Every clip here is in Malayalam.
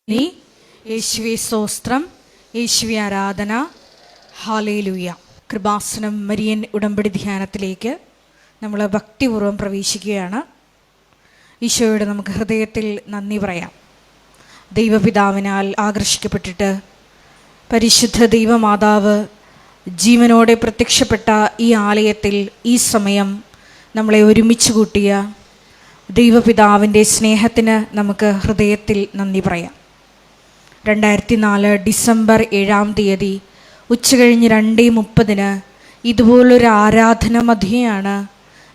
യേശുവേ സ്തോത്രം, യേശുവേ ആരാധന, ഹല്ലേലൂയ. കൃപാസനം മരിയൻ ഉടമ്പടി ധ്യാനത്തിലേക്ക് നമ്മൾ ഭക്തിപൂർവ്വം പ്രവേശിക്കുകയാണ്. ഈശോയോട് നമുക്ക് ഹൃദയത്തിൽ നന്ദി പറയാം. ദൈവപിതാവിനാൽ ആകർഷിക്കപ്പെട്ടിട്ട് പരിശുദ്ധ ദൈവമാതാവ് ജീവനോടെ പ്രത്യക്ഷപ്പെട്ട ഈ ആലയത്തിൽ ഈ സമയം നമ്മളെ ഒരുമിച്ച് കൂട്ടിയ ദൈവപിതാവിൻ്റെ സ്നേഹത്തിന് നമുക്ക് ഹൃദയത്തിൽ നന്ദി പറയാം. 2004 ഡിസംബർ 7-ാം തീയതി ഉച്ചകഴിഞ്ഞ് 2:30 ഇതുപോലൊരു ആരാധന മധ്യയാണ്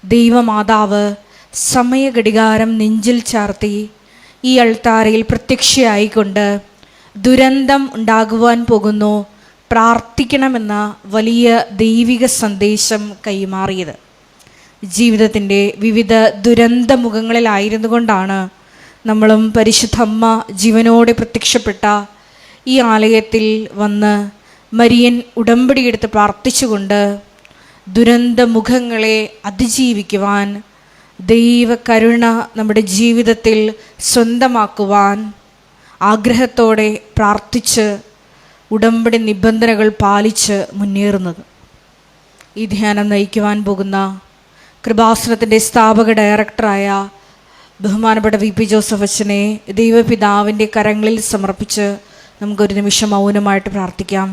ദൈവമാതാവ് സമയഘടികാരം നെഞ്ചിൽ ചാർത്തി ഈ അൾത്താരയിൽ പ്രത്യക്ഷയായിക്കൊണ്ട് ദുരന്തം ഉണ്ടാകുവാൻ പോകുന്നു, പ്രാർത്ഥിക്കണമെന്ന വലിയ ദൈവിക സന്ദേശം കൈമാറിയത്. ജീവിതത്തിൻ്റെ വിവിധ ദുരന്ത മുഖങ്ങളിലായിരുന്നു കൊണ്ടാണ് നമ്മളും പരിശുദ്ധ അമ്മ ജീവനോടെ പ്രത്യക്ഷപ്പെട്ട ഈ ആലയത്തിൽ വന്ന് മരിയൻ ഉടമ്പടിയെടുത്ത് പ്രാർത്ഥിച്ചുകൊണ്ട് ദുരന്ത മുഖങ്ങളെ അതിജീവിക്കുവാൻ, ദൈവകരുണ നമ്മുടെ ജീവിതത്തിൽ സ്വന്തമാക്കുവാൻ ആഗ്രഹത്തോടെ പ്രാർത്ഥിച്ച് ഉടമ്പടി നിബന്ധനകൾ പാലിച്ച് മുന്നേറുന്നത്. ഈ ധ്യാനം നയിക്കുവാൻ പോകുന്ന കൃപാസനത്തിൻ്റെ സ്ഥാപക ഡയറക്ടറായ ബഹുമാനപ്പെട്ട VP ജോസഫ് അച്ഛനെ ദൈവപിതാവിൻ്റെ കരങ്ങളിൽ സമർപ്പിച്ച് നമുക്കൊരു നിമിഷം മൗനമായിട്ട് പ്രാർത്ഥിക്കാം.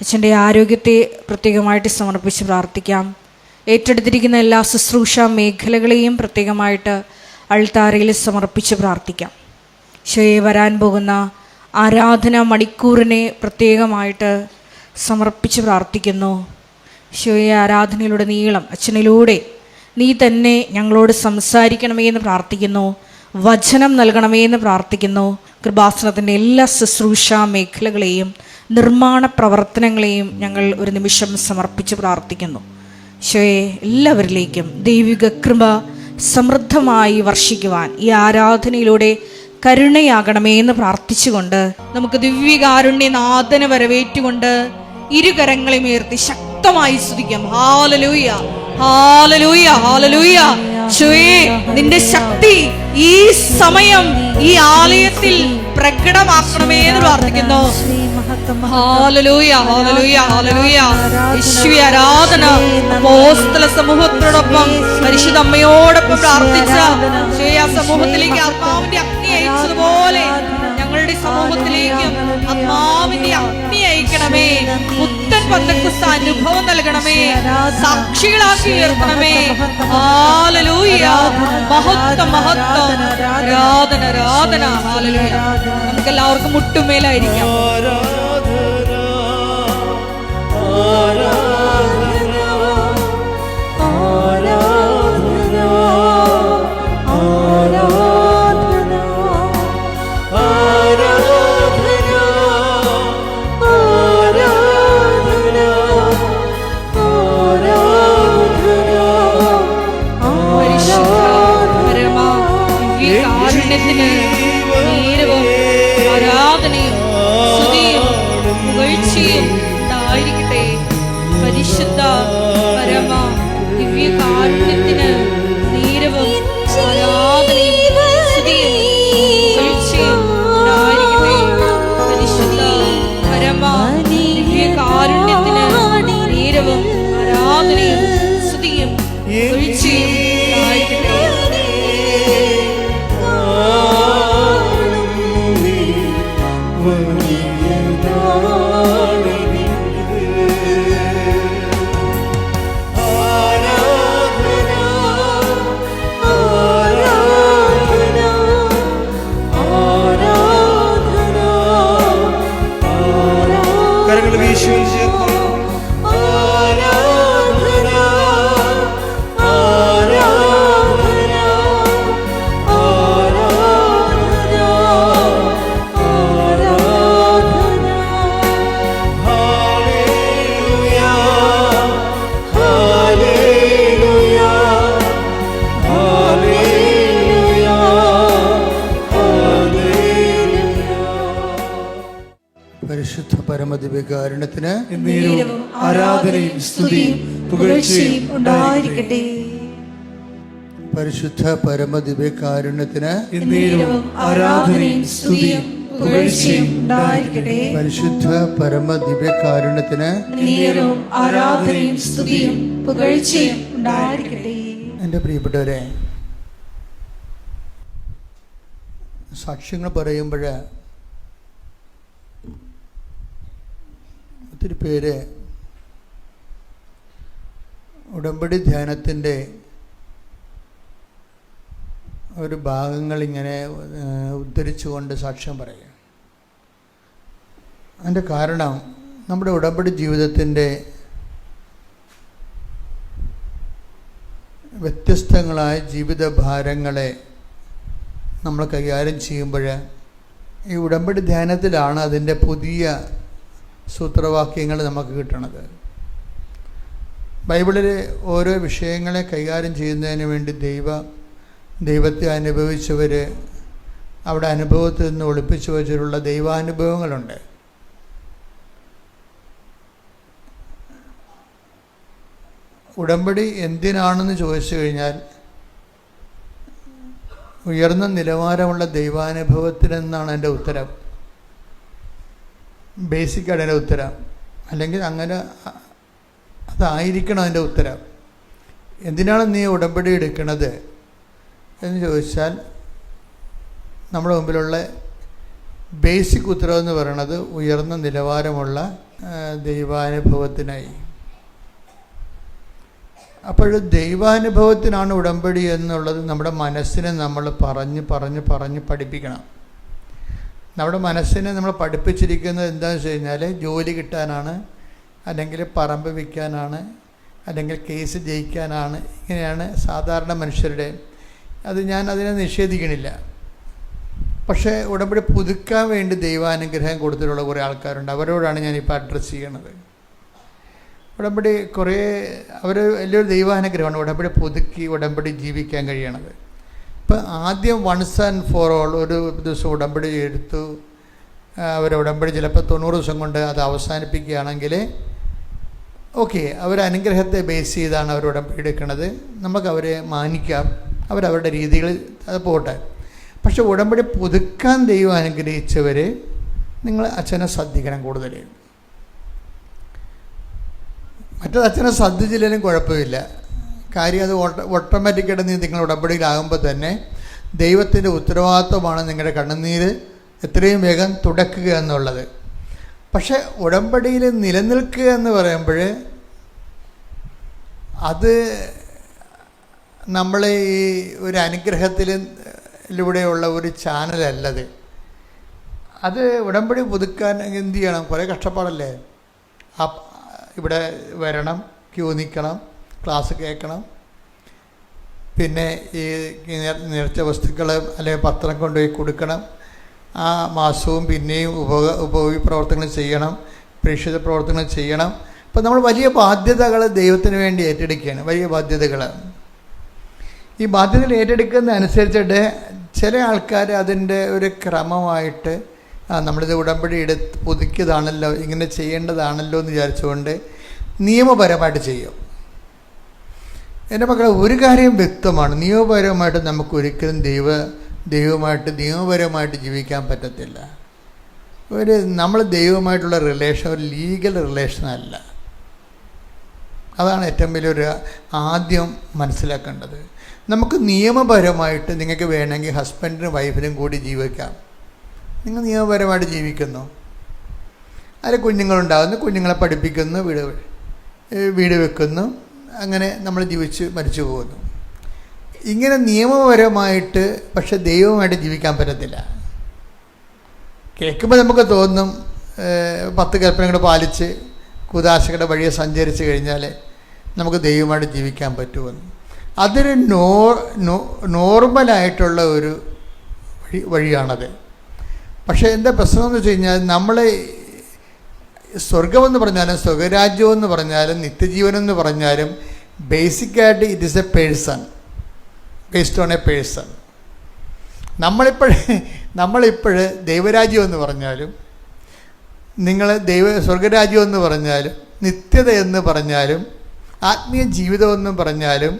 അച്ഛൻ്റെ ആരോഗ്യത്തെ പ്രത്യേകമായിട്ട് സമർപ്പിച്ച് പ്രാർത്ഥിക്കാം. ഏറ്റെടുത്തിരിക്കുന്ന എല്ലാ ശുശ്രൂഷ മേഖലകളെയും പ്രത്യേകമായിട്ട് അൾത്താരയിൽ സമർപ്പിച്ച് പ്രാർത്ഥിക്കാം. ഈശോയെ വരാൻ പോകുന്ന ആരാധന മണിക്കൂറിനെ പ്രത്യേകമായിട്ട് സമർപ്പിച്ച് പ്രാർത്ഥിക്കുന്നു. ഈശോയെ ആരാധനയിലൂടെ നീളം അച്ഛനിലൂടെ നീ തന്നെ ഞങ്ങളോട് സംസാരിക്കണമേ എന്ന് പ്രാർത്ഥിക്കുന്നു. വചനം നൽകണമേ എന്ന് പ്രാർത്ഥിക്കുന്നു. കൃപാസനത്തിൻ്റെ എല്ലാ ശുശ്രൂഷ മേഖലകളെയും നിർമ്മാണ പ്രവർത്തനങ്ങളെയും ഞങ്ങൾ ഒരു നിമിഷം സമർപ്പിച്ച് പ്രാർത്ഥിക്കുന്നു. ഈശോയെ എല്ലാവരിലേക്കും ദൈവിക കൃപ സമൃദ്ധമായി വർഷിക്കുവാൻ ഈ ആരാധനയിലൂടെ കരുണയാകണമേ എന്ന് പ്രാർത്ഥിച്ചുകൊണ്ട് നമുക്ക് ദിവ്യകാരുണ്യനാഥനെ വരവേറ്റുകൊണ്ട് ഇരുകരങ്ങളെയും ഉയർത്തി ശക്തമായി സ്തുതിക്കാം. ഹല്ലേലൂയ, ഹല്ലേലൂയ, ഹല്ലേലൂയ. ഈശോയേ, നിന്റെ ശക്തി ഈ സമയം ഈ ആലയത്തിൽ പ്രകടമാക്കണമേ എന്ന് പ്രാർത്ഥിക്കുന്നു. ഹല്ലേലൂയ, ഹല്ലേലൂയ, ഹല്ലേലൂയ. യേശുവേ ആരാധന. അപ്പോസ്തല സമൂഹത്തോടൊപ്പം പരിശുദ്ധ അമ്മയോടൊപ്പം പ്രാർത്ഥിച്ച ഈശോയെ ആ സമൂഹത്തിലേക്ക് ആത്മാവിന്റെ അഗ്നി അയച്ചതുപോലെ ഞങ്ങളുടെ സമൂഹത്തിലേക്കും ആത്മാവിന്റെ അഗ്നി അയക്കണമേ. പുത്തൻ പന്തക്കുസ്ത അനുഭവം നൽകണമേ. സാക്ഷികളാക്കി ഉയർത്തണമേ. ഹല്ലേലൂയ, മഹത്വം, മഹത്വം, ആരാധന, ആരാധന. ഹല്ലേലൂയ. നമുക്ക് എല്ലാവർക്കും മുട്ടുമേലായിരിക്കാം. ആരാധനയും സ്തുതിയും പുകഴ്ചയും ഉണ്ടായിരിക്കട്ടെ. പരിശുദ്ധ പരമ ദിവ്യകാരുണ്യത്തിന് നീരവും ആരാധനയും സ്തുതിയും പുകഴ്ചയും ഉണ്ടായിരിക്കട്ടെ. പരിശുദ്ധ പരമ ദിവ്യകാരുണ്യത്തിന് നീരവും ആരാധനയും സ്തുതിയും പുകഴ്ചയും ഉണ്ടായിരിക്കട്ടെ. കരങ്ങൾ വീശി പരിശുദ്ധ പരമദിവ്യകാരുണ്യത്തിന് ആരാധനയും സ്തുതിയും പുകഴ്ചയും ഉണ്ടായിരിക്കട്ടെ. പരിശുദ്ധ പരമദിവ്യകാരുണ്യത്തിന് ആരാധനയും സ്തുതിയും പുകഴ്ചയും ഉണ്ടായിരിക്കട്ടെ. പരിശുദ്ധ പരമ ദിവ്യകാരുണ്യത്തിന് നീരവും ആരാധനയും സ്തുതിയും പുകഴ്ചയും ഉണ്ടായിരിക്കട്ടെ. എൻ്റെ പ്രിയപ്പെട്ടവരെ, സാക്ഷ്യങ്ങൾ പറയുമ്പോൾ ഒത്തിരി പേര് ഉടമ്പടി ധ്യാനത്തിൻ്റെ ഒരു ഭാഗങ്ങൾ ഇങ്ങനെ ഉദ്ധരിച്ചുകൊണ്ട് സാക്ഷ്യം പറയുക. അതിൻ്റെ കാരണം നമ്മുടെ ഉടമ്പടി ജീവിതത്തിൻ്റെ വ്യത്യസ്തങ്ങളായ ജീവിത ഭാരങ്ങളെ നമ്മൾ കൈകാര്യം ചെയ്യുമ്പോൾ ഈ ഉടമ്പടി ധ്യാനത്തിലാണ് അതിൻ്റെ പുതിയ സൂത്രവാക്യങ്ങൾ നമുക്ക് കിട്ടണത്. ബൈബിളിൽ ഓരോ വിഷയങ്ങളെ കൈകാര്യം ചെയ്യുന്നതിന് വേണ്ടി ദൈവത്തെ അനുഭവിച്ചവർ അവിടെ അനുഭവത്തിൽ നിന്ന് ഒളിപ്പിച്ചു വച്ചിട്ടുള്ള ദൈവാനുഭവങ്ങളുണ്ട്. ഉടമ്പടി എന്തിനാണെന്ന് ചോദിച്ചു കഴിഞ്ഞാൽ ഉയർന്ന നിലവാരമുള്ള ദൈവാനുഭവത്തിനെന്നാണ് എൻ്റെ ഉത്തരം. ബേസിക്കാണ് എൻ്റെ ഉത്തരം. അല്ലെങ്കിൽ അങ്ങനെ അതായിരിക്കണം എൻ്റെ ഉത്തരം. എന്തിനാണ് നീ ഉടമ്പടി എടുക്കുന്നത് എന്ന് ചോദിച്ചാൽ നമ്മുടെ മുമ്പിലുള്ള ബേസിക് ഉത്തരവ് എന്ന് പറയുന്നത് ഉയർന്ന നിലവാരമുള്ള ദൈവാനുഭവത്തിനായി. അപ്പോൾ ദൈവാനുഭവത്തിനാണ് ഉടമ്പടി എന്നുള്ളത് നമ്മുടെ മനസ്സിനെ നമ്മൾ പറഞ്ഞ് പഠിപ്പിക്കണം. നമ്മുടെ മനസ്സിനെ നമ്മൾ പഠിപ്പിച്ചിരിക്കുന്നത് എന്താണെന്ന് വെച്ച് കഴിഞ്ഞാൽ ജോലി കിട്ടാനാണ്, അല്ലെങ്കിൽ പറമ്പ് വിൽക്കാനാണ്, അല്ലെങ്കിൽ കേസ് ജയിക്കാനാണ്. ഇങ്ങനെയാണ് സാധാരണ മനുഷ്യരുടെ. അത് ഞാൻ അതിനെ നിഷേധിക്കണില്ല. പക്ഷേ ഉടമ്പടി പുതുക്കാൻ വേണ്ടി ദൈവാനുഗ്രഹം കൊടുത്തിട്ടുള്ള കുറേ ആൾക്കാരുണ്ട്. അവരോടാണ് ഞാനിപ്പോൾ അഡ്രസ്സ് ചെയ്യണത്. ഉടമ്പടി കുറേ അവർ വലിയൊരു ദൈവാനുഗ്രഹമാണ് ഉടമ്പടി പുതുക്കി ഉടമ്പടി ജീവിക്കാൻ കഴിയണത്. ഇപ്പം ആദ്യം വൺസ് ആൻഡ് ഫോർ ഓൾ ഒരു ദിവസം ഉടമ്പടി എടുത്തു, അവർ ഉടമ്പടി ചിലപ്പോൾ 90 ദിവസം കൊണ്ട് അത് അവസാനിപ്പിക്കുകയാണെങ്കിൽ ഓക്കെ, അവരനുഗ്രഹത്തെ ബേസ് ചെയ്താണ് അവർ ഉടമ്പടി എടുക്കുന്നത്. നമുക്ക് അവരെ മാനിക്കാം, അവരവരുടെ രീതികളിൽ അത് പോട്ടെ. പക്ഷെ ഉടമ്പടി പുതുക്കാൻ ദൈവം അനുഗ്രഹിച്ചവർ നിങ്ങൾ അച്ഛനെ ശ്രദ്ധിക്കണം കൂടുതൽ. മറ്റത് അച്ഛനെ ശ്രദ്ധിച്ചില്ലെങ്കിലും കുഴപ്പമില്ല. കാര്യം അത് ഓട്ടോമാറ്റിക്കായിട്ട് നിങ്ങൾ ഉടമ്പടിയിലാകുമ്പോൾ തന്നെ ദൈവത്തിൻ്റെ ഉത്തരവാദിത്വമാണ് നിങ്ങളുടെ കണ്ണുനീര് എത്രയും വേഗം തുടക്കുക എന്നുള്ളത്. പക്ഷെ ഉടമ്പടിയിൽ നിലനിൽക്കുക എന്ന് പറയുമ്പോൾ അത് നമ്മൾ ഈ ഒരു അനുഗ്രഹത്തിലൂടെയുള്ള ഒരു ചാനലല്ലത്. അത് ഉടമ്പടി പുതുക്കാൻ എന്ത് ചെയ്യണം? കുറേ കഷ്ടപ്പാടല്ലേ. ഇവിടെ വരണം, ക്യൂ നിൽക്കണം, ക്ലാസ് കേൾക്കണം, പിന്നെ ഈ നേർച്ച വസ്തുക്കൾ അല്ലെങ്കിൽ പത്രം കൊണ്ടുപോയി കൊടുക്കണം, ആ മാസവും പിന്നെയും ഉപയോഗ പ്രവർത്തനങ്ങൾ ചെയ്യണം, പ്രേക്ഷിത പ്രവർത്തനങ്ങൾ ചെയ്യണം. അപ്പം നമ്മൾ വലിയ ബാധ്യതകൾ ദൈവത്തിന് വേണ്ടി ഏറ്റെടുക്കുകയാണ്. വലിയ ബാധ്യതകൾ. ഈ ബാധ്യതകൾ ഏറ്റെടുക്കുന്ന അനുസരിച്ചിട്ട് ചില ആൾക്കാർ അതിൻ്റെ ഒരു ക്രമമായിട്ട് നമ്മളിത് ഉടമ്പടി പുതുക്കിയതാണല്ലോ, ഇങ്ങനെ ചെയ്യേണ്ടതാണല്ലോ എന്ന് വിചാരിച്ചുകൊണ്ട് നിയമപരമായിട്ട് ചെയ്യും. എൻ്റെ മക്കളെ, ഒരു കാര്യം വ്യക്തമാണ്, നിയമപരമായിട്ട് നമുക്ക് ഒരിക്കലും ദൈവമായിട്ട് നിയമപരമായിട്ട് ജീവിക്കാൻ പറ്റത്തില്ല. നമ്മൾ ദൈവമായിട്ടുള്ള റിലേഷൻ ഒരു ലീഗൽ റിലേഷൻ അല്ല. അതാണ് ഏറ്റവും വലിയൊരു ആദ്യം മനസ്സിലാക്കേണ്ടത്. നമുക്ക് നിയമപരമായിട്ട് നിങ്ങൾക്ക് വേണമെങ്കിൽ ഹസ്ബൻഡിനും വൈഫിനും കൂടി ജീവിക്കാം. നിങ്ങൾ നിയമപരമായിട്ട് ജീവിക്കുന്നു, അതിൽ കുഞ്ഞുങ്ങളുണ്ടാകുന്നു, കുഞ്ഞുങ്ങളെ പഠിപ്പിക്കുന്നു, വീട് വെക്കുന്നു, അങ്ങനെ നമ്മൾ ജീവിച്ച് മരിച്ചു പോകുന്നു. ഇങ്ങനെ നിയമപരമായിട്ട് പക്ഷെ ദൈവമായിട്ട് ജീവിക്കാൻ പറ്റത്തില്ല. കേൾക്കുമ്പോൾ നമുക്ക് തോന്നും 10 കൽപ്പനകൾ പാലിച്ച് കുദാശകളുടെ വഴിയെ സഞ്ചരിച്ച് കഴിഞ്ഞാൽ നമുക്ക് ദൈവമായിട്ട് ജീവിക്കാൻ പറ്റുമെന്ന്. അതൊരു നോർമലായിട്ടുള്ള ഒരു വഴിയാണത്. പക്ഷേ എന്താ പ്രശ്നമെന്ന് വെച്ച് കഴിഞ്ഞാൽ നമ്മൾ സ്വർഗമെന്ന് പറഞ്ഞാലും സ്വർഗരാജ്യമെന്ന് പറഞ്ഞാലും നിത്യജീവനെന്ന് പറഞ്ഞാലും ബേസിക്കായിട്ട് it is A person, based on A person. നമ്മളിപ്പോൾ ദൈവരാജ്യം എന്ന് പറഞ്ഞാലും നിങ്ങൾ സ്വർഗരാജ്യം എന്ന് പറഞ്ഞാലും നിത്യത എന്ന് പറഞ്ഞാലും ആത്മീയ ജീവിതമെന്നും പറഞ്ഞാലും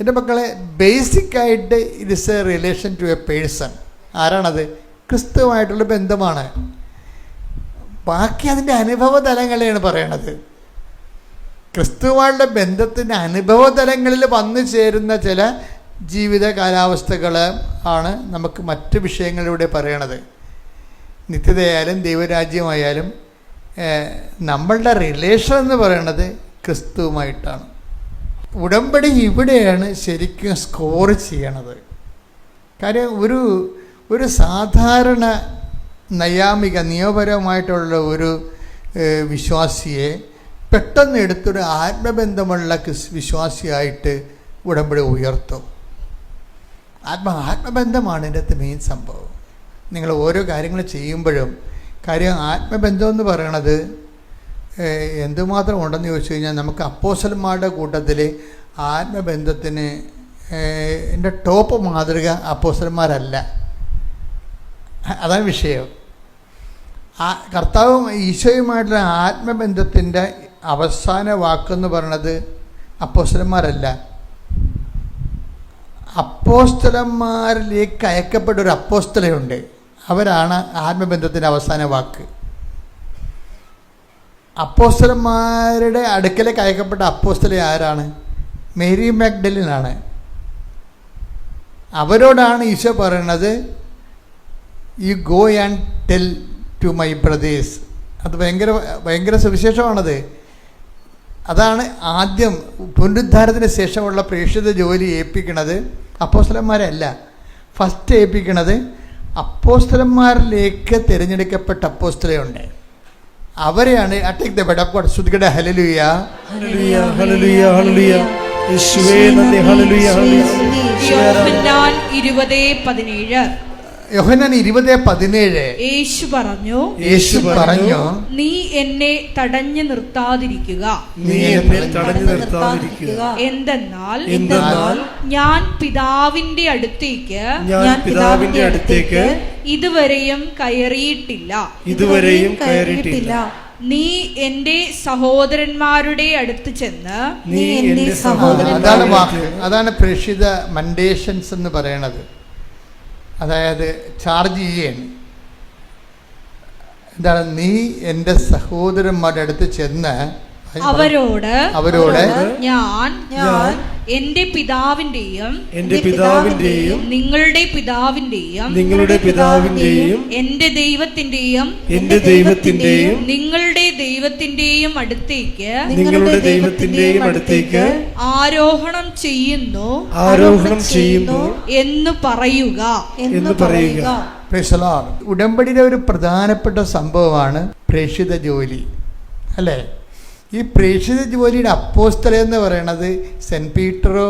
എൻ്റെ മക്കളെ ബേസിക്കായിട്ട് it is a relation to a person. ആരാണത്? ക്രിസ്തുവുമായിട്ടുള്ള ബന്ധമാണ്. ബാക്കി അതിൻ്റെ അനുഭവ തലങ്ങളെയാണ് പറയണത്. ക്രിസ്തുവുമായുള്ള ബന്ധത്തിൻ്റെ അനുഭവ തലങ്ങളിൽ വന്നു ചേരുന്ന ചില ജീവിത കാലാവസ്ഥകൾ ആണ് നമുക്ക് മറ്റ് വിഷയങ്ങളിലൂടെ പറയണത്. നിത്യതയായാലും ദൈവരാജ്യമായാലും നമ്മളുടെ റിലേഷൻ എന്ന് പറയണത് ക്രിസ്തുവുമായിട്ടാണ്. ഉടമ്പടി ഇവിടെയാണ് ശരിക്കും സ്കോർ ചെയ്യണത്. കാര്യം ഒരു സാധാരണ നൈയാമിക നിയമപരമായിട്ടുള്ള ഒരു വിശ്വാസിയെ പെട്ടെന്ന് എടുത്തൊരു ആത്മബന്ധമുള്ള വിശ്വാസിയായിട്ട് ഉടമ്പടി ഉയർത്തും. ആത്മബന്ധമാണ് ഇതിൻ്റെ മെയിൻ സംഭവം. നിങ്ങൾ ഓരോ കാര്യങ്ങൾ ചെയ്യുമ്പോഴും കാര്യം ആത്മബന്ധം എന്ന് പറയണത് എന്തുമാത്രം ഉണ്ടെന്ന് ചോദിച്ചു കഴിഞ്ഞാൽ, നമുക്ക് അപ്പോസ്തലന്മാരുടെ കൂട്ടത്തിൽ ആത്മബന്ധത്തിന് എൻ്റെ ടോപ്പ് മാതൃക അപ്പോസ്തലന്മാരല്ല. അതാണ് വിഷയം. കർത്താവും ഈശോയുമായിട്ടുള്ള ആത്മബന്ധത്തിൻ്റെ അവസാന വാക്കെന്ന് പറയണത് അപ്പോസ്തലന്മാരല്ല. അപ്പോസ്തലന്മാരിലേക്ക് അയക്കപ്പെട്ട ഒരു അപ്പോസ്തലയുണ്ട്. അവരാണ് ആത്മബന്ധത്തിൻ്റെ അവസാന വാക്ക്. അപ്പോസ്തലന്മാരുടെ അടുക്കലേക്ക് അയക്കപ്പെട്ട അപ്പോസ്തല ആരാണ്? മേരി മാഗ്ഡലിനാണ്. അവരോടാണ് ഈശോ പറയുന്നത്, you go and tell to my brothers. അത് ഭയങ്കര സുവിശേഷമാണത്. അതാണ് ആദ്യം പുനരുദ്ധാരത്തിന് ശേഷമുള്ള പ്രേക്ഷിത ജോലി ഏൽപ്പിക്കുന്നത് അപ്പോസ്തലന്മാരല്ല. ഫസ്റ്റ് ഏൽപ്പിക്കുന്നത് അപ്പോസ്തലന്മാരിലേക്ക് തിരഞ്ഞെടുക്കപ്പെട്ട അപ്പോസ്തലയുണ്ട്. അവരെയാണ് take the bed of God. ശ്രുതികട ഹല്ലേലൂയ ഹല്ലേലൂയ ഹല്ലേലൂയ ഹല്ലേലൂയ. യേശുവേ നന്ദി. ഹല്ലേലൂയ ഹല്ലേലൂയ. യോഹന്നാൻ 20:17. യോഹന്നാൻ 20:17. യേശു പറഞ്ഞു, നീ എന്നെ തടഞ്ഞു നിർത്താതിരിക്കുക. എന്തെന്നാൽ ഞാൻ പിതാവിന്റെ അടുത്തേക്ക് ഇതുവരെയും കയറിയിട്ടില്ല. നീ എന്റെ സഹോദരന്മാരുടെ അടുത്ത് ചെന്ന് അതാണ് പ്രേക്ഷിത മൻഡേഷൻസ് എന്ന് പറയണത്. അതായത് ചാർജ് ചെയ്യാണ്. എന്താണ്? നീ എൻ്റെ സഹോദരന്മാരുടെ അടുത്ത് ചെന്ന് അവരോട് ഞാൻ എന്റെ പിതാവിന്റെയും നിങ്ങളുടെ പിതാവിന്റെയും എന്റെ ദൈവത്തിന്റെയും നിങ്ങളുടെ ദൈവത്തിന്റെയും അടുത്തേക്ക് ആരോഹണം ചെയ്യുന്നു എന്ന് പറയുക. ഉടമ്പടിയുടെ ഒരു പ്രധാനപ്പെട്ട സംഭവമാണ് പ്രേക്ഷിത ജോലി, അല്ലേ? ഈ പ്രേക്ഷിത ജോലിയുടെ അപ്പോസ്തലൻ എന്ന് പറയുന്നത് സെൻറ്റ് പീറ്ററോ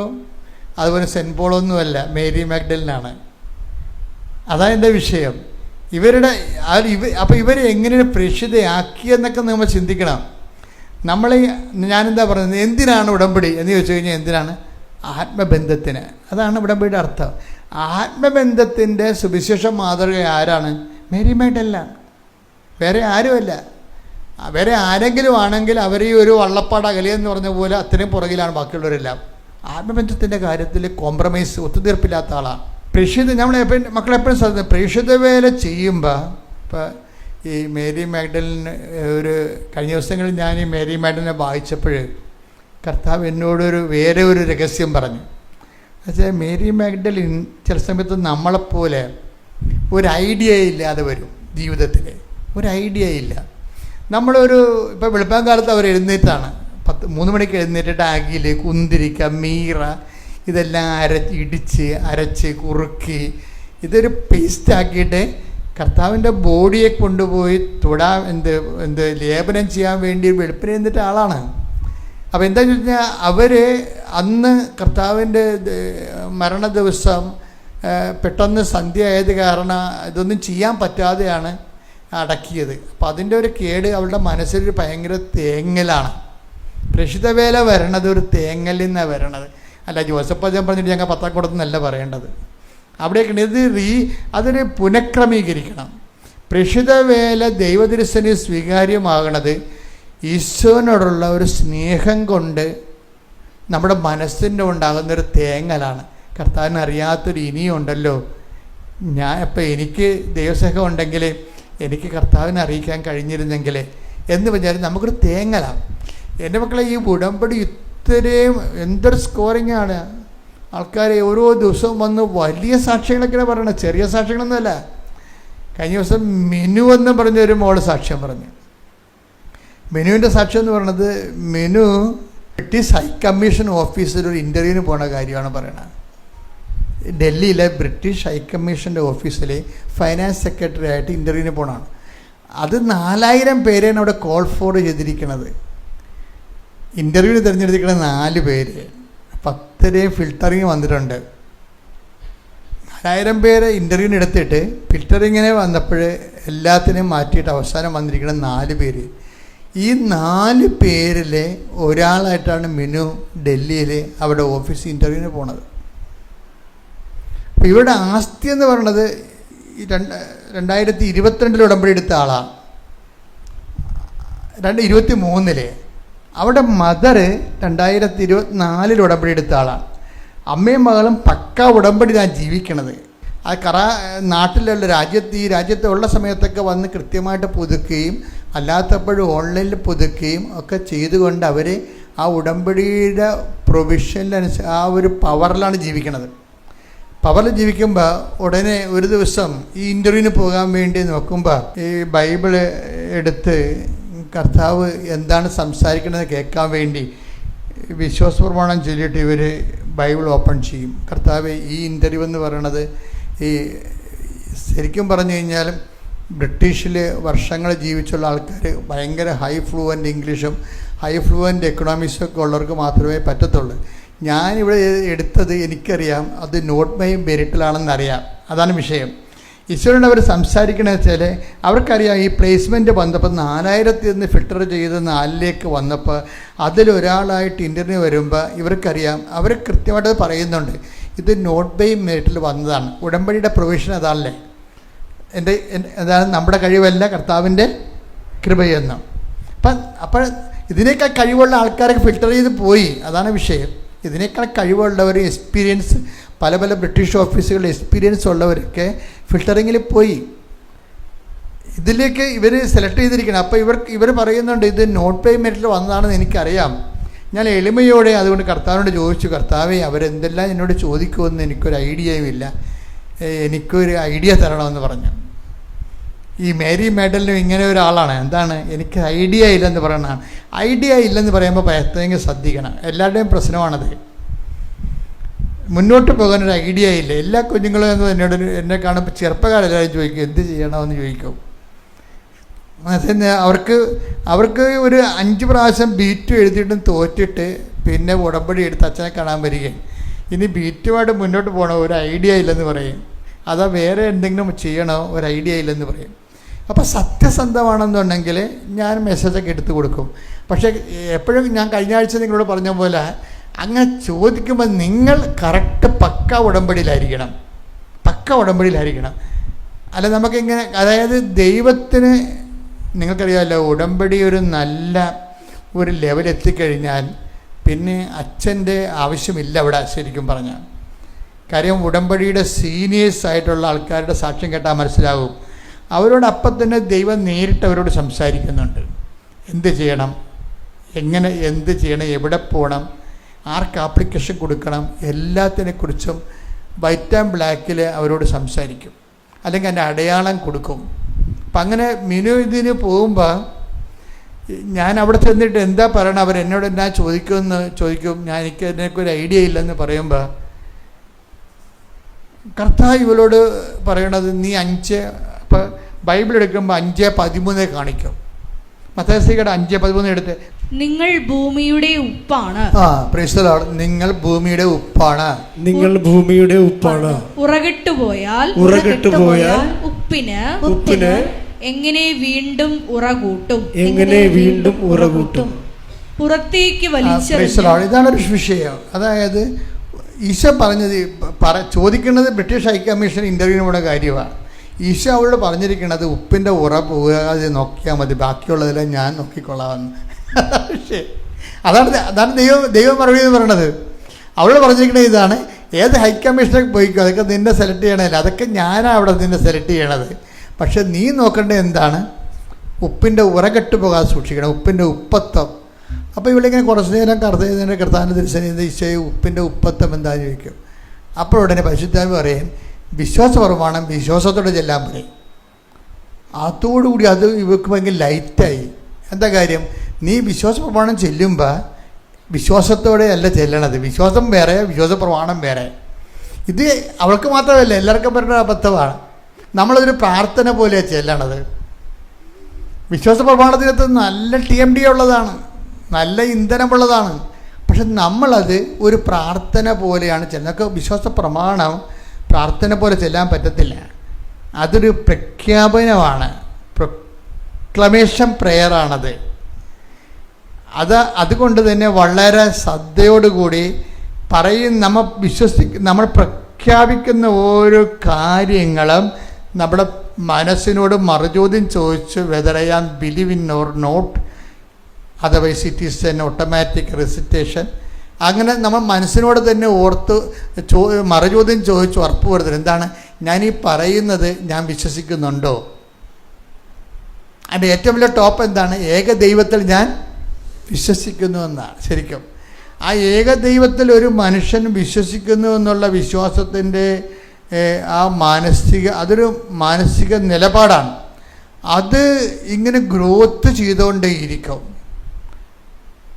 അതുപോലെ സെൻറ്റ് പോളോ ഒന്നുമല്ല, മേരി മാഗ്ഡലിനാണ്. അതാണ് എൻ്റെ വിഷയം. അപ്പോൾ ഇവരെ എങ്ങനെയാണ് പ്രേക്ഷിതയാക്കിയെന്നൊക്കെ നമ്മൾ ചിന്തിക്കണം. ഞാനെന്താ പറയുന്നത്, എന്തിനാണ് ഉടമ്പടി എന്ന് ചോദിച്ചു കഴിഞ്ഞാൽ എന്തിനാണ്? ആത്മബന്ധത്തിന്. അതാണ് ഉടമ്പടിയുടെ അർത്ഥം. ആത്മബന്ധത്തിൻ്റെ സുവിശേഷ മാതൃക ആരാണ്? മേരി മാഗ്ഡലിനാണ്. വേറെ ആരുമല്ല. വേറെ ആരെങ്കിലും ആണെങ്കിൽ അവർ ഈ ഒരു വള്ളപ്പാട് അകലെയെന്ന് പറഞ്ഞ പോലെ അത്രയും പുറകിലാണ് ബാക്കിയുള്ളവരെല്ലാം. ആത്മബന്ധത്തിൻ്റെ കാര്യത്തിൽ കോംപ്രമൈസ്, ഒത്തുതീർപ്പില്ലാത്ത ആളാണ്. മക്കളെപ്പോഴും ശ്രദ്ധിക്കും, പ്രേക്ഷിത വേല ചെയ്യുമ്പോൾ ഇപ്പോൾ ഈ മേരി മാഗ്ഡലിന് കഴിഞ്ഞ ദിവസങ്ങളിൽ ഞാൻ ഈ മേരി മാഗ്ഡലിനെ വായിച്ചപ്പോൾ കർത്താവ് എന്നോടൊരു വേറെ ഒരു രഹസ്യം പറഞ്ഞു. എന്നുവെച്ചാൽ മേരി മാഗ്ഡലിൻ ചില സമയത്ത് നമ്മളെപ്പോലെ ഒരു ഐഡിയ ഇല്ലാതെ വരും ജീവിതത്തിൽ. ഒരു ഐഡിയ ഇല്ല. ഇപ്പോൾ വെളുപ്പാങ്കാലത്ത് അവർ എഴുന്നേറ്റാണ്, 3 മണിക്ക് എഴുന്നേറ്റിട്ട് അകിൽ, കുന്തിരിക്ക, മീറ ഇതെല്ലാം ഇടിച്ച് അരച്ച് കുറുക്കി ഇതൊരു പേസ്റ്റാക്കിയിട്ട് കർത്താവിൻ്റെ ബോഡിയെ കൊണ്ടുപോയി ലേപനം ചെയ്യാൻ വേണ്ടി വെളുപ്പിന് എഴുന്നേറ്റ ആളാണ്. അപ്പോൾ എന്താണെന്ന് വെച്ച് കഴിഞ്ഞാൽ അവർ അന്ന് കർത്താവിൻ്റെ മരണ ദിവസം പെട്ടെന്ന് സന്ധ്യ ആയത് കാരണം ഇതൊന്നും ചെയ്യാൻ പറ്റാതെയാണ് അടക്കിയത്. അപ്പോൾ അതിൻ്റെ ഒരു കേട് അവളുടെ മനസ്സിലൊരു ഭയങ്കര തേങ്ങലാണ്. പ്രേക്ഷിതവേല വരണത് ഒരു തേങ്ങലിൽ നിന്നാണ് വരണത്. അല്ല ജോസഫ് അച്ഛൻ പറഞ്ഞിട്ട് ഞങ്ങൾ പത്താക്കുടത്തുനിന്നല്ല പറയേണ്ടത്. അവിടേക്ക് അതൊരു പുനഃക്രമീകരിക്കണം. പ്രേക്ഷിതവേല ദൈവതിരുസന് സ്വീകാര്യമാകണത് ഈശോനോടുള്ള ഒരു സ്നേഹം കൊണ്ട് നമ്മുടെ മനസ്സിൻ്റെ ഉണ്ടാകുന്നൊരു തേങ്ങലാണ്. കർത്താവിന് അറിയാത്തൊരു ഇനിയുണ്ടല്ലോ, ഇപ്പം എനിക്ക് ദൈവസ്നേഹം ഉണ്ടെങ്കിൽ എനിക്ക് കർത്താവിനെ അറിയിക്കാൻ കഴിഞ്ഞിരുന്നെങ്കിൽ എന്ന് പറഞ്ഞാൽ നമുക്കൊരു തേങ്ങലാണ്. എൻ്റെ മക്കളെ, ഈ ഉടമ്പടി ഇത്രയും എന്തൊരു സ്കോറിങ്ങാണ്. ആൾക്കാർ ഓരോ ദിവസവും വന്ന് വലിയ സാക്ഷ്യങ്ങളൊക്കെയാണ് പറയണത്, ചെറിയ സാക്ഷ്യങ്ങളൊന്നുമല്ല. കഴിഞ്ഞ ദിവസം മിനു എന്ന് പറഞ്ഞൊരു മോള് സാക്ഷ്യം പറഞ്ഞു. മിനുവിൻ്റെ സാക്ഷ്യം എന്ന് പറയുന്നത്, മിനു ബ്രിട്ടീഷ് ഹൈക്കമ്മീഷൻ ഓഫീസിൽ ഒരു ഇൻ്റർവ്യൂവിന് പോണ കാര്യമാണ് പറയണത്. ഡൽഹിയിലെ ബ്രിട്ടീഷ് ഹൈക്കമ്മീഷൻ്റെ ഓഫീസിൽ ഫൈനാൻസ് സെക്രട്ടറി ആയിട്ട് ഇൻ്റർവ്യൂവിന് പോകണമാണ്. അത് 4000 പേരെയാണ് അവിടെ കോൾ ഫോർ ചെയ്തിരിക്കുന്നത്. ഇൻ്റർവ്യൂവിന് തിരഞ്ഞെടുത്തിരിക്കുന്ന 4 പേര്. 10 ഫിൽറ്ററിങ് വന്നിട്ടുണ്ട്. 4000 പേര് ഇൻ്റർവ്യൂവിന് എടുത്തിട്ട് ഫിൽറ്ററിങ്ങിനെ വന്നപ്പോൾ എല്ലാത്തിനെയും മാറ്റിയിട്ട് അവസാനം വന്നിരിക്കുന്ന 4 പേര്. ഈ 4 പേരിൽ ഒരാളായിട്ടാണ് മിനു ഡൽഹിയിൽ അവിടെ ഓഫീസ് ഇൻ്റർവ്യൂവിന് പോണത്. അപ്പോൾ ഇവരുടെ ആസ്തി എന്ന് പറയുന്നത് 2022 ഉടമ്പടി എടുത്ത ആളാണ്. 2023 അവിടെ മദർ 2024 ഉടമ്പടി എടുത്ത ആളാണ്. അമ്മയും മകളും പക്ക ഉടമ്പടിയിലാണ് ജീവിക്കണത്. അത് നാട്ടിലുള്ള ഈ രാജ്യത്തുള്ള സമയത്തൊക്കെ വന്ന് കൃത്യമായിട്ട് പുതുക്കുകയും അല്ലാത്തപ്പോഴും ഓൺലൈനിൽ പുതുക്കുകയും ഒക്കെ ചെയ്തുകൊണ്ട് അവർ ആ ഉടമ്പടിയുടെ പ്രൊവിഷനിലനുസരിച്ച് ആ ഒരു പവറിലാണ് ജീവിക്കണത്. പവറിൽ ജീവിക്കുമ്പോൾ ഉടനെ ഒരു ദിവസം ഈ ഇൻ്റർവ്യൂവിന് പോകാൻ വേണ്ടി നോക്കുമ്പോൾ ഈ ബൈബിള് എടുത്ത് കർത്താവ് എന്താണ് സംസാരിക്കണമെന്ന് കേൾക്കാൻ വേണ്ടി വിശ്വാസ പ്രമാണം ചൊല്ലിയിട്ട് ഇവർ ബൈബിൾ ഓപ്പൺ ചെയ്യും. കർത്താവ്, ഈ ഇൻ്റർവ്യൂ എന്ന് പറയണത് ഈ ശരിക്കും പറഞ്ഞു കഴിഞ്ഞാലും ബ്രിട്ടീഷിൽ വർഷങ്ങൾ ജീവിച്ചുള്ള ആൾക്കാർ ഭയങ്കര ഹൈ ഫ്ലുവൻ്റ് ഇംഗ്ലീഷും ഹൈ ഫ്ലുവൻ്റ് എക്കണോമിക്സും ഒക്കെ ഉള്ളവർക്ക് മാത്രമേ പറ്റത്തുള്ളൂ. ഞാനിവിടെ എടുത്തത് എനിക്കറിയാം, അത് നോട്ട് ബൈ മെറിറ്റിലാണെന്നറിയാം. അതാണ് വിഷയം. ഈശ്വരൻ അവർ സംസാരിക്കണമെന്ന് വെച്ചാൽ അവർക്കറിയാം ഈ പ്ലേസ്മെൻറ്റ് വന്നപ്പോൾ 4000 നിന്ന് ഫിൽട്ടർ ചെയ്ത് 4ലേക്ക് വന്നപ്പോൾ അതിലൊരാളായിട്ട് ഇൻ്റർവ്യൂ വരുമ്പോൾ ഇവർക്കറിയാം, അവർ കൃത്യമായിട്ട് പറയുന്നുണ്ട് ഇത് നോട്ട് ബൈ മെറിറ്റിൽ വന്നതാണ്. ഉടമ്പടിയുടെ പ്രൊവിഷൻ അതാണല്ലേ, അതാണ് നമ്മുടെ കഴിവല്ല കർത്താവിൻ്റെ കൃപയെന്നും. അപ്പോൾ ഇതിനേക്കാൾ കഴിവുള്ള ആൾക്കാരൊക്കെ ഫിൽട്ടർ ചെയ്ത് പോയി. അതാണ് വിഷയം. ഇതിനേക്കാൾ കഴിവുള്ളവർ, എക്സ്പീരിയൻസ്, പല ബ്രിട്ടീഷ് ഓഫീസുകളിൽ എക്സ്പീരിയൻസ് ഉള്ളവരൊക്കെ ഫിൽട്ടറിങ്ങിൽ പോയി. ഇതിലേക്ക് ഇവർ സെലക്ട് ചെയ്തിരിക്കണം. അപ്പോൾ ഇവർ പറയുന്നുണ്ട് ഇത് നോട്ട് ബൈ മെറിറ്റിൽ വന്നതാണെന്ന് എനിക്കറിയാം. ഞാൻ എളിമയോടെ അതുകൊണ്ട് കർത്താവിനോട് ചോദിച്ചു, കർത്താവേ അവരെന്തെല്ലാം എന്നോട് ചോദിക്കുമെന്ന് എനിക്കൊരു ഐഡിയയും ഇല്ല, എനിക്കൊരു ഐഡിയ തരണമെന്ന് പറഞ്ഞു. ഈ മേരി മെഡലിനും ഇങ്ങനെ ഒരാളാണ്, എന്താണ് എനിക്ക് ഐഡിയ ഇല്ലെന്ന് പറയണതാണ്. ഐഡിയ ഇല്ലെന്ന് പറയുമ്പോൾ പയത്തെങ്കിൽ ശ്രദ്ധിക്കണം. എല്ലാവരുടെയും പ്രശ്നമാണത്. മുന്നോട്ട് പോകാനൊരു ഐഡിയ ഇല്ല. എല്ലാ കുഞ്ഞുങ്ങളും എന്നെ കാണുമ്പോൾ ചെറുപ്പക്കാരെല്ലാവരും ചോദിക്കും എന്ത് ചെയ്യണമെന്ന് ചോദിക്കും. അവർക്ക് ഒരു 5 പ്രാവശ്യം ബീറ്റ് എഴുതിയിട്ടും തോറ്റിട്ട് പിന്നെ ഉടമ്പടി എടുത്ത് അച്ഛനെ കാണാൻ വരികയും ഇനി ബീറ്റുമായിട്ട് മുന്നോട്ട് പോകണോ, ഒരു ഐഡിയ ഇല്ലെന്ന് പറയും. അതാ വേറെ എന്തെങ്കിലും ചെയ്യണോ, ഒരു ഐഡിയ ഇല്ലെന്ന് പറയും. അപ്പോൾ സത്യസന്ധമാണെന്നുണ്ടെങ്കിൽ ഞാൻ മെസ്സേജൊക്കെ എടുത്തു കൊടുക്കും. പക്ഷേ എപ്പോഴും ഞാൻ കഴിഞ്ഞ ആഴ്ച നിങ്ങളോട് പറഞ്ഞ പോലെ അങ്ങനെ ചോദിക്കുമ്പോൾ നിങ്ങൾ കറക്റ്റ് പക്ക ഉടമ്പടിയിലായിരിക്കണം. അല്ല നമുക്കിങ്ങനെ, അതായത് ദൈവത്തിന് നിങ്ങൾക്കറിയാമല്ലോ, ഉടമ്പടി ഒരു നല്ല ഒരു ലെവലെത്തിക്കഴിഞ്ഞാൽ പിന്നെ അച്ഛൻ്റെ ആവശ്യമില്ല അവിടെ. ശരിക്കും പറഞ്ഞാൽ കാര്യം ഉടമ്പടിയുടെ സീനിയേഴ്സ് ആയിട്ടുള്ള ആൾക്കാരുടെ സാക്ഷ്യം കേട്ടാൽ മനസ്സിലാവും. അവരോട് അപ്പം തന്നെ ദൈവം നേരിട്ട് അവരോട് സംസാരിക്കുന്നുണ്ട്. എന്ത് ചെയ്യണം, എങ്ങനെ എന്ത് ചെയ്യണം, എവിടെ പോകണം, ആർക്ക് ആപ്ലിക്കേഷൻ കൊടുക്കണം, എല്ലാത്തിനെക്കുറിച്ചും വൈറ്റ് ആൻഡ് ബ്ലാക്കിൽ അവരോട് സംസാരിക്കും. അല്ലെങ്കിൽ അതിൻ്റെ അടയാളം കൊടുക്കും. അപ്പം അങ്ങനെ മിനു ഇതിന് പോകുമ്പോൾ ഞാൻ അവിടെ ചെന്നിട്ട് എന്താ പറയണം, അവരെന്നോട് എന്നാ ചോദിക്കും. എനിക്ക് അതിനൊരു ഐഡിയ ഇല്ലെന്ന് പറയുമ്പോൾ കർത്താവ് ഇവളോട് പറയണത് നീ 5, ഇപ്പോൾ ബൈബിൾ എടുക്കുമ്പോൾ 5:13 കാണിക്കും. മത്തായിയുടെ 5:13 എടുത്ത് നിങ്ങൾ ഭൂമിയുടെ ഉപ്പാണ്. Praise the Lord. നിങ്ങൾ ഭൂമിയുടെ ഉപ്പാണ്. ഉറകിട്ടുപോയാൽ ഉപ്പിന് എങ്ങനെ വീണ്ടും ഉറകൂട്ടും. പുറത്തേക്ക് വലിച്ചെറിഞ്ഞ്. ഇതാണൊരു വിഷയം. അതായത് ഈശോ പറഞ്ഞത് ചോദിക്കുന്നത് ബ്രിട്ടീഷ് ഹൈക്കമ്മീഷൻ ഇൻ്റർവ്യൂവിനുള്ള കാര്യമാണ്. ഈശോ അവളോട് പറഞ്ഞിരിക്കുന്നത് ഉപ്പിൻ്റെ ഉറ പോകാതെ നോക്കിയാൽ മതി, ബാക്കിയുള്ളതെല്ലാം ഞാൻ നോക്കിക്കൊള്ളാമെന്ന്. അതാണ് ദൈവം മറുപടി എന്ന് പറയണത്. അവളോട് പറഞ്ഞിരിക്കുന്നത് ഇതാണ്, ഏത് ഹൈക്കമ്മീഷനൊക്കെ പോയിക്കോ, അതൊക്കെ നിന്നെ സെലക്ട് ചെയ്യണമല്ലോ, അതൊക്കെ ഞാനാണ് അവിടെ നിന്നെ സെലക്ട് ചെയ്യണത്. പക്ഷെ നീ നോക്കേണ്ടത് എന്താണ്? ഉപ്പിൻ്റെ ഉറകെട്ട് പോകാതെ സൂക്ഷിക്കണം, ഉപ്പിൻ്റെ ഉപ്പത്വം. അപ്പോൾ ഇവിടെ ഇങ്ങനെ കുറച്ച് നേരം കർത്താവിൻ്റെ കർത്താവിൻ്റെ തിരുസന്നിധിയിൽ ഉപ്പിൻ്റെ ഉപ്പത്വം എന്താണെന്ന് ചോദിക്കും. അപ്പോൾ ഉടനെ പരിശുദ്ധാത്മാവ് പറയും, വിശ്വാസ പ്രമാണം വിശ്വാസത്തോടെ ചെല്ലാൻ പറയും. അതോടുകൂടി അത് ഇവർക്ക് ഭയങ്കര ലൈറ്റായി. എന്താ കാര്യം? നീ വിശ്വാസ പ്രമാണം ചെല്ലുമ്പോൾ വിശ്വാസത്തോടെ അല്ല ചെല്ലണത്. വിശ്വാസം വേറെ, വിശ്വാസ പ്രമാണം വേറെ. ഇത് അവൾക്ക് മാത്രമല്ല, എല്ലാവർക്കും പറയുന്ന അബദ്ധമാണ്. നമ്മളതൊരു പ്രാർത്ഥന പോലെയാണ് ചെല്ലണത്. വിശ്വാസ പ്രമാണത്തിനകത്ത് നല്ല TMD ഉള്ളതാണ്, നല്ല ഇന്ധനമുള്ളതാണ്. പക്ഷെ നമ്മളത് ഒരു പ്രാർത്ഥന പോലെയാണ് ചെല്ലുന്നത്. വിശ്വാസ പ്രമാണം പ്രാർത്ഥന പോലെ ചെല്ലാൻ പറ്റത്തില്ല. അതൊരു പ്രഖ്യാപനമാണ്, പ്രൊക്ലമേഷൻ പ്രെയറാണത്. അതുകൊണ്ട് തന്നെ വളരെ ശ്രദ്ധയോടുകൂടി നമ്മൾ പ്രഖ്യാപിക്കുന്ന ഓരോ കാര്യങ്ങളും നമ്മുടെ മനസ്സിനോട് മറുചോദ്യം ചോദിച്ച് whether I am believe in or not, otherwise it is an automatic recitation. അങ്ങനെ നമ്മൾ മനസ്സിനോട് തന്നെ ഓർത്ത് മറുചോദ്യം ചോദിച്ച് ഉറപ്പ് വരുത്തരുത്. എന്താണ് ഞാൻ ഈ പറയുന്നത്, ഞാൻ വിശ്വസിക്കുന്നുണ്ടോ? അതിൻ്റെ ഏറ്റവും വലിയ ടോപ്പ് എന്താണ്? ഏകദൈവത്തിൽ ഞാൻ വിശ്വസിക്കുന്നു എന്നാണ്. ശരിക്കും ആ ഏകദൈവത്തിൽ ഒരു മനുഷ്യൻ വിശ്വസിക്കുന്നു എന്നുള്ള വിശ്വാസത്തിൻ്റെ അതൊരു മാനസിക നിലപാടാണ്. അത് ഇങ്ങനെ ഗ്രോത്ത് ചെയ്തുകൊണ്ടേയിരിക്കും.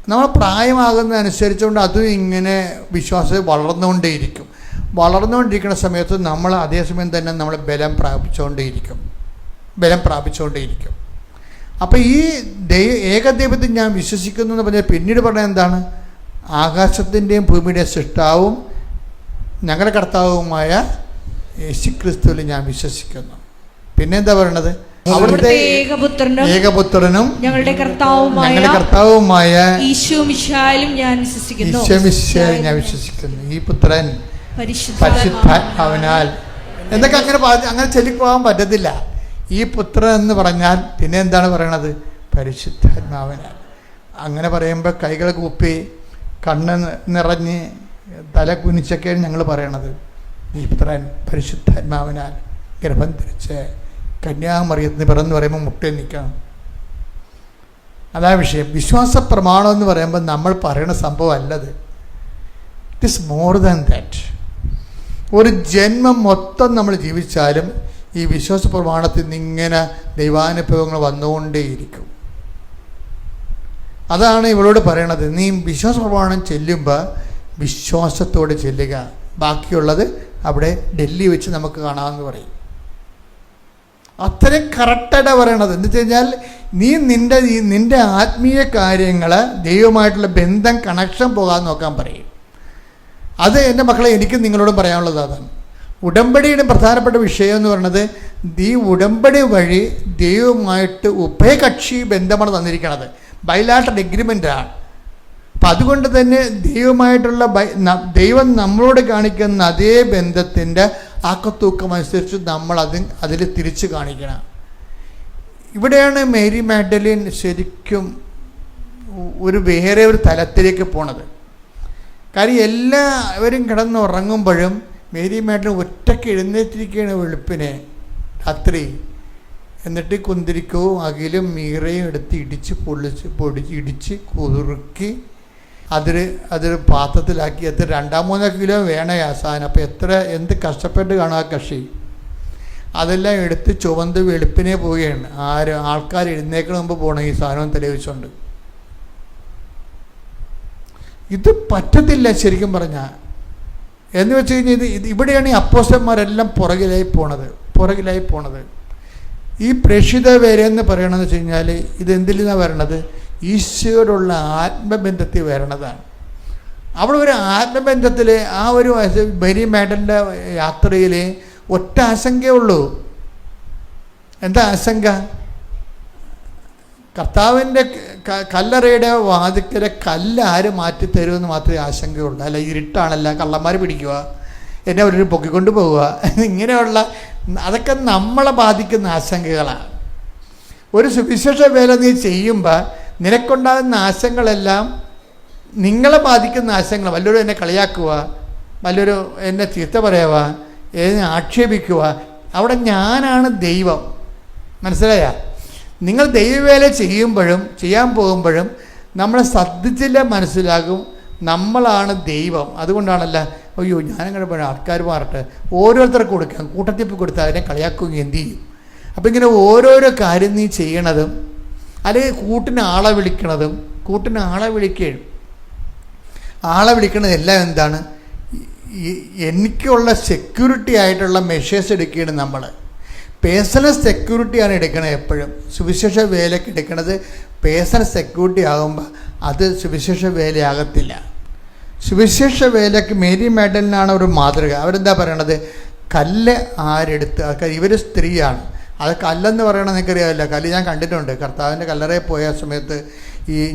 നമ്മൾ പ്രായമാകുന്നതനുസരിച്ചുകൊണ്ട് അതും ഇങ്ങനെ വിശ്വാസം വളർന്നുകൊണ്ടിരിക്കുന്ന സമയത്ത് നമ്മൾ അതേസമയം തന്നെ നമ്മൾ ബലം പ്രാപിച്ചുകൊണ്ടേയിരിക്കും. അപ്പോൾ ഈ ഏകദൈവത്തിൽ ഞാൻ വിശ്വസിക്കുന്നു എന്ന് പറഞ്ഞാൽ പിന്നീട് പറഞ്ഞാൽ എന്താണ്? ആകാശത്തിൻ്റെയും ഭൂമിയുടെയും സൃഷ്ടാവും ഞങ്ങളുടെ കർത്താവുമായ യേശുക്രിസ്തുവിൽ ഞാൻ വിശ്വസിക്കുന്നു. പിന്നെന്താ പറയണത്? അവിടുത്തെ ഏകപുത്രനും ഞങ്ങളുടെ കർത്താവുമായ ഈശോമിശിഹായിലും ഞാൻ വിശ്വസിക്കുന്നു. ഈ പുത്രൻ പരിശുദ്ധാത്മാവിനാൽ എന്തൊക്കെ അങ്ങനെ ചൊല്ലിപ്പോകാൻ പറ്റത്തില്ല. ഈ പുത്രൻ എന്ന് പറഞ്ഞാൽ പിന്നെ എന്താണ് പറയണത്? പരിശുദ്ധാത്മാവിനാൽ. അങ്ങനെ പറയുമ്പോൾ കൈകൾ കൂപ്പി കണ്ണ് നിറഞ്ഞ് തല കുനിച്ചൊക്കെയാണ് ഞങ്ങൾ പറയണത്. ഈ പുത്രൻ പരിശുദ്ധാത്മാവിനാൽ ഗർഭം ധരിച്ച് കന്യാമറിയത്തിന് പിറന്ന് പറയുമ്പോൾ മുട്ടേ നിൽക്കണം. അതാ വിഷയം. വിശ്വാസ പ്രമാണം എന്ന് പറയുമ്പോൾ നമ്മൾ പറയുന്ന സംഭവം അല്ലത്. It is more than that. ഒരു ജന്മം മൊത്തം നമ്മൾ ജീവിച്ചാലും ഈ വിശ്വാസ പ്രമാണത്തിൽ നിന്ന് ഇങ്ങനെ ദൈവാനുഭവങ്ങൾ വന്നുകൊണ്ടേയിരിക്കും. അതാണ് ഇവളോട് പറയണത്. നീ വിശ്വാസ പ്രമാണം ചെല്ലുമ്പോൾ വിശ്വാസത്തോടെ ചെല്ലുക, ബാക്കിയുള്ളത് അവിടെ ഡൽഹി വെച്ച് നമുക്ക് കാണാമെന്ന് പറയും. അത്രയും കറക്റ്റായിട്ടാണ് പറയണത്. എന്ന് വെച്ച് കഴിഞ്ഞാൽ നീ നിൻ്റെ ആത്മീയ കാര്യങ്ങൾ ദൈവമായിട്ടുള്ള ബന്ധം കണക്ഷൻ പോകാൻ നോക്കാൻ പറയും. അത് എൻ്റെ മക്കളെ എനിക്ക് നിങ്ങളോടും പറയാനുള്ളത് അതാണ്. ഉടമ്പടിയുടെ പ്രധാനപ്പെട്ട വിഷയം എന്ന് പറയുന്നത് ഈ ഉടമ്പടി വഴി ദൈവവുമായിട്ട് ഉഭയകക്ഷി ബന്ധമാണ് തന്നിരിക്കുന്നത്. ബൈലാറ്ററൽ എഗ്രിമെൻ്റാണ്. അപ്പം അതുകൊണ്ട് തന്നെ ദൈവം നമ്മളോട് കാണിക്കുന്ന അതേ ബന്ധത്തിൻ്റെ ആക്കത്തൂക്കം അനുസരിച്ച് നമ്മൾ അതിൽ തിരിച്ച് കാണിക്കണം. ഇവിടെയാണ് മേരി മാഗ്ഡലിൻ ശരിക്കും വേറെ ഒരു തലത്തിലേക്ക് പോണത്. കാര്യം എല്ലാവരും കിടന്നുറങ്ങുമ്പോഴും മേരി മാഗ്ഡലിൻ ഒറ്റയ്ക്ക് എഴുന്നേറ്റിരിക്കുകയാണ് വെളുപ്പിനെ രാത്രി. എന്നിട്ട് കുന്തിരിക്കവും അകിലും മീറയും എടുത്ത് ഇടിച്ച് കുറുക്കി അതൊരു പാത്രത്തിലാക്കി. എത്ര 2-3 കിലോ വേണേ ആ സാധനം. അപ്പോൾ എന്ത് കഷ്ടപ്പെട്ട് കാണും ആ കക്ഷി. അതെല്ലാം എടുത്ത് ചുവന്ത് വെളുപ്പിനെ പോവുകയാണ്. ആൾക്കാർ എഴുന്നേക്കണ മുമ്പ് പോകണം ഈ സാധനം തെളിയിച്ചുകൊണ്ട്. ഇത് പറ്റത്തില്ല ശരിക്കും പറഞ്ഞാൽ. എന്ന് വെച്ച് കഴിഞ്ഞാൽ ഇവിടെയാണ് ഈ അപ്പോസ്തലന്മാരെല്ലാം പുറകിലായി പോണത്. ഈ പ്രേക്ഷിത വരെയെന്ന് പറയണമെന്ന് വെച്ച് കഴിഞ്ഞാൽ ഇതെന്തിൽ നിന്നാണ് വരണത്? ഈശോയോടുള്ള ആത്മബന്ധത്തിൽ വരണതാണ്. അവിടെ ഒരു ആത്മബന്ധത്തിൽ ആ ഒരു മേരി മാഗ്ഡലിൻ്റെ യാത്രയിൽ ഒറ്റ ആശങ്കയേ ഉള്ളൂ. എന്താ ആശങ്ക? കർത്താവിൻ്റെ കല്ലറയുടെ വാതിക്കലെ കല്ല് ആര് മാറ്റിത്തരുമെന്ന് മാത്രമേ ആശങ്കയുള്ളൂ. അല്ല ഇരുട്ടാണല്ല, കള്ളന്മാർ പിടിക്കുക, എന്നെ അവരൊരു പൊക്കിക്കൊണ്ട് പോവുക, ഇങ്ങനെയുള്ള അതൊക്കെ നമ്മളെ ബാധിക്കുന്ന ആശങ്കകളാണ്. ഒരു സുവിശേഷ വേല നീ ചെയ്യുമ്പോൾ നിനക്കുണ്ടാകുന്ന ആശങ്കകളെല്ലാം നിങ്ങളെ ബാധിക്കുന്ന ആശങ്കകൾ. വല്ലവരും എന്നെ കളിയാക്കുക, വല്ലൊരു എന്നെ ചീത്ത പറയുക, എന്നെ ആക്ഷേപിക്കുക, അവിടെ ഞാനാണ് ദൈവം. മനസ്സിലായ? നിങ്ങൾ ദൈവവേല ചെയ്യുമ്പോഴും ചെയ്യാൻ പോകുമ്പോഴും നമ്മളെ ശ്രദ്ധിച്ചില്ല മനസ്സിലാകും നമ്മളാണ് ദൈവം. അതുകൊണ്ടാണല്ല, അയ്യോ ഞാനങ്ങനെ പറയാം, ആൾക്കാർ മാറട്ടെ, ഓരോരുത്തർക്ക് കൊടുക്കാം, കൂട്ടത്തിപ്പ് കൊടുത്താൽ അതിനെ കളിയാക്കുകയും എന്ത് ചെയ്യും. അപ്പം ഇങ്ങനെ ഓരോരോ കാര്യം നീ ചെയ്യണതും, അല്ലെങ്കിൽ കൂട്ടിന് ആളെ വിളിക്കണതും, കൂട്ടിന് ആളെ വിളിക്കണതെല്ലാം എന്താണ്? എനിക്കുള്ള സെക്യൂരിറ്റി ആയിട്ടുള്ള മെഷേഴ്സ് എടുക്കുകയാണ് നമ്മൾ. പേഴ്സണൽ സെക്യൂരിറ്റിയാണ് എടുക്കണത്. എപ്പോഴും സുവിശേഷ വേലയ്ക്ക് എടുക്കണത് പേഴ്സണൽ സെക്യൂരിറ്റി ആകുമ്പോൾ അത് സുവിശേഷ വേലയാകത്തില്ല. സുവിശേഷ വേലയ്ക്ക് മേരി മാഡലിനാണ് ഒരു മാതൃക. അവരെന്താ പറയണത്? കല്ല് ആരെടുത്ത്, ഇവർ സ്ത്രീയാണ്, അത് കല്ലെന്ന് പറയണത് നിങ്ങൾക്കറിയാമല്ല. കല്ല് ഞാൻ കണ്ടിട്ടുണ്ട്. കർത്താവിൻ്റെ കല്ലറയിൽ പോയ സമയത്ത്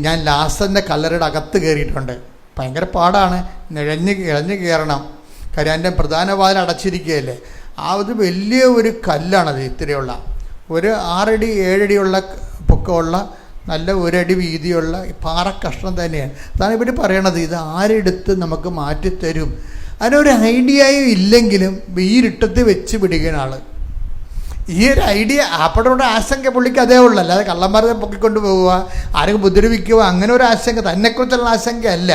ഞാൻ ലാസറിൻ്റെ കല്ലറയുടെ അകത്ത് കയറിയിട്ടുണ്ട്. ഭയങ്കര പാടാണ്, ഇഴഞ്ഞ് കയറണം. കാര്യം അതിൻ്റെ പ്രധാന വാതിൽ അടച്ചിരിക്കുകയല്ലേ. അത് വലിയ ഒരു കല്ലാണത്. ഇത്രയുള്ള ഒരു 6 അടി 7 അടിയുള്ള പൊക്കമുള്ള നല്ല 1 അടി വീതിയുള്ള പാറക്കഷ്ണം തന്നെയാണ്. അതാണ് ഇവർ പറയണത്, ഇത് ആരെടുത്ത് നമുക്ക് മാറ്റിത്തരും. അതിനൊരു ഐഡിയയും ഇല്ലെങ്കിലും ഈരിട്ടത്ത് വെച്ച് പിടിക്കുന്ന ആൾ. ഈ ഒരു ഐഡിയ അപ്പോഴോട് ആശങ്ക പുള്ളിക്ക് അതേ ഉള്ളൂ. അല്ലാതെ കള്ളന്മാരെ പൊക്കിക്കൊണ്ട് പോവുക, ആരെങ്കിലും ഉപദ്രവിക്കുക, അങ്ങനെ ഒരു ആശങ്ക, തന്നെക്കുറിച്ചുള്ള ആശങ്കയല്ല.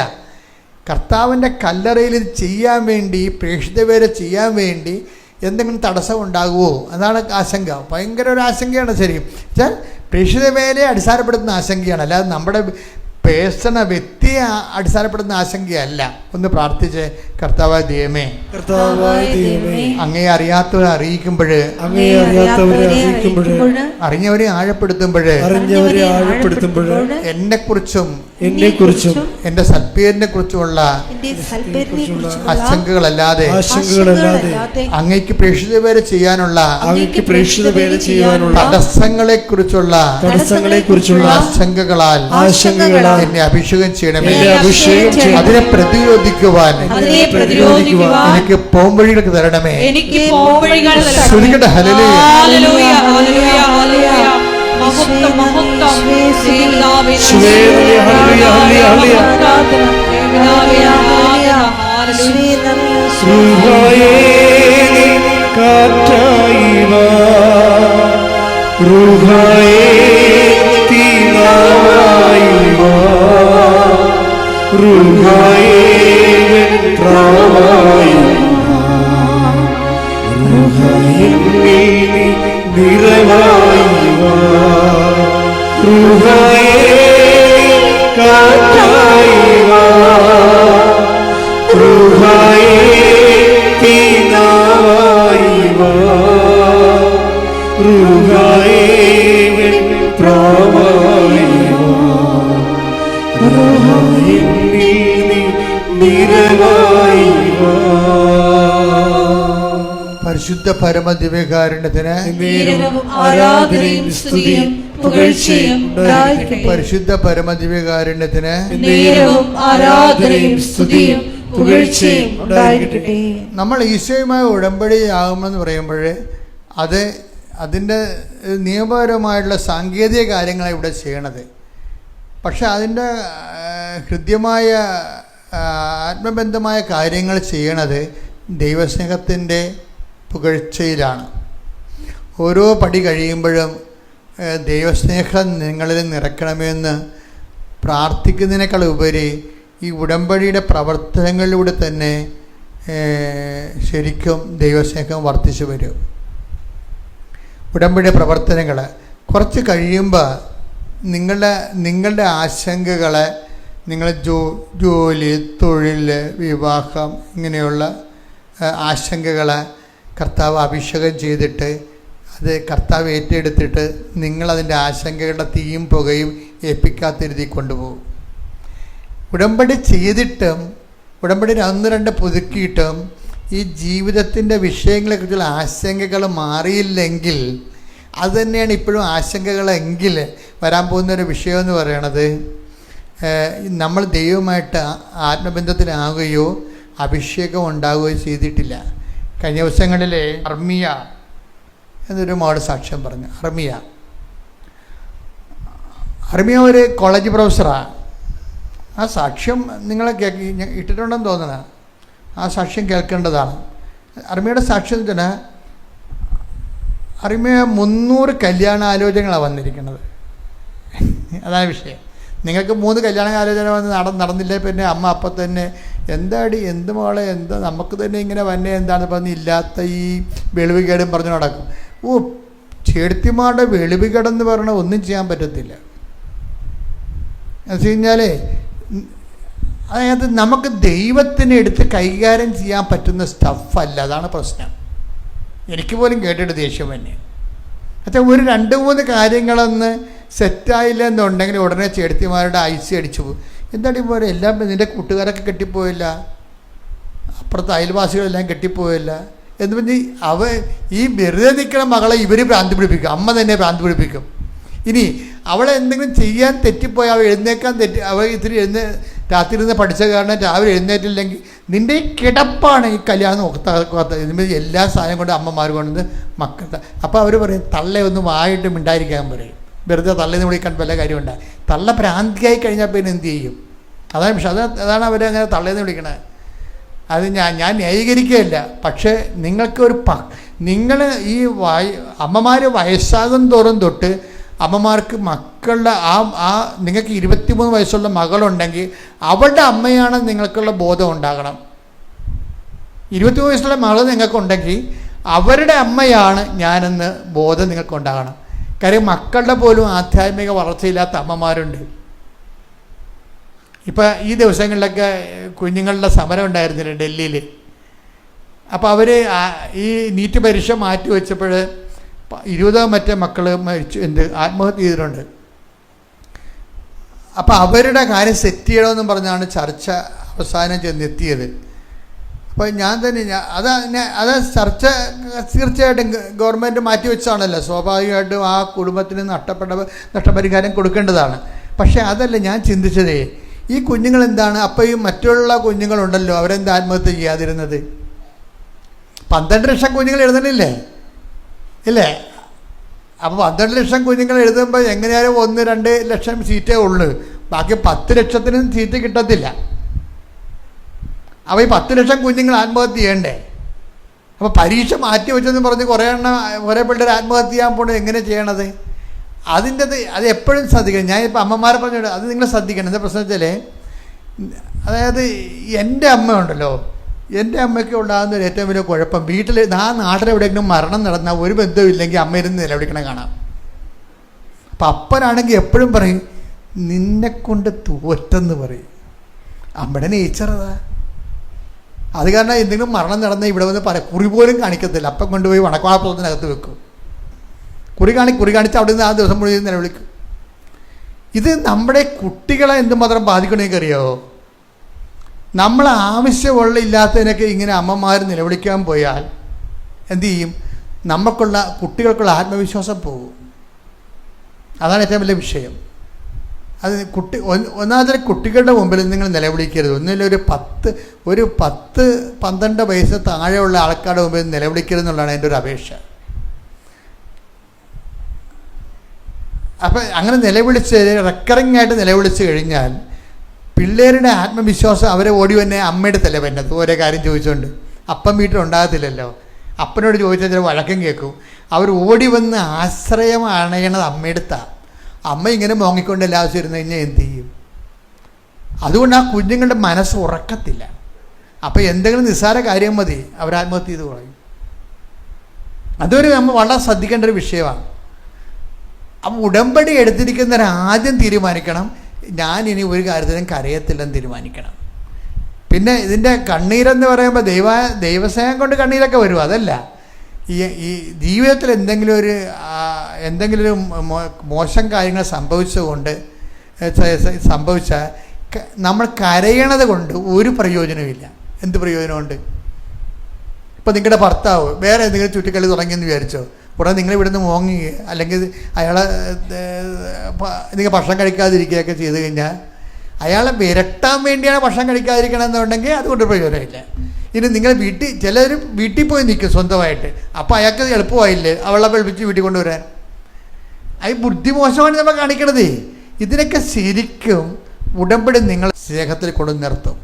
കർത്താവിൻ്റെ കല്ലറയിൽ ഇത് ചെയ്യാൻ വേണ്ടി, പ്രേക്ഷിത വേല ചെയ്യാൻ വേണ്ടി എന്തെങ്കിലും തടസ്സം ഉണ്ടാകുമോ? അതാണ് ആശങ്ക. ഭയങ്കര ഒരു ആശങ്കയാണ്. ശരി, വെച്ചാൽ പ്രേക്ഷിത വേലയെ അടിസ്ഥാനപ്പെടുത്തുന്ന ആശങ്കയാണ്, അല്ലാതെ നമ്മുടെ പേഴ്സണ വ്യക്തിയെ അടിസ്ഥാനപ്പെടുന്ന ആശങ്കയല്ല. ഒന്ന് പ്രാർത്ഥിച്ച്, കർത്താവായ ദൈവമേ, അങ്ങേ അറിയാത്തവരെ അറിയിക്കുമ്പോൾ, അറിഞ്ഞവരെ ആഴപ്പെടുത്തുമ്പോൾ, എന്നെക്കുറിച്ചും എന്റെ സൽപ്പേരിനെ കുറിച്ചുമുള്ള ആശങ്കകളല്ലാതെ അങ്ങേക്ക് പ്രേക്ഷിത വേല ചെയ്യാനുള്ള തടസ്സങ്ങളെ കുറിച്ചുള്ള ആശങ്കകളാൽ എന്നെ അഭിഷേകം ചെയ്യണമേ. അതിനെ പ്രതിരോധിക്കുവാൻ എനിക്ക് പോംവഴികൾക്ക് തരണമേ. ശ്രുതിക്കട്ടെ, ഹല്ലേലൂയ. പരിശുദ്ധ പരമദിവ്യകാരുണ്യത്തിന് പരിശുദ്ധ പരമദിവ്യകാരുണ്യത്തിന് നമ്മൾ ഈശോയുമായി ഉടമ്പടി ആകുമെന്ന് പറയുമ്പോൾ അതിൻ്റെ നിയമപരമായിട്ടുള്ള സാങ്കേതിക കാര്യങ്ങളാണ് ഇവിടെ ചെയ്യണത്. പക്ഷെ അതിൻ്റെ ഹൃദ്യമായ ആത്മബന്ധമായ കാര്യങ്ങൾ ചെയ്യണത് ദൈവസ്നേഹത്തിൻ്റെ പുകഴ്ചയിലാണ്. ഓരോ പടി കഴിയുമ്പോഴും ദൈവസ്നേഹം നിങ്ങളിൽ നിറയ്ക്കണമെന്ന് പ്രാർത്ഥിക്കുന്നതിനേക്കാൾ ഉപരി ഈ ഉടമ്പടിയുടെ പ്രവർത്തനങ്ങളിലൂടെ തന്നെ ശരിക്കും ദൈവസ്നേഹം വർദ്ധിച്ചു വരും. ഉടമ്പടിയുടെ പ്രവർത്തനങ്ങൾ കുറച്ച് കഴിയുമ്പോൾ നിങ്ങളുടെ ആശങ്കകളെ, നിങ്ങൾ ജോലി, തൊഴിൽ, വിവാഹം, ഇങ്ങനെയുള്ള ആശങ്കകളെ കർത്താവ് അഭിഷേകം ചെയ്തിട്ട് അത് കർത്താവ് ഏറ്റെടുത്തിട്ട് നിങ്ങളതിൻ്റെ ആശങ്കകളുടെ തീയും പുകയും ഏൽപ്പിക്കാത്തിരുതി കൊണ്ടുപോകും. ഉടമ്പടി ചെയ്തിട്ടും ഉടമ്പടി 1-2 പുതുക്കിയിട്ടും ഈ ജീവിതത്തിൻ്റെ വിഷയങ്ങളെക്കുറിച്ചുള്ള ആശങ്കകൾ മാറിയില്ലെങ്കിൽ, അത് തന്നെയാണ് ഇപ്പോഴും ആശങ്കകളെങ്കിൽ വരാൻ പോകുന്നൊരു വിഷയമെന്ന് പറയണത്, നമ്മൾ ദൈവമായിട്ട് ആത്മബന്ധത്തിലാകുകയോ അഭിഷേകം ഉണ്ടാകുകയോ ചെയ്തിട്ടില്ല. കഴിഞ്ഞ ദിവസങ്ങളിൽ അർമിയ എന്നൊരു മോഡ് സാക്ഷ്യം പറഞ്ഞു. അർമിയ ഒരു കോളേജ് പ്രൊഫസറാണ്. ആ സാക്ഷ്യം നിങ്ങളെ ഇട്ടിട്ടുണ്ടെന്ന് തോന്നണ. ആ സാക്ഷ്യം കേൾക്കേണ്ടതാണ്. അർമ്മയുടെ സാക്ഷ്യം തന്നെ അർമ്മ 300 കല്യാണാലോചനകളാണ് വന്നിരിക്കുന്നത്. അതാണ് വിഷയം. നിങ്ങൾക്ക് 3 കല്യാണാലോചന വന്ന് നടന്നില്ലേ പിന്നെ അമ്മ അപ്പം തന്നെ എന്താടി എന്ത് മോളെ എന്താ നമുക്ക് തന്നെ ഇങ്ങനെ വന്നെ എന്താണെന്ന് പറഞ്ഞ് ഇല്ലാത്ത ഈ വെളിവുകേടും പറഞ്ഞു നടക്കും. ചേടത്തിമാരുടെ വെളിവുകേടെന്ന് പറഞ്ഞാൽ ഒന്നും ചെയ്യാൻ പറ്റത്തില്ല. എന്ന് വെച്ച് കഴിഞ്ഞാൽ അതായത് നമുക്ക് ദൈവത്തിനെ എടുത്ത് കൈകാര്യം ചെയ്യാൻ പറ്റുന്ന സ്റ്റഫല്ല. അതാണ് പ്രശ്നം. എനിക്ക് പോലും കേട്ടിട്ട് ദേഷ്യം തന്നെ. അച്ഛാ ഒരു 2-3 കാര്യങ്ങളൊന്ന് സെറ്റായില്ല എന്നുണ്ടെങ്കിൽ ഉടനെ ചേടത്തിമാരുടെ ഐസി അടിച്ചു പോകും. എന്താണ് പോലെ എല്ലാം നിൻ്റെ കൂട്ടുകാരൊക്കെ കെട്ടിപ്പോയില്ല, അപ്പുറത്തെ അയൽവാസികളെല്ലാം കെട്ടിപ്പോയില്ല എന്ന് പറഞ്ഞ് ഈ വെറുതെ നിൽക്കുന്ന മകളെ ഇവർ ഭ്രാന്ത് പിടിപ്പിക്കും, അമ്മ തന്നെ ഭ്രാന്ത് പിടിപ്പിക്കും. ഇനി അവളെ എന്തെങ്കിലും ചെയ്യാൻ തെറ്റിപ്പോയി അവൾ എഴുന്നേക്കാൻ അവൾ ഇത്തിരി രാത്രി ഇരുന്ന് പഠിച്ച കാരണം രാവിലെ എഴുന്നേറ്റില്ലെങ്കിൽ നിൻ്റെ ഈ കിടപ്പാണ് ഈ കല്യാണം നോക്കാത്ത. എല്ലാ സാധനം കൊണ്ട് അമ്മമാർ കൊണ്ടുവന്ന് മക്കളുടെ അപ്പോൾ അവർ പറയും തള്ളയൊന്നും വായിട്ട് മിണ്ടായിരിക്കാൻ പറയും. വെറുതെ തള്ളയെന്ന് വിളിക്കാൻ വല്ല കാര്യമുണ്ടായി. തള്ള ഭ്രാന്തിയായി കഴിഞ്ഞാൽ പിന്നെ എന്ത് ചെയ്യും? അതാണ് പക്ഷെ അതാണ് അവരങ്ങനെ തള്ളയെന്ന് വിളിക്കണത്. അത് ഞാൻ ന്യായീകരിക്കുകയല്ല. പക്ഷേ നിങ്ങൾക്കൊരു നിങ്ങൾ ഈ അമ്മമാർ വയസ്സാകും തോറും തൊട്ട് അമ്മമാർക്ക് മക്കളുടെ നിങ്ങൾക്ക് 23 വയസ്സുള്ള മകളുണ്ടെങ്കിൽ അവളുടെ അമ്മയാണ് നിങ്ങൾക്കുള്ള ബോധം ഉണ്ടാകണം. 23 വയസ്സുള്ള മകൾ നിങ്ങൾക്കുണ്ടെങ്കിൽ അവരുടെ അമ്മയാണ് ഞാനെന്ന് ബോധം നിങ്ങൾക്കുണ്ടാകണം. കാര്യം മക്കളുടെ പോലും ആധ്യാത്മിക വളർച്ചയില്ലാത്ത അമ്മമാരുണ്ട്. ഇപ്പം ഈ ദിവസങ്ങളിലൊക്കെ കുഞ്ഞുങ്ങളുടെ സമരം ഉണ്ടായിരുന്നില്ല ഡൽഹിയിൽ. അപ്പോൾ അവർ ഈ നീറ്റ് പരീക്ഷ മാറ്റി വെച്ചപ്പോൾ 20 മറ്റേ മക്കൾ മരിച്ചു ആത്മഹത്യ ചെയ്തിട്ടുണ്ട്. അപ്പോൾ അവരുടെ കാര്യം സെറ്റ് ചെയ്യണമെന്ന് പറഞ്ഞാണ് ചർച്ച അവസാനം ചെന്നെത്തിയത്. അപ്പോൾ ഞാൻ തന്നെ അത് ചർച്ച തീർച്ചയായിട്ടും ഗവൺമെൻറ് മാറ്റി വെച്ചാണല്ലോ. സ്വാഭാവികമായിട്ടും ആ കുടുംബത്തിന് നഷ്ടപരിഹാരം കൊടുക്കേണ്ടതാണ്. പക്ഷേ അതല്ല ഞാൻ ചിന്തിച്ചതേ, ഈ കുഞ്ഞുങ്ങൾ എന്താണ് അപ്പോൾ ഈ മറ്റുള്ള കുഞ്ഞുങ്ങളുണ്ടല്ലോ അവരെന്താ ആത്മഹത്യ ചെയ്യാതിരുന്നത്? 12 ലക്ഷം കുഞ്ഞുങ്ങൾ എഴുതണില്ലേ ഇല്ലേ? അപ്പോൾ 12 ലക്ഷം കുഞ്ഞുങ്ങൾ എഴുതുമ്പോൾ എങ്ങനെയാലും 1-2 ലക്ഷം സീറ്റേ ഉള്ളൂ. ബാക്കി 10 ലക്ഷത്തിനും സീറ്റ് കിട്ടത്തില്ല. അപ്പോൾ ഈ 10 ലക്ഷം കുഞ്ഞുങ്ങൾ ആത്മഹത്യ ചെയ്യണ്ടേ? അപ്പോൾ പരീക്ഷ മാറ്റി വെച്ചെന്ന് പറഞ്ഞ് കുറേ പിള്ളേർ ആത്മഹത്യ ചെയ്യാൻ പോകുന്നത് എങ്ങനെ ചെയ്യണത്? അത് എപ്പോഴും ശ്രദ്ധിക്കണം. ഞാനിപ്പോൾ അമ്മമാരെ പറഞ്ഞു അത് നിങ്ങൾ ശ്രദ്ധിക്കണം. എന്താ പ്രശ്നം വെച്ചാൽ അതായത് എൻ്റെ അമ്മ ഉണ്ടല്ലോ, എൻ്റെ അമ്മയ്ക്ക് ഉണ്ടാകുന്ന ഒരു ഏറ്റവും വലിയ കുഴപ്പം വീട്ടിൽ നാട്ടിലെവിടെയെങ്കിലും മരണം നടന്നാൽ ഒരു ബന്ധമില്ലെങ്കിൽ അമ്മയിരുന്ന് നിലവിളിക്കണം കാണാം. അപ്പം അപ്പനാണെങ്കിൽ എപ്പോഴും പറയും നിന്നെക്കൊണ്ട് തോറ്റെന്ന് പറയും. അമ്മയുടെ നേച്ചർ അതാ. അത് കാരണം എന്തെങ്കിലും മരണം നടന്നാൽ ഇവിടെ വന്ന് കുറി പോലും കാണിക്കത്തില്ല. അപ്പം കൊണ്ടുപോയി വണക്കവാളപ്പുറത്തിനകത്ത് വെക്കും. കുറി കാണിച്ച് അവിടെ നിന്ന് ആ ദിവസം മുഴുവൻ നിലവിളിക്കും. ഇത് നമ്മുടെ കുട്ടികളെ എന്തുമാത്രം ബാധിക്കണമെങ്കിൽ അറിയാമോ? നമ്മൾ ആവശ്യമുള്ള ഇല്ലാത്തതിനൊക്കെ ഇങ്ങനെ അമ്മമാർ നിലവിളിക്കാൻ പോയാൽ എന്തു ചെയ്യും? കുട്ടികൾക്കുള്ള ആത്മവിശ്വാസം പോകും. അതാണ് ഏറ്റവും വലിയ വിഷയം. അത് ഒന്നാമത്തെ കുട്ടികളുടെ മുമ്പിൽ നിങ്ങൾ നിലവിളിക്കരുത്. ഒന്നില്ല ഒരു 10-12 വയസ്സ് താഴെയുള്ള ആൾക്കാരുടെ മുമ്പിൽ നിലവിളിക്കരുതെന്നുള്ളതാണ് എൻ്റെ ഒരു അപേക്ഷ. അപ്പം അങ്ങനെ റെക്കറിങ് ആയിട്ട് നിലവിളിച്ച് കഴിഞ്ഞാൽ പിള്ളേരുടെ ആത്മവിശ്വാസം അവരെ ഓടി വന്നെ അമ്മയുടെ തലവന്നത് ഓരോ കാര്യം ചോദിച്ചുകൊണ്ട്. അപ്പം വീട്ടിലുണ്ടാകത്തില്ലല്ലോ. അപ്പനോട് ചോദിച്ചാൽ ചില വഴക്കം കേൾക്കും. അവർ ഓടി വന്ന് ആശ്രയം അണയണത് അമ്മയെടുത്താണ്. അമ്മ ഇങ്ങനെ മോങ്ങിക്കൊണ്ട് എല്ലാ ദിവസവും ഇരുന്ന് കഴിഞ്ഞാൽ എന്ത് ചെയ്യും? അതുകൊണ്ട് ആ കുഞ്ഞുങ്ങളുടെ മനസ്സ് ഉറക്കത്തില്ല. അപ്പോൾ എന്തെങ്കിലും നിസ്സാര കാര്യം മതി അവർ ആത്മഹത്യ ചെയ്ത് കളയും. അതൊരു നമ്മൾ വളരെ ശ്രദ്ധിക്കേണ്ട ഒരു വിഷയമാണ്. അപ്പം ഉടമ്പടി എടുത്തിരിക്കുന്നവർ ആദ്യം തീരുമാനിക്കണം ഞാനിനി ഒരു കാര്യത്തിനും കരയത്തില്ലെന്ന് തീരുമാനിക്കണം. പിന്നെ ഇതിൻ്റെ കണ്ണീരെന്ന് പറയുമ്പോൾ ദൈവസ്നേഹം കൊണ്ട് കണ്ണീരൊക്കെ വരും. അതല്ല, ഈ ജീവിതത്തിൽ എന്തെങ്കിലും ഒരു മോശം കാര്യങ്ങൾ സംഭവിച്ചാൽ നമ്മൾ കരയണത് കൊണ്ട് ഒരു പ്രയോജനമില്ല. എന്ത് പ്രയോജനമുണ്ട്? ഇപ്പോൾ നിങ്ങളുടെ ഭർത്താവ് വേറെ എന്തെങ്കിലും ചുറ്റിക്കളി തുടങ്ങിയെന്ന് വിചാരിച്ചോ, ഉടനെ നിങ്ങൾ ഇവിടുന്ന് മോങ്ങി അല്ലെങ്കിൽ അയാളെ നിങ്ങൾ ഭക്ഷണം കഴിക്കാതിരിക്കുകയൊക്കെ ചെയ്ത് കഴിഞ്ഞാൽ അയാളെ വിരട്ടാൻ വേണ്ടിയാണ് ഭക്ഷണം കഴിക്കാതിരിക്കണമെന്നുണ്ടെങ്കിൽ അതുകൊണ്ട് പ്രയോജനമില്ല. ഇനി നിങ്ങൾ ചിലർ വീട്ടിൽ പോയി നിൽക്കും സ്വന്തമായിട്ട്. അപ്പോൾ അയാൾക്ക് എളുപ്പമായില്ലേ അവളെ വെളുപ്പിച്ച് വീട്ടിൽ കൊണ്ടുവരാൻ? അത് ബുദ്ധിമോശമാണ് നമ്മൾ കാണിക്കണത്. ഇതിനൊക്കെ ശരിക്കും ഉടമ്പടി നിങ്ങൾ സ്നേഹത്തിൽ കൊണ്ടു നിർത്തും.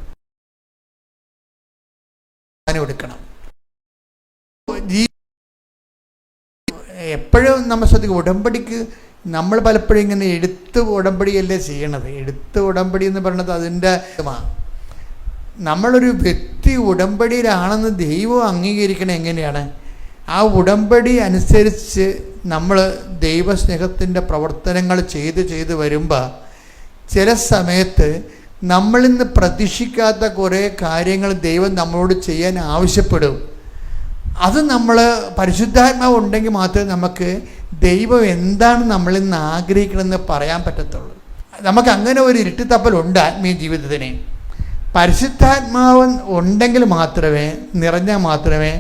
എടുക്കണം. എപ്പോഴും നമ്മൾ ശ്രദ്ധിക്കും, ഉടമ്പടിക്ക് നമ്മൾ പലപ്പോഴും ഇങ്ങനെ എടുത്ത് ഉടമ്പടിയല്ലേ ചെയ്യണത്. എടുത്ത് ഉടമ്പടി എന്ന് പറയുന്നത് അതിൻ്റെ നമ്മളൊരു വ്യക്തി ഉടമ്പടിയിലാണെന്ന് ദൈവം അംഗീകരിക്കണം. എങ്ങനെയാണ്? ആ ഉടമ്പടി അനുസരിച്ച് നമ്മൾ ദൈവസ്നേഹത്തിൻ്റെ പ്രവർത്തനങ്ങൾ ചെയ്ത് വരുമ്പോൾ ചില സമയത്ത് നമ്മളിൽ നിന്ന് പ്രതീക്ഷിക്കാത്ത കുറേ കാര്യങ്ങൾ ദൈവം നമ്മളോട് ചെയ്യാൻ ആവശ്യപ്പെടും. അത് നമ്മൾ പരിശുദ്ധാത്മാവ് ഉണ്ടെങ്കിൽ മാത്രമേ നമുക്ക് ദൈവം എന്താണ് നമ്മളിൽ നിന്ന് ആഗ്രഹിക്കണമെന്ന് പറയാൻ പറ്റത്തുള്ളൂ. നമുക്ക് അങ്ങനെ ഒരു ഇരുട്ടിത്തപ്പലുണ്ട് ആത്മീയ ജീവിതത്തിന്. പരിശുദ്ധാത്മാവ് ഉണ്ടെങ്കിൽ മാത്രമേ, നിറഞ്ഞാൽ മാത്രമേ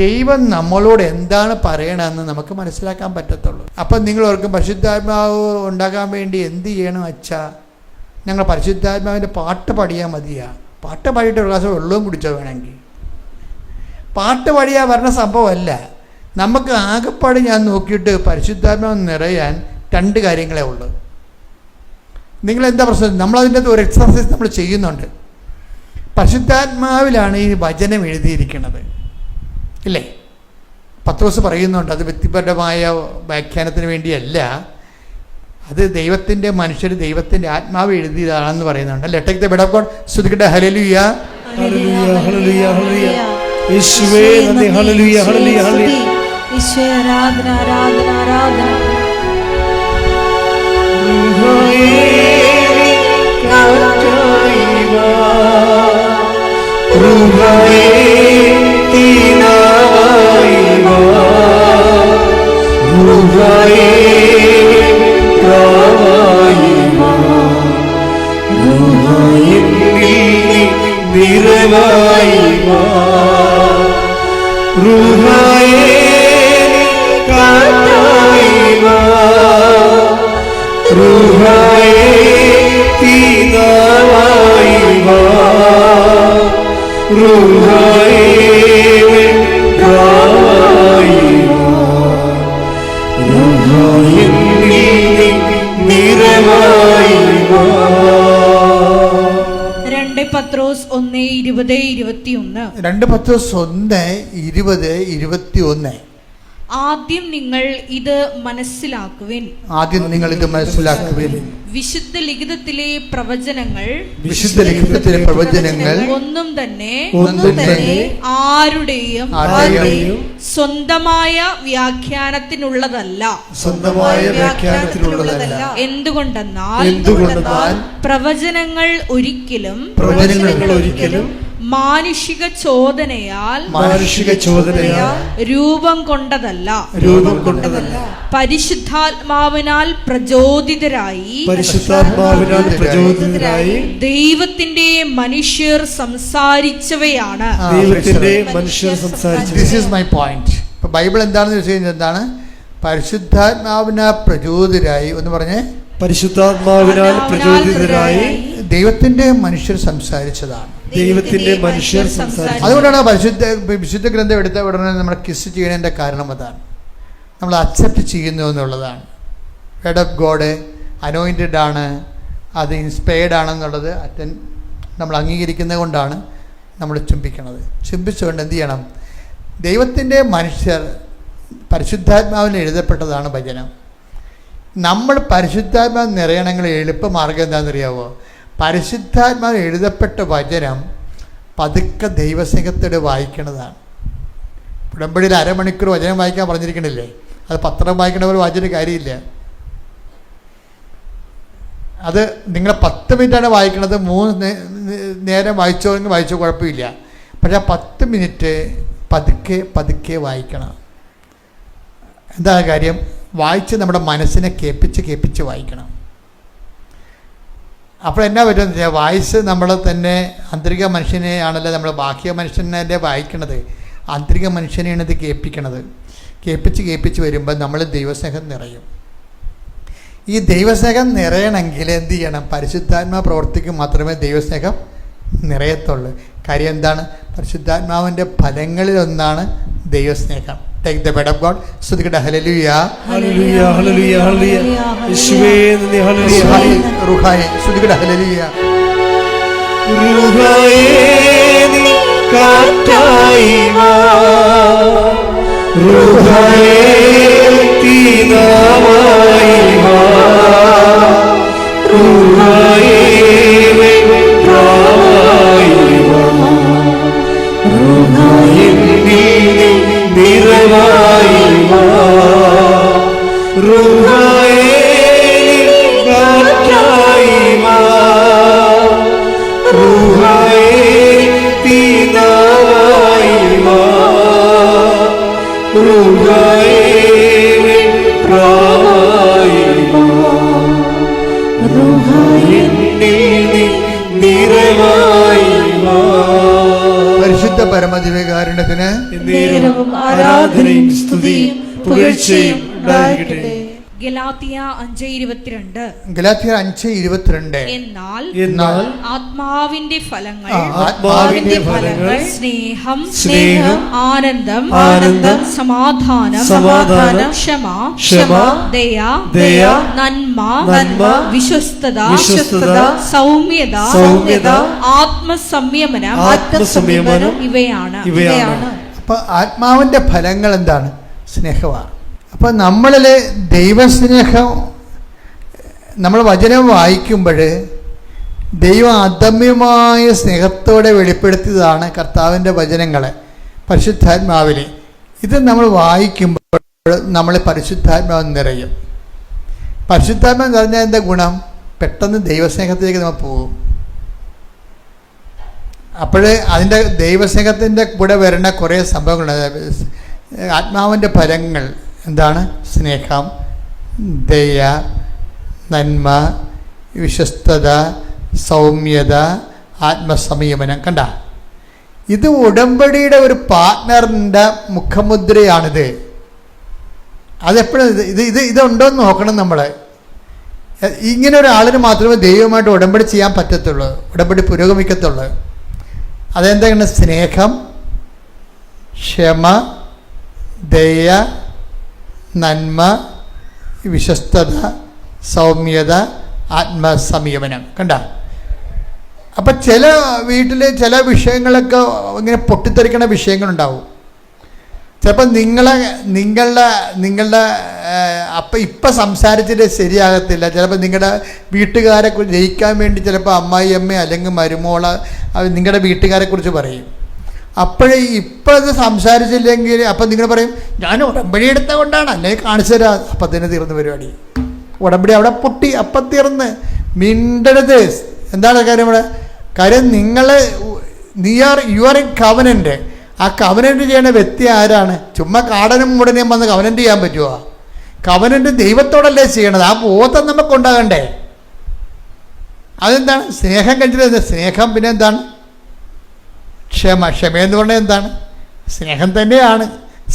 ദൈവം നമ്മളോട് എന്താണ് പറയണമെന്ന് നമുക്ക് മനസ്സിലാക്കാൻ പറ്റത്തുള്ളൂ. അപ്പം നിങ്ങൾ ഓർക്കും, പരിശുദ്ധാത്മാവ് ഉണ്ടാകാൻ വേണ്ടി എന്ത് ചെയ്യണം അച്ഛാ? ഞങ്ങൾ പരിശുദ്ധാത്മാവിൻ്റെ പാട്ട് പാടിയാൽ മതിയാ? പാട്ട് പാടിയിട്ട് ഒരു ഗ്ലാസ് വെള്ളവും കുടിച്ചോ വേണമെങ്കിൽ. പാട്ട് പാടിയാൽ വരണ സംഭവമല്ല. നമുക്ക് ആകെപ്പാട് ഞാൻ നോക്കിയിട്ട് പരിശുദ്ധാത്മാവ് നിറയാൻ 2 കാര്യങ്ങളേ ഉള്ളൂ. നിങ്ങളെന്താ പ്രശ്നം? നമ്മളതിൻ്റെ ഒരു എക്സർസൈസ് നമ്മൾ ചെയ്യുന്നുണ്ട്. പരിശുദ്ധാത്മാവിലാണ് ഈ വചനം എഴുതിയിരിക്കുന്നത്, ഇല്ലേ? പത്രോസ് പറയുന്നുണ്ട്, അത് വ്യക്തിപരമായ വ്യാഖ്യാനത്തിന് വേണ്ടിയല്ല, അത് ദൈവത്തിൻ്റെ മനുഷ്യർ ദൈവത്തിൻ്റെ ആത്മാവ് എഴുതിയതാണെന്ന് പറയുന്നുണ്ട്. അല്ലേ? Take the bed of God. സ്തുതിക്കട്ടെ. ഹല്ലേലൂയ, ഹല്ലേലൂയ, ഹല്ലേലൂയ, ഹല്ലേലൂയ. യേശുവേ നന്ദി. ഹല്ലേലൂയ, ഹല്ലേലൂയ, ഹല്ലേലൂയ. ഈശോയെ ആരാധന, ആരാധന, ആരാധന. പത്രോസ് 1:20-21. 2 പത്രോസ് 1:20-21. ആദ്യം നിങ്ങൾ ഇത് മനസ്സിലാക്കുവിൻ. വിശുദ്ധ ലിഖിതത്തിലെ പ്രവചനങ്ങൾ ഒന്നും തന്നെ ആരുടെയും സ്വന്തമായ വ്യാഖ്യാനത്തിനുള്ളതല്ല. എന്തുകൊണ്ടെന്നാൽ പ്രവചനങ്ങൾ ഒരിക്കലും മാനുഷിക ചോദനയാൽ രൂപം കൊണ്ടതല്ല, പരിശുദ്ധാത്മാവിനാൽ പ്രചോദിതരായി ദൈവത്തിന്റെ മനുഷ്യർ സംസാരിച്ചവയാണ്. This is my point. ഇപ്പൊ ബൈബിൾ എന്താണെന്ന് വെച്ച് കഴിഞ്ഞാൽ എന്താണ്? പരിശുദ്ധാത്മാവിനാൽ പ്രചോദിതരായി എന്ന് പറഞ്ഞേ, പരിശുദ്ധാത്മാവിനാൽ പ്രചോദിതരായി ദൈവത്തിന്റെ മനുഷ്യർ സംസാരിച്ചതാണ്. അതുകൊണ്ടാണ് വിശുദ്ധ ഗ്രന്ഥം എടുത്ത ഉടനെ നമ്മൾ കിസ് ചെയ്യുന്നതിൻ്റെ കാരണം അതാണ്. നമ്മൾ അക്സെപ്റ്റ് ചെയ്യുന്നു എന്നുള്ളതാണ്. വേർഡ് ഓഫ് ഗോഡ് അനോയിൻറ്റഡ് ആണ്, അത് ഇൻസ്പയർഡ് ആണെന്നുള്ളത് നമ്മൾ അംഗീകരിക്കുന്നത് കൊണ്ടാണ് നമ്മൾ ചുംബിക്കുന്നത്. ചുംബിച്ചുകൊണ്ട് എന്ത് ചെയ്യണം? ദൈവത്തിൻ്റെ മനുഷ്യർ പരിശുദ്ധാത്മാവിന് എഴുതപ്പെട്ടതാണ് വചനം. നമ്മൾ പരിശുദ്ധാത്മാവ് നിറയണമെങ്കിൽ എളുപ്പമാർഗം എന്താണെന്നറിയാവോ? പരിശുദ്ധാത്മാവ് എഴുതപ്പെട്ട വചനം പതുക്കെ ദൈവസ്നേഹത്തോടെ വായിക്കണതാണ്. ഉടമ്പടിയിൽ 1/2 മണിക്കൂർ വചനം വായിക്കാൻ പറഞ്ഞിരിക്കണില്ലേ? അത് പത്രം വായിക്കണവർ വായിച്ചിട്ട് കാര്യമില്ല. അത് നിങ്ങൾ 10 മിനിറ്റാണ് വായിക്കണത്, 3 നേരം വായിച്ചോയെങ്കിൽ വായിച്ചോ, കുഴപ്പമില്ല. പക്ഷേ ആ 10 മിനിറ്റ് പതുക്കെ പതുക്കെ വായിക്കണം. എന്താ കാര്യം? വായിച്ച് നമ്മുടെ മനസ്സിനെ കേൾപ്പിച്ച് വായിക്കണം. അപ്പോൾ എന്നാ പറ്റുമെന്ന് വെച്ചാൽ, വായിച്ച് നമ്മൾ തന്നെ ആന്തരിക മനുഷ്യനെ ആണല്ലോ നമ്മൾ ബാഹ്യ മനുഷ്യനെ വായിക്കണത്, ആന്തരിക മനുഷ്യനെയാണ് ഇത് കേൾപ്പിക്കണത്. കേൾപ്പിച്ച് വരുമ്പോൾ നമ്മൾ ദൈവസ്നേഹം നിറയും. ഈ ദൈവസ്നേഹം നിറയണമെങ്കിൽ എന്ത് ചെയ്യണം? പരിശുദ്ധാത്മാ പ്രവർത്തിക്കും മാത്രമേ ദൈവസ്നേഹം നിറയത്തുള്ളൂ. കാര്യം എന്താണ്? പരിശുദ്ധാത്മാവിൻ്റെ ഫലങ്ങളിലൊന്നാണ് ദൈവസ്നേഹം. Take the word of God. സ്തുതിക്കട്ടെ. ഹല്ലേലൂയ, ഹല്ലേലൂയ, ഹല്ലേലൂയ, ഹല്ലേലൂയ. യേശുവേ നന്ദി. ഹല്ലേലൂയ. റൂഹായേ സ്തുതിക്കട്ടെ. ഹല്ലേലൂയ. റൂഹായേ നീ കാറ്റായി വാ റൂഹായേ തീനാമായി വാ റൂഹായേ വെണ്പ്രാവായി വാ റൂഹായേ നിറവായി വാ റൂഹായേ കാറ്റായി വാ റൂഹായേ തീനാവായി വാ റൂഹായേ വെണ്പ്രാവായി വാ റൂഹായേ നിറവായി വാ. പരിശുദ്ധ പരമദിവ്യകാരുണ്യത്തിന് ആരാധനയും സ്തുതിയും പുകഴ്ചയും ഉണ്ടായിരിക്കട്ടെ. ഗലാത്യ 5:22. ഗലാത്യർ 5:22. എന്നാൽ ആത്മാവിന്റെ ഫലങ്ങൾ സ്നേഹം, ആനന്ദം, സമാധാനം, ക്ഷമ, ദയ, നന്മ, വിശ്വസ്തത, സൗമ്യത, ആത്മസംയമനം ഇവയാണ്. അപ്പൊ ആത്മാവിന്റെ ഫലങ്ങൾ എന്താണ്? സ്നേഹമാണ്. അപ്പൊ നമ്മളിലെ ദൈവസ്നേഹം, നമ്മൾ വചനം വായിക്കുമ്പോൾ ദൈവം അദമ്യമായ സ്നേഹത്തോടെ വെളിപ്പെടുത്തിയതാണ് കർത്താവിൻ്റെ വചനങ്ങളെ പരിശുദ്ധാത്മാവിൽ. ഇത് നമ്മൾ വായിക്കുമ്പോൾ നമ്മൾ പരിശുദ്ധാത്മാവ് നിറയും. പരിശുദ്ധാത്മാവ് നിറഞ്ഞാൽ എന്താ ഗുണം? പെട്ടെന്ന് ദൈവസ്നേഹത്തിലേക്ക് നമ്മൾ പോകും. അപ്പോൾ അതിൻ്റെ ദൈവസ്നേഹത്തിൻ്റെ കൂടെ വരുന്ന കുറേ സംഭവങ്ങളുണ്ട്. ആത്മാവിൻ്റെ ഫലങ്ങൾ എന്താണ്? സ്നേഹം, ദയ, നന്മ, വിശ്വസ്തത, സൗമ്യത, ആത്മസംയമനം. കണ്ട, ഇത് ഉടമ്പടിയുടെ ഒരു പാർട്ട്ണറിൻ്റെ മുഖമുദ്രയാണിത്. അതെപ്പോഴും ഇതുണ്ടോയെന്ന് നോക്കണം നമ്മൾ. ഇങ്ങനെ ഒരാളിന് മാത്രമേ ദൈവമായിട്ട് ഉടമ്പടി ചെയ്യാൻ പറ്റത്തുള്ളൂ, ഉടമ്പടി പുരോഗമിക്കത്തുള്ളൂ. അതെന്താണ്? സ്നേഹം, ക്ഷമ, ദയ, നന്മ, വിശ്വസ്തത, സൗമ്യത, ആത്മസംയമനം. കണ്ട, അപ്പം ചില വീട്ടിൽ ചില വിഷയങ്ങളൊക്കെ ഇങ്ങനെ പൊട്ടിത്തെറിക്കുന്ന വിഷയങ്ങളുണ്ടാവും. ചിലപ്പോൾ നിങ്ങളുടെ ഇപ്പം സംസാരിച്ചിട്ട് ശരിയാകത്തില്ല. ചിലപ്പോൾ നിങ്ങളുടെ വീട്ടുകാരെ ജയിക്കാൻ വേണ്ടി ചിലപ്പോൾ അമ്മായിയമ്മ അല്ലെങ്കിൽ മരുമോള് നിങ്ങളുടെ വീട്ടുകാരെക്കുറിച്ച് പറയും. അപ്പോഴേ ഇപ്പം അത് സംസാരിച്ചില്ലെങ്കിൽ അപ്പം നിങ്ങൾ പറയും, ഞാൻ ഉടമ്പടി എടുത്ത കൊണ്ടാണ്, അല്ലെ കാണിച്ചു തരാം. അപ്പം തന്നെ തീർന്ന പരിപാടി. ഉടമ്പടി അവിടെ പൊട്ടി, അപ്പം തീർന്ന്. മിണ്ടരുത്. എന്താണ് കാര്യം? ഇവിടെ കാര്യം യു ആർ ഇൻ കവനൻ്റ്. ആ കവനൻ്റ് ചെയ്യണ വ്യക്തി ആരാണ്? ചുമ്മാ കാടനും മുടനെയും വന്ന് കവനൻ്റ് ചെയ്യാൻ പറ്റുമോ? കവനൻ്റ് ദൈവത്തോടല്ലേ ചെയ്യണത്. ആ ബോധം നമുക്കുണ്ടാകണ്ടേ. അതെന്താണ്? സ്നേഹം കഴിച്ചിട്ട് സ്നേഹം. പിന്നെ എന്താണ്? ക്ഷമയെന്ന് പറഞ്ഞാൽ എന്താണ്? സ്നേഹം തന്നെയാണ്.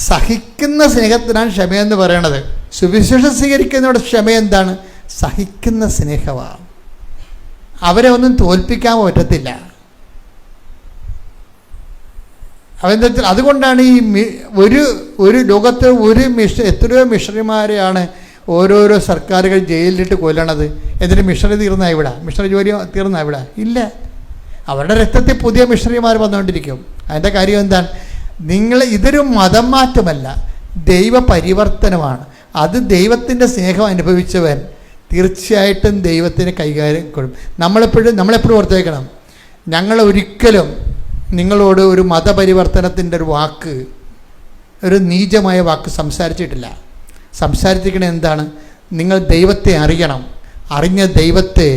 സഹിക്കുന്ന സ്നേഹത്തിനാണ് ക്ഷമയെന്ന് പറയണത്. സുവിശേഷം സ്വീകരിക്കുന്നവരുടെ ക്ഷമ എന്താണ്? സഹിക്കുന്ന സ്നേഹമാണ്. അവരെ ഒന്നും തോൽപ്പിക്കാൻ പറ്റത്തില്ല. അതെന്താ വെച്ചാൽ അതുകൊണ്ടാണ് ഈ ഒരു ലോകത്ത് എത്രയോ മിഷണറിമാരെയാണ് ഓരോരോ സർക്കാരുകൾ ജയിലിലിട്ട് കൊല്ലണത്. എന്നിട്ട് മിഷണറി തീർന്നാ ഇവിടെ? മിഷണറി ജോലി തീർന്നാ ഇവിടെ? ഇല്ല. അവരുടെ രക്തത്തിൽ പുതിയ മിഷണറിമാർ വന്നുകൊണ്ടിരിക്കും. അതിൻ്റെ കാര്യം എന്താണ്? ഇതൊരു മതം മാറ്റമല്ല, ദൈവ പരിവർത്തനമാണ്. അത് ദൈവത്തിൻ്റെ സ്നേഹം അനുഭവിച്ചവൻ തീർച്ചയായിട്ടും ദൈവത്തിന് കൈകാര്യം കൊടുക്കും. നമ്മളെപ്പോഴും ഓർത്തേക്കണം, ഞങ്ങൾ ഒരിക്കലും നിങ്ങളോട് ഒരു മതപരിവർത്തനത്തിൻ്റെ ഒരു വാക്ക്, ഒരു നീചമായ വാക്ക് സംസാരിച്ചിട്ടില്ല. സംസാരിച്ചിരിക്കണത് എന്താണ്? നിങ്ങൾ ദൈവത്തെ അറിയണം. അറിഞ്ഞ ദൈവത്തെ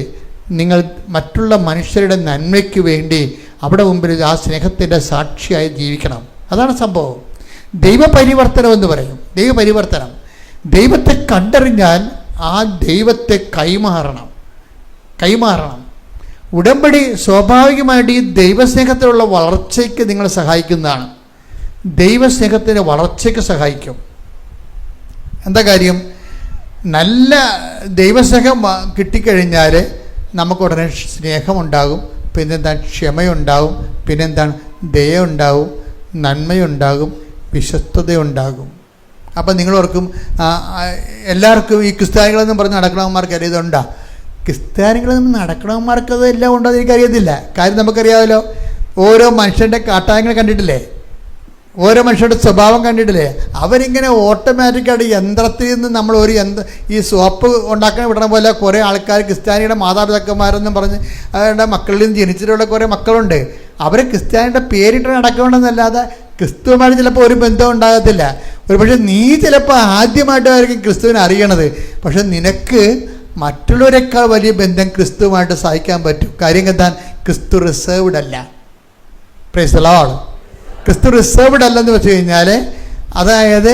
നിങ്ങൾ മറ്റുള്ള മനുഷ്യരുടെ നന്മയ്ക്ക് വേണ്ടി അവിടെ മുമ്പിൽ ആ സ്നേഹത്തിൻ്റെ സാക്ഷിയായി ജീവിക്കണം. അതാണ് സംഭവം. ദൈവപരിവർത്തനം എന്ന് പറയും. ദൈവപരിവർത്തനം. ദൈവത്തെ കണ്ടറിഞ്ഞാൽ ആ ദൈവത്തെ കൈമാറണം. ഉടമ്പടി സ്വാഭാവികമായിട്ട് ഈ ദൈവസ്നേഹത്തിലുള്ള വളർച്ചയ്ക്ക് നിങ്ങളെ സഹായിക്കുന്നതാണ്. ദൈവസ്നേഹത്തിൻ്റെ വളർച്ചയ്ക്ക് സഹായിക്കും. എന്താ കാര്യം? നല്ല ദൈവസ്നേഹം കിട്ടിക്കഴിഞ്ഞാൽ നമുക്കുടനെ സ്നേഹമുണ്ടാകും. പിന്നെന്താണ്? ക്ഷമയുണ്ടാകും. പിന്നെന്താണ്? ദയ ഉണ്ടാകും, നന്മയുണ്ടാകും, വിശ്വസ്തതയുണ്ടാകും. അപ്പം നിങ്ങളോർക്കും എല്ലാവർക്കും ഈ ക്രിസ്ത്യാനികളെന്നും പറഞ്ഞ് നടക്കണവന്മാർക്ക് അറിയതുണ്ടോ? ക്രിസ്ത്യാനികളെന്നും നടക്കണവന്മാർക്ക് അതെല്ലാം ഉണ്ടോ എന്ന് എനിക്കറിയത്തില്ല. കാര്യം നമുക്കറിയാമല്ലോ, ഓരോ മനുഷ്യൻ്റെ കാട്ടായങ്ങൾ കണ്ടിട്ടില്ലേ? ഓരോ മനുഷ്യരുടെ സ്വഭാവം കണ്ടിട്ടില്ലേ? അവരിങ്ങനെ ഓട്ടോമാറ്റിക്കായിട്ട് യന്ത്രത്തിൽ നിന്ന് നമ്മൾ ഈ സോപ്പ് ഉണ്ടാക്കാൻ വിടണ പോലെ കുറേ ആൾക്കാർ ക്രിസ്ത്യാനിയുടെ മാതാപിതാക്കന്മാരെന്നും പറഞ്ഞ് അവരുടെ മക്കളിൽ നിന്ന് ജനിച്ചിട്ടുള്ള കുറേ മക്കളുണ്ട്. അവർ ക്രിസ്ത്യാനിയുടെ പേരിട്ട് നടക്കണമെന്നല്ലാതെ ക്രിസ്തുവുമായിട്ട് ചിലപ്പോൾ ഒരു ബന്ധം ഉണ്ടാകത്തില്ല. ഒരു പക്ഷേ നീ ചിലപ്പോൾ ആദ്യമായിട്ടായിരിക്കും ക്രിസ്തുവിനെ അറിയണത്. പക്ഷെ നിനക്ക് മറ്റുള്ളവരെക്കാൾ വലിയ ബന്ധം ക്രിസ്തുവുമായിട്ട് സഹിക്കാൻ പറ്റും. കാര്യം എന്താ? ക്രിസ്തു റിസർവ്ഡ് അല്ല. Praise the Lord. ക്രിസ്തു റിസർവ്ഡ് അല്ലെന്ന് വെച്ച് കഴിഞ്ഞാൽ, അതായത്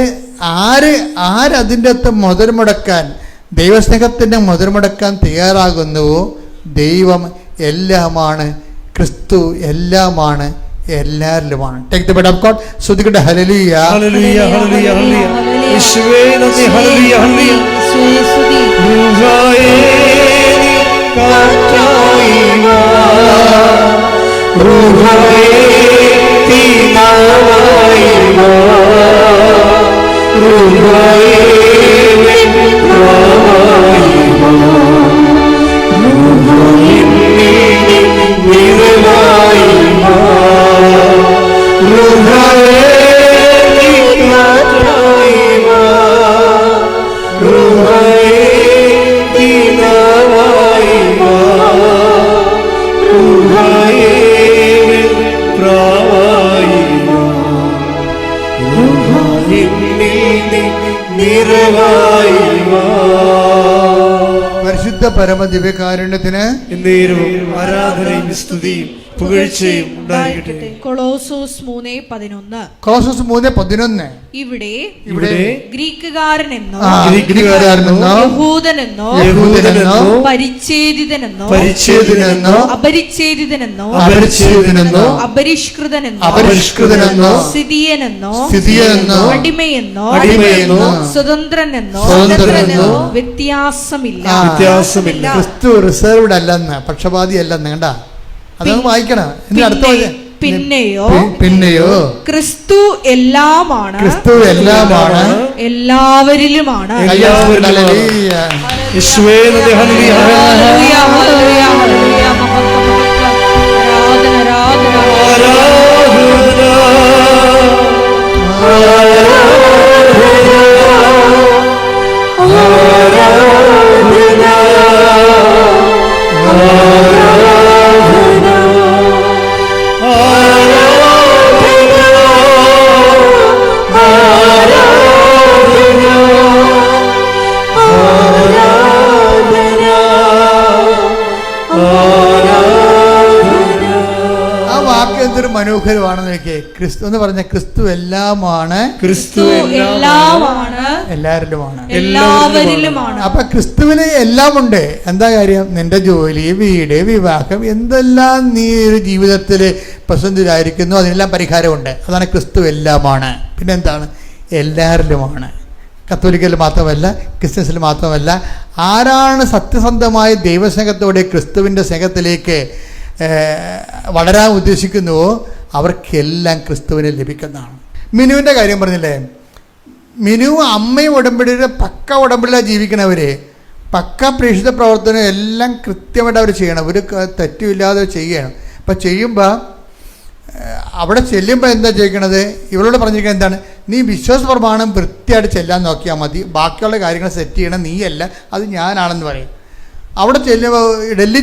ആരതിൻ്റെ അകത്ത് മുതൽ മുടക്കാൻ, ദൈവസ്നേഹത്തിൻ്റെ മുതൽ മുടക്കാൻ തയ്യാറാകുന്നുവോ, ദൈവം എല്ലാമാണ്, ക്രിസ്തു എല്ലാമാണ്, എല്ലാവരിലുമാണ്. Take the bed of God. ശ്രുതിക്കട്ടെ ഹല്ലേലൂയ, ഹല്ലേലൂയ, ഹല്ലേലൂയ, ഹല്ലേലൂയ. യേശുവേ നന്ദി, ഹല്ലേലൂയ, ഹല്ലേലൂയ. റൂഹായേ നീ കാറ്റായി വാ, റൂഹായേ തീനാവായി വാ, റൂഹായേ വെണ്പ്രാവായി വാ, റൂഹായേ നിറവായി വാ, റൂഹായേ നീ കാറ്റായി വാ, റൂഹായേ തീനാവായി വാ, റൂഹായേ വെണ്പ്രാവായി വാ, റൂഹായേ നിറവായി വാ. പരിശുദ്ധ പരമദിവ്യകാരുണ്യത്തിന് എന്നേരവും ആരാധനയും സ്തുതിയും പുകഴ്ചയും ഉണ്ടായിരിക്കട്ടെ. കൊളോസോസ് 3:11. കൊളോസ്സസ് 3:11. ഇവിടെ ഇവിടെ ഗ്രീക്കുകാരനെന്നോ ഗ്രീക്കുകാരനെന്നോ യഹൂദനെന്നോ യഹൂദനെന്നോ പരിച്ഛേദിതനെന്നോ പരിച്ഛേദിതനെന്നോ അപരിച്ഛേദിതനെന്നോ അപരിച്ഛേദിതനെന്നോ അപരിഷ്കൃതനെന്നോ അപരിഷ്കൃതനെന്നോ സ്ഥിതിയനെന്നോ സ്ഥിതിയെന്നോ അടിമയെന്നോ അടിമയെന്നോ സ്വതന്ത്രനെന്നോ സ്വതന്ത്രനെന്നോ വ്യത്യാസമില്ല. വ്യത്യാസമില്ല. ക്രിസ്തു റിസർവ്ഡ് അല്ലെന്ന്, പക്ഷപാതി അല്ലെന്ന്. കണ്ട, അതൊന്ന് വായിക്കണം. പിന്നെയോ ക്രിസ്തു എല്ലാമാണ്, ക്രിസ്തു എല്ലാമാണ്, എല്ലാവരിലുമാണ്. യേശുവേ നന്ദി, ഹല്ലേലൂയ, ഹല്ലേലൂയ, ഹല്ലേലൂയ, ഹല്ലേലൂയ. ആരാധന, എന്തൊരു മനോഹരമാണെന്ന് നോക്കിയേ. ക്രിസ്തു എന്ന് പറഞ്ഞ ക്രിസ്തു എല്ലാമാണ്, ക്രിസ്തു എല്ലാമാണ്, എല്ലാവരിലുമാണ്, എല്ലാവരിലുമാണ്. അപ്പൊ ക്രിസ്തുവിന് എല്ലാം ഉണ്ട്. എന്താ കാര്യം? നിന്റെ ജോലി, വീട്, വിവാഹം, എന്തെല്ലാം നീ ഒരു ജീവിതത്തിൽ പ്രസന്റിലായിരിക്കുന്നു അതിനെല്ലാം പരിഹാരമുണ്ട്. അതാണ് ക്രിസ്തു എല്ലാമാണ്. പിന്നെ എന്താണ്? എല്ലാവരിലുമാണ്. കത്തോലിക്കൽ മാത്രമല്ല, ക്രിസ്ത്യൻസിൽ മാത്രമല്ല, ആരാണ് സത്യസന്ധമായ ദൈവസ്നേഹത്തോടെ ക്രിസ്തുവിൻ്റെ സ്നേഹത്തിലേക്ക് വളരാൻ ഉദ്ദേശിക്കുന്നുവോ അവർക്കെല്ലാം ക്രിസ്തുവിനെ ലഭിക്കുന്നതാണ്. മിനുവിൻ്റെ കാര്യം പറഞ്ഞില്ലേ? മിനു അമ്മയും ഉടമ്പടിയുടെ പക്ക ഉടമ്പടിയിലാണ് ജീവിക്കണവർ. പക്ക പ്രേക്ഷിത പ്രവർത്തനം എല്ലാം കൃത്യമായിട്ട് അവർ ചെയ്യണം. ഒരു തെറ്റുമില്ലാതെ ചെയ്യണം. അപ്പം ചെയ്യുമ്പോൾ അവിടെ ചെല്ലുമ്പോൾ എന്താ ചെയ്യിക്കണത്? ഇവളോട് പറഞ്ഞിരിക്കുന്നത് എന്താണ്? നീ വിശ്വാസ പ്രമാണം വൃത്തിയായിട്ട് ചെല്ലാൻ നോക്കിയാൽ മതി, ബാക്കിയുള്ള കാര്യങ്ങൾ സെറ്റ് ചെയ്യണം നീയല്ല, അത് ഞാനാണെന്ന് പറയും. അവിടെ ചെല്ലുമ്പോൾ ഡൽഹി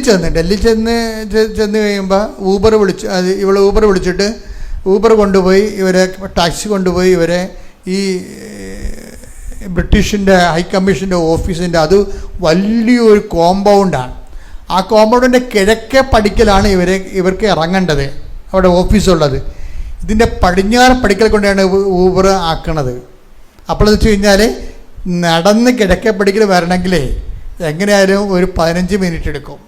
ചെന്ന് കഴിയുമ്പോൾ ഊബർ വിളിച്ച്, ഇവൾ ഊബർ വിളിച്ചിട്ട് ഊബർ കൊണ്ടുപോയി ഇവരെ, ടാക്സി കൊണ്ടുപോയി ഇവരെ ഈ ബ്രിട്ടീഷിൻ്റെ ഹൈക്കമ്മീഷൻ്റെ ഓഫീസിൻ്റെ, അത് വലിയൊരു കോമ്പൗണ്ടാണ്. ആ കോമ്പൗണ്ടിൻ്റെ കിഴക്കേ പടിക്കലാണ് ഇവർക്ക് ഇറങ്ങേണ്ടത്, അവിടെ ഓഫീസുള്ളത്. ഇതിൻ്റെ പടിഞ്ഞാറ് പടിക്കൽ കൊണ്ടാണ് ഊബർ ആക്കണത്. അപ്പോഴെന്ന് വെച്ച് കഴിഞ്ഞാൽ നടന്ന് കിഴക്കേ പടിക്കൽ വരണമെങ്കിലേ എങ്ങനെയായാലും ഒരു 15 മിനിറ്റ് എടുക്കും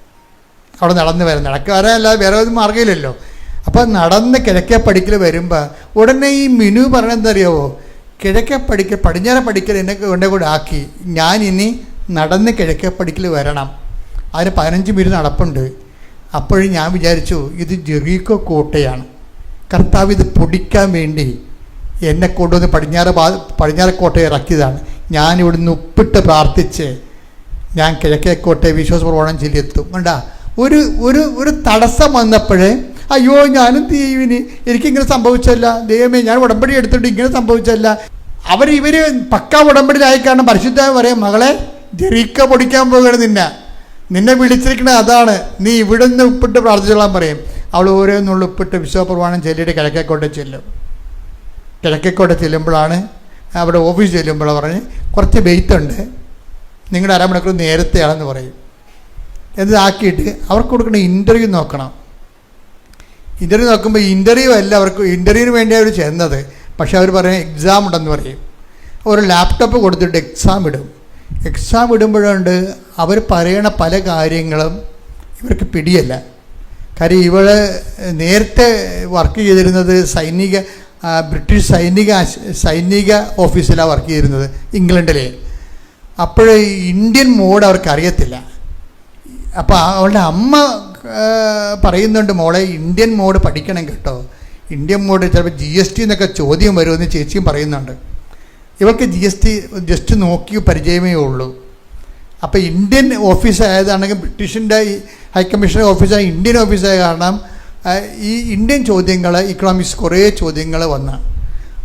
അവിടെ നടന്ന് വരാൻ. നടക്കാനല്ലാതെ വേറെ ഒരു മാർഗ്ഗമില്ലല്ലോ. അപ്പം നടന്ന് കിഴക്കേ പടിക്കൽ വരുമ്പോൾ ഉടനെ ഈ മിനു പറയണെന്താ അറിയാവോ? കിഴക്കേ പടിക്കൽ, പടിഞ്ഞാറ് പടിക്കൽ എന്നെ കൂടെ ആക്കി, ഞാൻ ഇനി നടന്ന് കിഴക്കേ പടിക്കൽ വരണം. അതിന് 15 മിനിറ്റ് നടപ്പുണ്ട്. അപ്പോഴും ഞാൻ വിചാരിച്ചു ഇത് ജെറീക്കോ കോട്ടയാണ്, കർത്താവ് ഇത് പൊടിക്കാൻ വേണ്ടി എന്നെ കൊണ്ടുവന്ന് പടിഞ്ഞാറ് കോട്ടയെ ഇറക്കിയതാണ്. ഞാനിവിടുന്ന് ഉപ്പിട്ട് പ്രാർത്ഥിച്ച് ഞാൻ കിഴക്കേക്കോട്ടെ വിശ്വാസപ്രമാണം ചൊല്ലിയെത്തും. കണ്ടാ, ഒരു തടസ്സം വന്നപ്പോഴേ അയ്യോ ഞാനും തീവിന് എനിക്കിങ്ങനെ സംഭവിച്ചല്ല, ദൈവമേ ഞാൻ ഉടമ്പടി എടുത്തിട്ട് ഇങ്ങനെ സംഭവിച്ചല്ല. ഇവർ പക്കാ ഉടമ്പടിയിലായി. കാരണം പരിശുദ്ധ പറയാം, മകളെ ജെറീക്ക പൊടിക്കാൻ പോവുകയാണ്, നിന്നെ വിളിച്ചിരിക്കണത് അതാണ്, നീ ഇവിടെ നിന്ന് ഉപ്പിട്ട് പ്രാർത്ഥിച്ചോളാൻ പറയും. അവൾ ഓരോന്നുള്ള ഉപ്പിട്ട് വിശ്വപ്രമാണം ചൊല്ലിയിട്ട് കിഴക്കേക്കോട്ടെ ചെല്ലും. കിഴക്കേക്കോട്ടെ ചെല്ലുമ്പോഴാണ് അവിടെ ഓഫീസ് ചെല്ലുമ്പോഴാണ് പറഞ്ഞ് കുറച്ച് വെയിറ്റുണ്ട്, നിങ്ങളുടെ അരമണിക്കൂർ നേരത്തെയാണെന്ന് പറയും. എന്നിതാക്കിയിട്ട് അവർക്ക് കൊടുക്കുന്ന ഇൻ്റർവ്യൂ നോക്കണം. ഇൻ്റർവ്യൂ നോക്കുമ്പോൾ ഇൻ്റർവ്യൂ അല്ല, അവർക്ക് ഇൻ്റർവ്യൂവിന് വേണ്ടിയാണ് അവർ ചെന്നത്. പക്ഷേ അവർ പറയും എക്സാം ഉണ്ടെന്ന് പറയും. ഒരു ലാപ്ടോപ്പ് കൊടുത്തിട്ട് എക്സാം ഇടും. എക്സാം ഇടുമ്പോഴുണ്ട് അവർ പറയണ പല കാര്യങ്ങളും ഇവർക്ക് പിടിയല്ല. കാര്യം ഇവൾ നേരത്തെ വർക്ക് ചെയ്തിരുന്നത് ബ്രിട്ടീഷ് സൈനിക ഓഫീസിലാണ് വർക്ക് ചെയ്തിരുന്നത് ഇംഗ്ലണ്ടിലെ. അപ്പോൾ ഇന്ത്യൻ മോഡ് അവർക്ക് അറിയത്തില്ല. അപ്പോൾ അവളുടെ അമ്മ പറയുന്നുണ്ട്, മോളെ ഇന്ത്യൻ മോഡ് പഠിക്കണം കേട്ടോ, ഇന്ത്യൻ മോഡ് ചിലപ്പോൾ GST എന്നൊക്കെ ചോദ്യം വരുമെന്ന് ചേച്ചിയും പറയുന്നുണ്ട്. ഇവൾക്ക് GST ജസ്റ്റ് നോക്കി പരിചയമേ ഉള്ളൂ. അപ്പോൾ ഇന്ത്യൻ ഓഫീസായതാണെങ്കിൽ ബ്രിട്ടീഷിൻ്റെ ഹൈക്കമ്മീഷണർ ഓഫീസായ ഇന്ത്യൻ ഓഫീസായ കാരണം ഈ ഇന്ത്യൻ ചോദ്യങ്ങൾ, ഇക്കണോമിക്സ് കുറേ ചോദ്യങ്ങൾ വന്ന.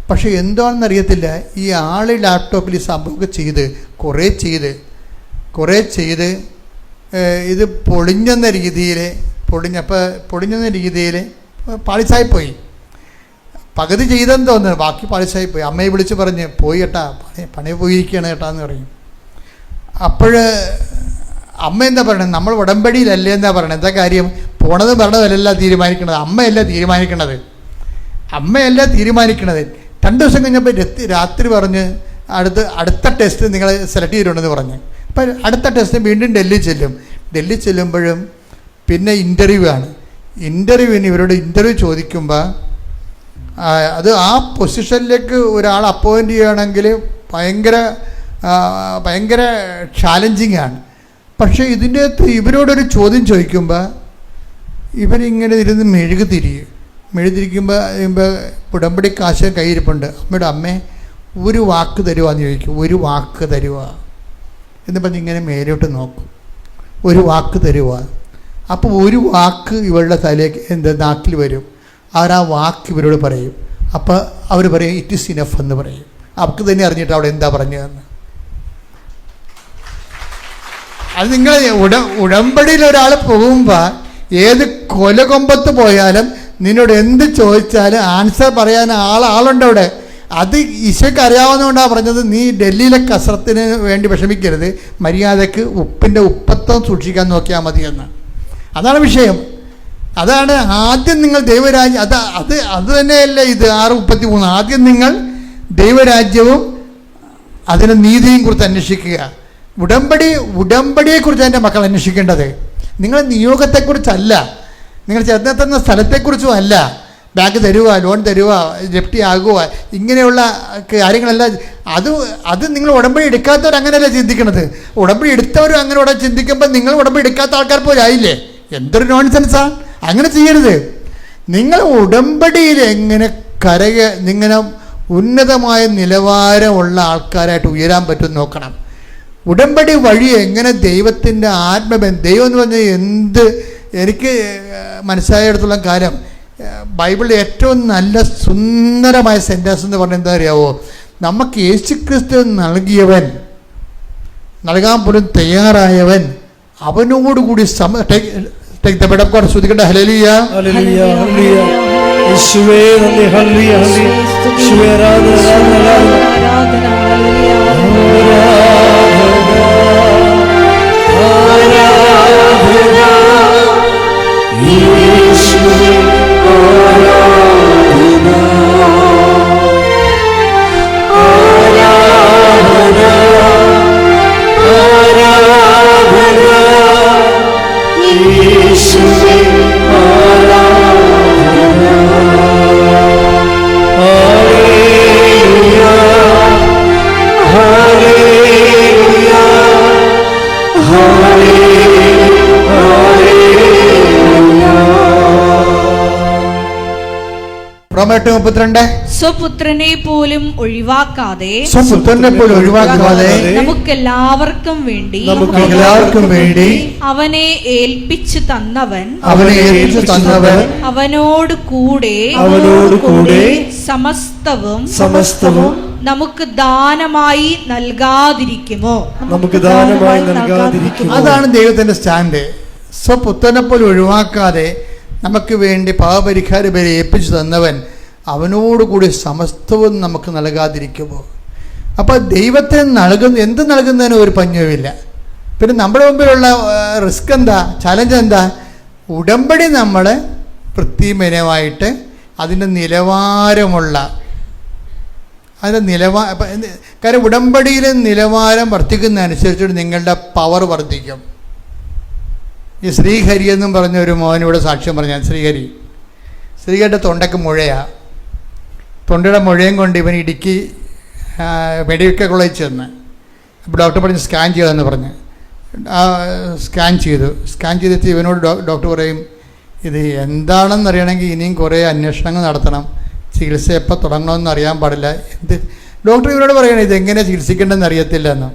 പക്ഷേ എന്താണെന്നറിയത്തില്ല, ഈ ആൾ ലാപ്ടോപ്പിൽ ഈ സംഭവമൊക്കെ ചെയ്ത് കുറേ ചെയ്ത് ഇത് പൊളിഞ്ഞെന്ന രീതിയിൽ പാളിസായിപ്പോയി. പകുതി ചെയ്തെന്ന് തോന്നുന്നു, ബാക്കി പാളിസായിപ്പോയി. അമ്മയെ വിളിച്ച് പറഞ്ഞ് പോയി കേട്ടാ, പണി പോയിരിക്കുകയാണ് കേട്ടാന്ന് പറയും. അപ്പോൾ അമ്മ എന്താ പറയണത്, നമ്മൾ ഉടമ്പടിയിലല്ലേ എന്നാ പറയണത്. എന്താ കാര്യം, പോണത് പറഞ്ഞതല്ല തീരുമാനിക്കണത്, അമ്മയല്ല തീരുമാനിക്കണത്. 2 ദിവസം കഴിഞ്ഞപ്പോൾ രാത്രി പറഞ്ഞ് അടുത്ത ടെസ്റ്റ് നിങ്ങൾ സെലക്ട് ചെയ്തിട്ടുണ്ടെന്ന് പറഞ്ഞ്. അപ്പം അടുത്ത ടെസ്റ്റ് വീണ്ടും ഡൽഹി ചെല്ലുമ്പോഴും പിന്നെ ഇൻ്റർവ്യൂ ആണ്. ഇവരോട് ഇൻ്റർവ്യൂ ചോദിക്കുമ്പോൾ അത് ആ പൊസിഷനിലേക്ക് ഒരാൾ അപ്പോയിൻ്റ് ചെയ്യുകയാണെങ്കിൽ ഭയങ്കര ചാലഞ്ചിങ് ആണ്. പക്ഷേ ഇതിൻ്റെ അകത്ത് ഇവരോടൊരു ചോദ്യം ചോദിക്കുമ്പോൾ ഇവരിങ്ങനെ ഇരുന്ന് മെഴുതിരിക്കുമ്പോൾ ഉടമ്പടി കാശ് കയ്യിരിപ്പുണ്ട്. അമ്മേ ഒരു വാക്ക് തരുവാന്ന് ചോദിക്കും. ഒരു വാക്ക് തരുക എന്ന് പറഞ്ഞ് ഇങ്ങനെ മേലോട്ട് നോക്കും. ഒരു വാക്ക് തരുക. അപ്പോൾ ഒരു വാക്ക് ഇവളുടെ തലേക്ക് നാക്കിൽ വരും. ആ വാക്ക് ഇവരോട് പറയും. അപ്പോൾ അവർ പറയും ഇറ്റ് ഈസ് ഇനഫ് എന്ന് പറയും. അവർക്ക് തന്നെ അറിഞ്ഞിട്ട് അവിടെ എന്താ പറഞ്ഞതെന്ന്. അത് നിങ്ങൾ ഉടമ്പടിയിൽ ഒരാൾ പോകുമ്പോൾ ഏത് കൊലകൊമ്പത്ത് പോയാലും നിന്നോട് എന്ത് ചോദിച്ചാലും ആൻസർ പറയാൻ ആളുണ്ട് അവിടെ. അത് ഈശോയ്ക്ക് അറിയാവുന്നതുകൊണ്ടാണ് പറഞ്ഞത്, നീ ഡൽഹിയിലെ കസറത്തിന് വേണ്ടി വിഷമിക്കരുത്, മര്യാദയ്ക്ക് ഉപ്പത്വം സൂക്ഷിക്കാൻ നോക്കിയാൽ മതി എന്ന്. അതാണ് വിഷയം. അതാണ് ആദ്യം നിങ്ങൾ ദൈവരാജ്യം, അത് തന്നെയല്ലേ ഇത് 6:33. ആദ്യം നിങ്ങൾ ദൈവരാജ്യവും അതിന് നീതിയും കുറിച്ച് അന്വേഷിക്കുക. ഉടമ്പടിയെക്കുറിച്ച് എൻ്റെ മക്കൾ അന്വേഷിക്കേണ്ടത്. നിങ്ങളുടെ നിയോഗത്തെക്കുറിച്ചല്ല, നിങ്ങൾ ചെന്നെത്തുന്ന സ്ഥലത്തെക്കുറിച്ചും അല്ല. ബാങ്ക് തരുക, ലോൺ തരുക, ജപ്തി ആകുക, ഇങ്ങനെയുള്ള കാര്യങ്ങളെല്ലാം അത് നിങ്ങൾ ഉടമ്പടി എടുക്കാത്തവർ അങ്ങനെയല്ല ചിന്തിക്കണത്. ഉടമ്പടി എടുത്തവരും അങ്ങനെ ചിന്തിക്കുമ്പോൾ നിങ്ങൾ ഉടമ്പടി എടുക്കാത്ത ആൾക്കാർ പോലെ ആയില്ലേ. എന്തൊരു നോൺസെൻസാ. അങ്ങനെ ചെയ്യരുത്. നിങ്ങൾ ഉടമ്പടിയിൽ എങ്ങനെ ഇങ്ങനെ ഉന്നതമായ നിലവാരമുള്ള ആൾക്കാരായിട്ട് ഉയരാൻ പറ്റും നോക്കണം. ഉടമ്പടി വഴി എങ്ങനെ ദൈവത്തിൻ്റെ ദൈവം എന്ന് പറഞ്ഞാൽ എനിക്ക് മനസ്സിലായിടത്തോളം കാര്യം ബൈബിളിൽ ഏറ്റവും നല്ല സുന്ദരമായ സെൻറ്റൻസ് എന്ന് പറഞ്ഞാൽ എന്താ അറിയാവോ, നമുക്ക് യേശുക്രിസ്തു നൽകാൻ പോലും തയ്യാറായവൻ അവനോടുകൂടി ശ്രദ്ധിക്കേണ്ട. ഹല്ലേലൂയ, ഹല്ലേലൂയ, ഹല്ലേലൂയ. യേശുവേ നന്ദി, ഹല്ലേലൂയ, ഹല്ലേലൂയ. യേശുവേ ആരാധന, ആരാധന, റോമർ 8:32 സ്വപുത്രനെ പോലും ഒഴിവാക്കാതെ നമുക്കെല്ലാവർക്കും വേണ്ടി അവനെ ഏൽപ്പിച്ചു തന്നവൻ അവനോട് കൂടെ സമസ്തവും നമുക്ക് ദാനമായി നൽകാതിരിക്കുമോ? അതാണ് ദൈവത്തിന്റെ സ്റ്റാൻഡ്. സ്വപുത്രനെ പോലും ഒഴിവാക്കാതെ നമുക്ക് വേണ്ടി പാപപരിഹാര ബലി ഏൽപ്പിച്ചു തന്നവൻ അവനോടുകൂടി സമസ്തവും നമുക്ക് നൽകാതിരിക്കുമോ? അപ്പോൾ ദൈവത്തിന് എന്ത് നൽകുന്നതിന് ഒരു പഞ്ഞവുമില്ല. പിന്നെ നമ്മുടെ മുമ്പിലുള്ള റിസ്ക് എന്താ, ചലഞ്ച് എന്താ? ഉടമ്പടി നമ്മൾ വൃത്തിമയമായിട്ട് അതിൻ്റെ നിലവാരമുള്ള കാര്യം ഉടമ്പടിയിലെ നിലവാരം വർദ്ധിക്കുന്നതനുസരിച്ചിട്ട് നിങ്ങളുടെ പവർ വർദ്ധിക്കും. ഈ ശ്രീഹരി എന്നും പറഞ്ഞ ഒരു മോനിവിടെ സാക്ഷ്യം പറഞ്ഞാൽ, ശ്രീഹരിയുടെ തൊണ്ടയ്ക്ക് മുഴയാണ്. തൊണ്ടയുടെ മുഴയും കൊണ്ട് ഇവൻ ഇടുക്കി മെഡിക്കൽ കോളേജ് ചെന്ന്, അപ്പോൾ ഡോക്ടർ പറഞ്ഞ് സ്കാൻ ചെയ്തെന്ന് പറഞ്ഞ് സ്കാൻ ചെയ്തിട്ട് ഇവനോട് ഡോക്ടർ പറയും, ഇത് എന്താണെന്ന് അറിയണമെങ്കിൽ ഇനിയും കുറേ അന്വേഷണങ്ങൾ നടത്തണം, ചികിത്സ എപ്പോൾ തുടങ്ങണമെന്ന് അറിയാൻ പാടില്ല. ഡോക്ടർ ഇവരോട് പറയണം ഇതെങ്ങനെ ചികിത്സിക്കേണ്ടതെന്ന് അറിയത്തില്ല എന്ന്.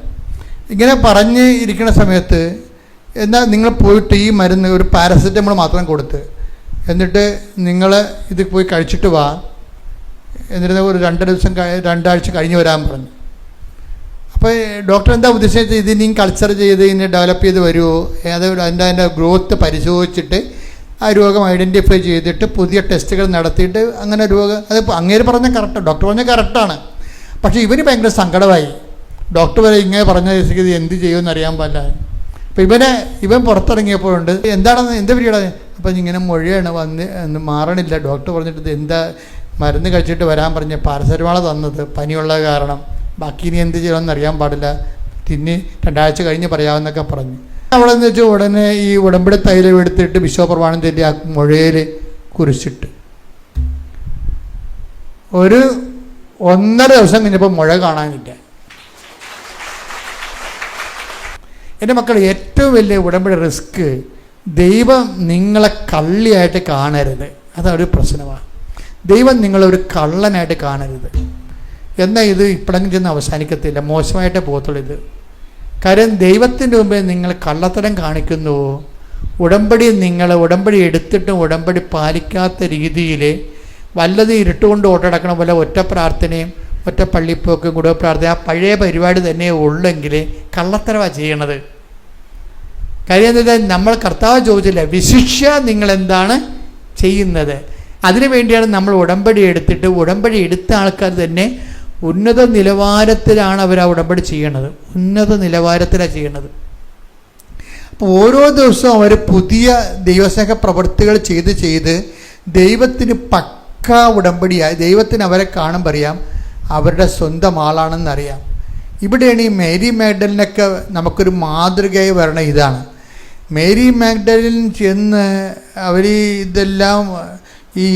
ഇങ്ങനെ പറഞ്ഞ് ഇരിക്കുന്ന സമയത്ത് എന്നാൽ നിങ്ങൾ പോയിട്ട് ഈ മരുന്ന് ഒരു പാരസെറ്റമോൾ മാത്രം കൊടുത്ത്, എന്നിട്ട് നിങ്ങൾ ഇത് പോയി കഴിച്ചിട്ട് വാ, എന്നിട്ട് ഒരു 2 ആഴ്ച കഴിഞ്ഞ് വരാൻ പറഞ്ഞു. അപ്പോൾ ഡോക്ടർ എന്താ ഉദ്ദേശിച്ചത്, ഇതിനെയും കൾച്ചർ ചെയ്ത് ഇതിനെ ഡെവലപ്പ് ചെയ്ത് വരുമോ, അതിൻ്റെ ഗ്രോത്ത് പരിശോധിച്ചിട്ട് ആ രോഗം ഐഡൻറ്റിഫൈ ചെയ്തിട്ട് പുതിയ ടെസ്റ്റുകൾ നടത്തിയിട്ട് അങ്ങനെ രോഗം, അത് അങ്ങേര് പറഞ്ഞ കറക്റ്റാണ്, ഡോക്ടർ പറഞ്ഞ കറക്റ്റാണ്. പക്ഷേ ഇവന് ഭയങ്കര സങ്കടമായി. ഡോക്ടർ വരെ ഇങ്ങനെ പറഞ്ഞ ഇത് എന്ത് ചെയ്യുമെന്ന് അറിയാൻ പാടില്ല. അപ്പോൾ ഇവൻ പുറത്തിറങ്ങിയപ്പോഴുണ്ട് എന്ത് പരിപാടി, അപ്പം ഇങ്ങനെ മൊഴിയാണ് വന്ന് മാറണില്ല. ഡോക്ടർ പറഞ്ഞിട്ട് എന്താ മരുന്ന് കഴിച്ചിട്ട് വരാൻ പറഞ്ഞ് പാരസെറ്റമോൾ തന്നത് പനിയുള്ള കാരണം, ബാക്കി ഇനി എന്ത് ചെയ്യണമെന്ന് അറിയാൻ പാടില്ല, 2 ആഴ്ച കഴിഞ്ഞ് പറയാമെന്നൊക്കെ പറഞ്ഞു. അവിടെ നിന്ന് വെച്ചാൽ ഉടനെ ഈ ഉടമ്പടി തൈലം എടുത്തിട്ട് വിശ്വപ്രമാണം തെറ്റി ആ മുഴയിൽ കുരിശിട്ട് 1.5 ദിവസം കഴിഞ്ഞപ്പോൾ മുഴ കാണാനില്ല. എൻ്റെ മക്കൾ, ഏറ്റവും വലിയ ഉടമ്പടി റിസ്ക് ദൈവം നിങ്ങളെ കള്ളിയായിട്ട് കാണരുത്. അതൊരു പ്രശ്നമാണ്. ദൈവം നിങ്ങളൊരു കള്ളനായിട്ട് കാണരുത്. എന്നാൽ ഇത് ഇപ്പോഴെങ്കിലും ചെന്ന് അവസാനിക്കത്തില്ല, മോശമായിട്ടേ പോകത്തുള്ളൂ ഇത്. കാര്യം ദൈവത്തിൻ്റെ മുമ്പേ നിങ്ങൾ കള്ളത്തരം കാണിക്കുന്നുവോ, ഉടമ്പടി എടുത്തിട്ടും ഉടമ്പടി പാലിക്കാത്ത രീതിയിൽ വല്ലതും ഇരുട്ടുകൊണ്ട് ഓട്ടടക്കണ പോലെ ഒറ്റ പ്രാർത്ഥനയും ഒറ്റ പള്ളിപ്പോക്കും കുടുംബ പ്രാർത്ഥന ആ പഴയ പരിപാടി തന്നെ ഉള്ളെങ്കിൽ കള്ളത്തരമാണ് ചെയ്യണത്. കാര്യം എന്താ, നമ്മൾ കർത്താവ് ചോദിച്ചില്ല വിശിഷ്യ നിങ്ങളെന്താണ് ചെയ്യുന്നത്. അതിനു വേണ്ടിയാണ് നമ്മൾ ഉടമ്പടി എടുത്തിട്ട്, ഉടമ്പടി എടുത്ത ആൾക്കാർ തന്നെ ഉന്നത നിലവാരത്തിലാണ് അവർ ആ ഉടമ്പടി ചെയ്യണത്, ഉന്നത നിലവാരത്തിലാണ് ചെയ്യണത്. അപ്പോൾ ഓരോ ദിവസവും അവർ പുതിയ ദൈവസ്നേഹ പ്രവൃത്തികൾ ചെയ്ത് ദൈവത്തിന് പക്ക ഉടമ്പടിയായി, ദൈവത്തിന് അവരെ കാണുമ്പോൾ അറിയാം അവരുടെ സ്വന്തം ആളാണെന്നറിയാം. ഇവിടെയാണ് ഈ മേരി മാഗ്ഡലിനൊക്കെ നമുക്കൊരു മാതൃകയായി വരണ ഇതാണ്. മേരി മാഗ്ഡലിൻ ചെന്ന് അവർ ഇതെല്ലാം ഈ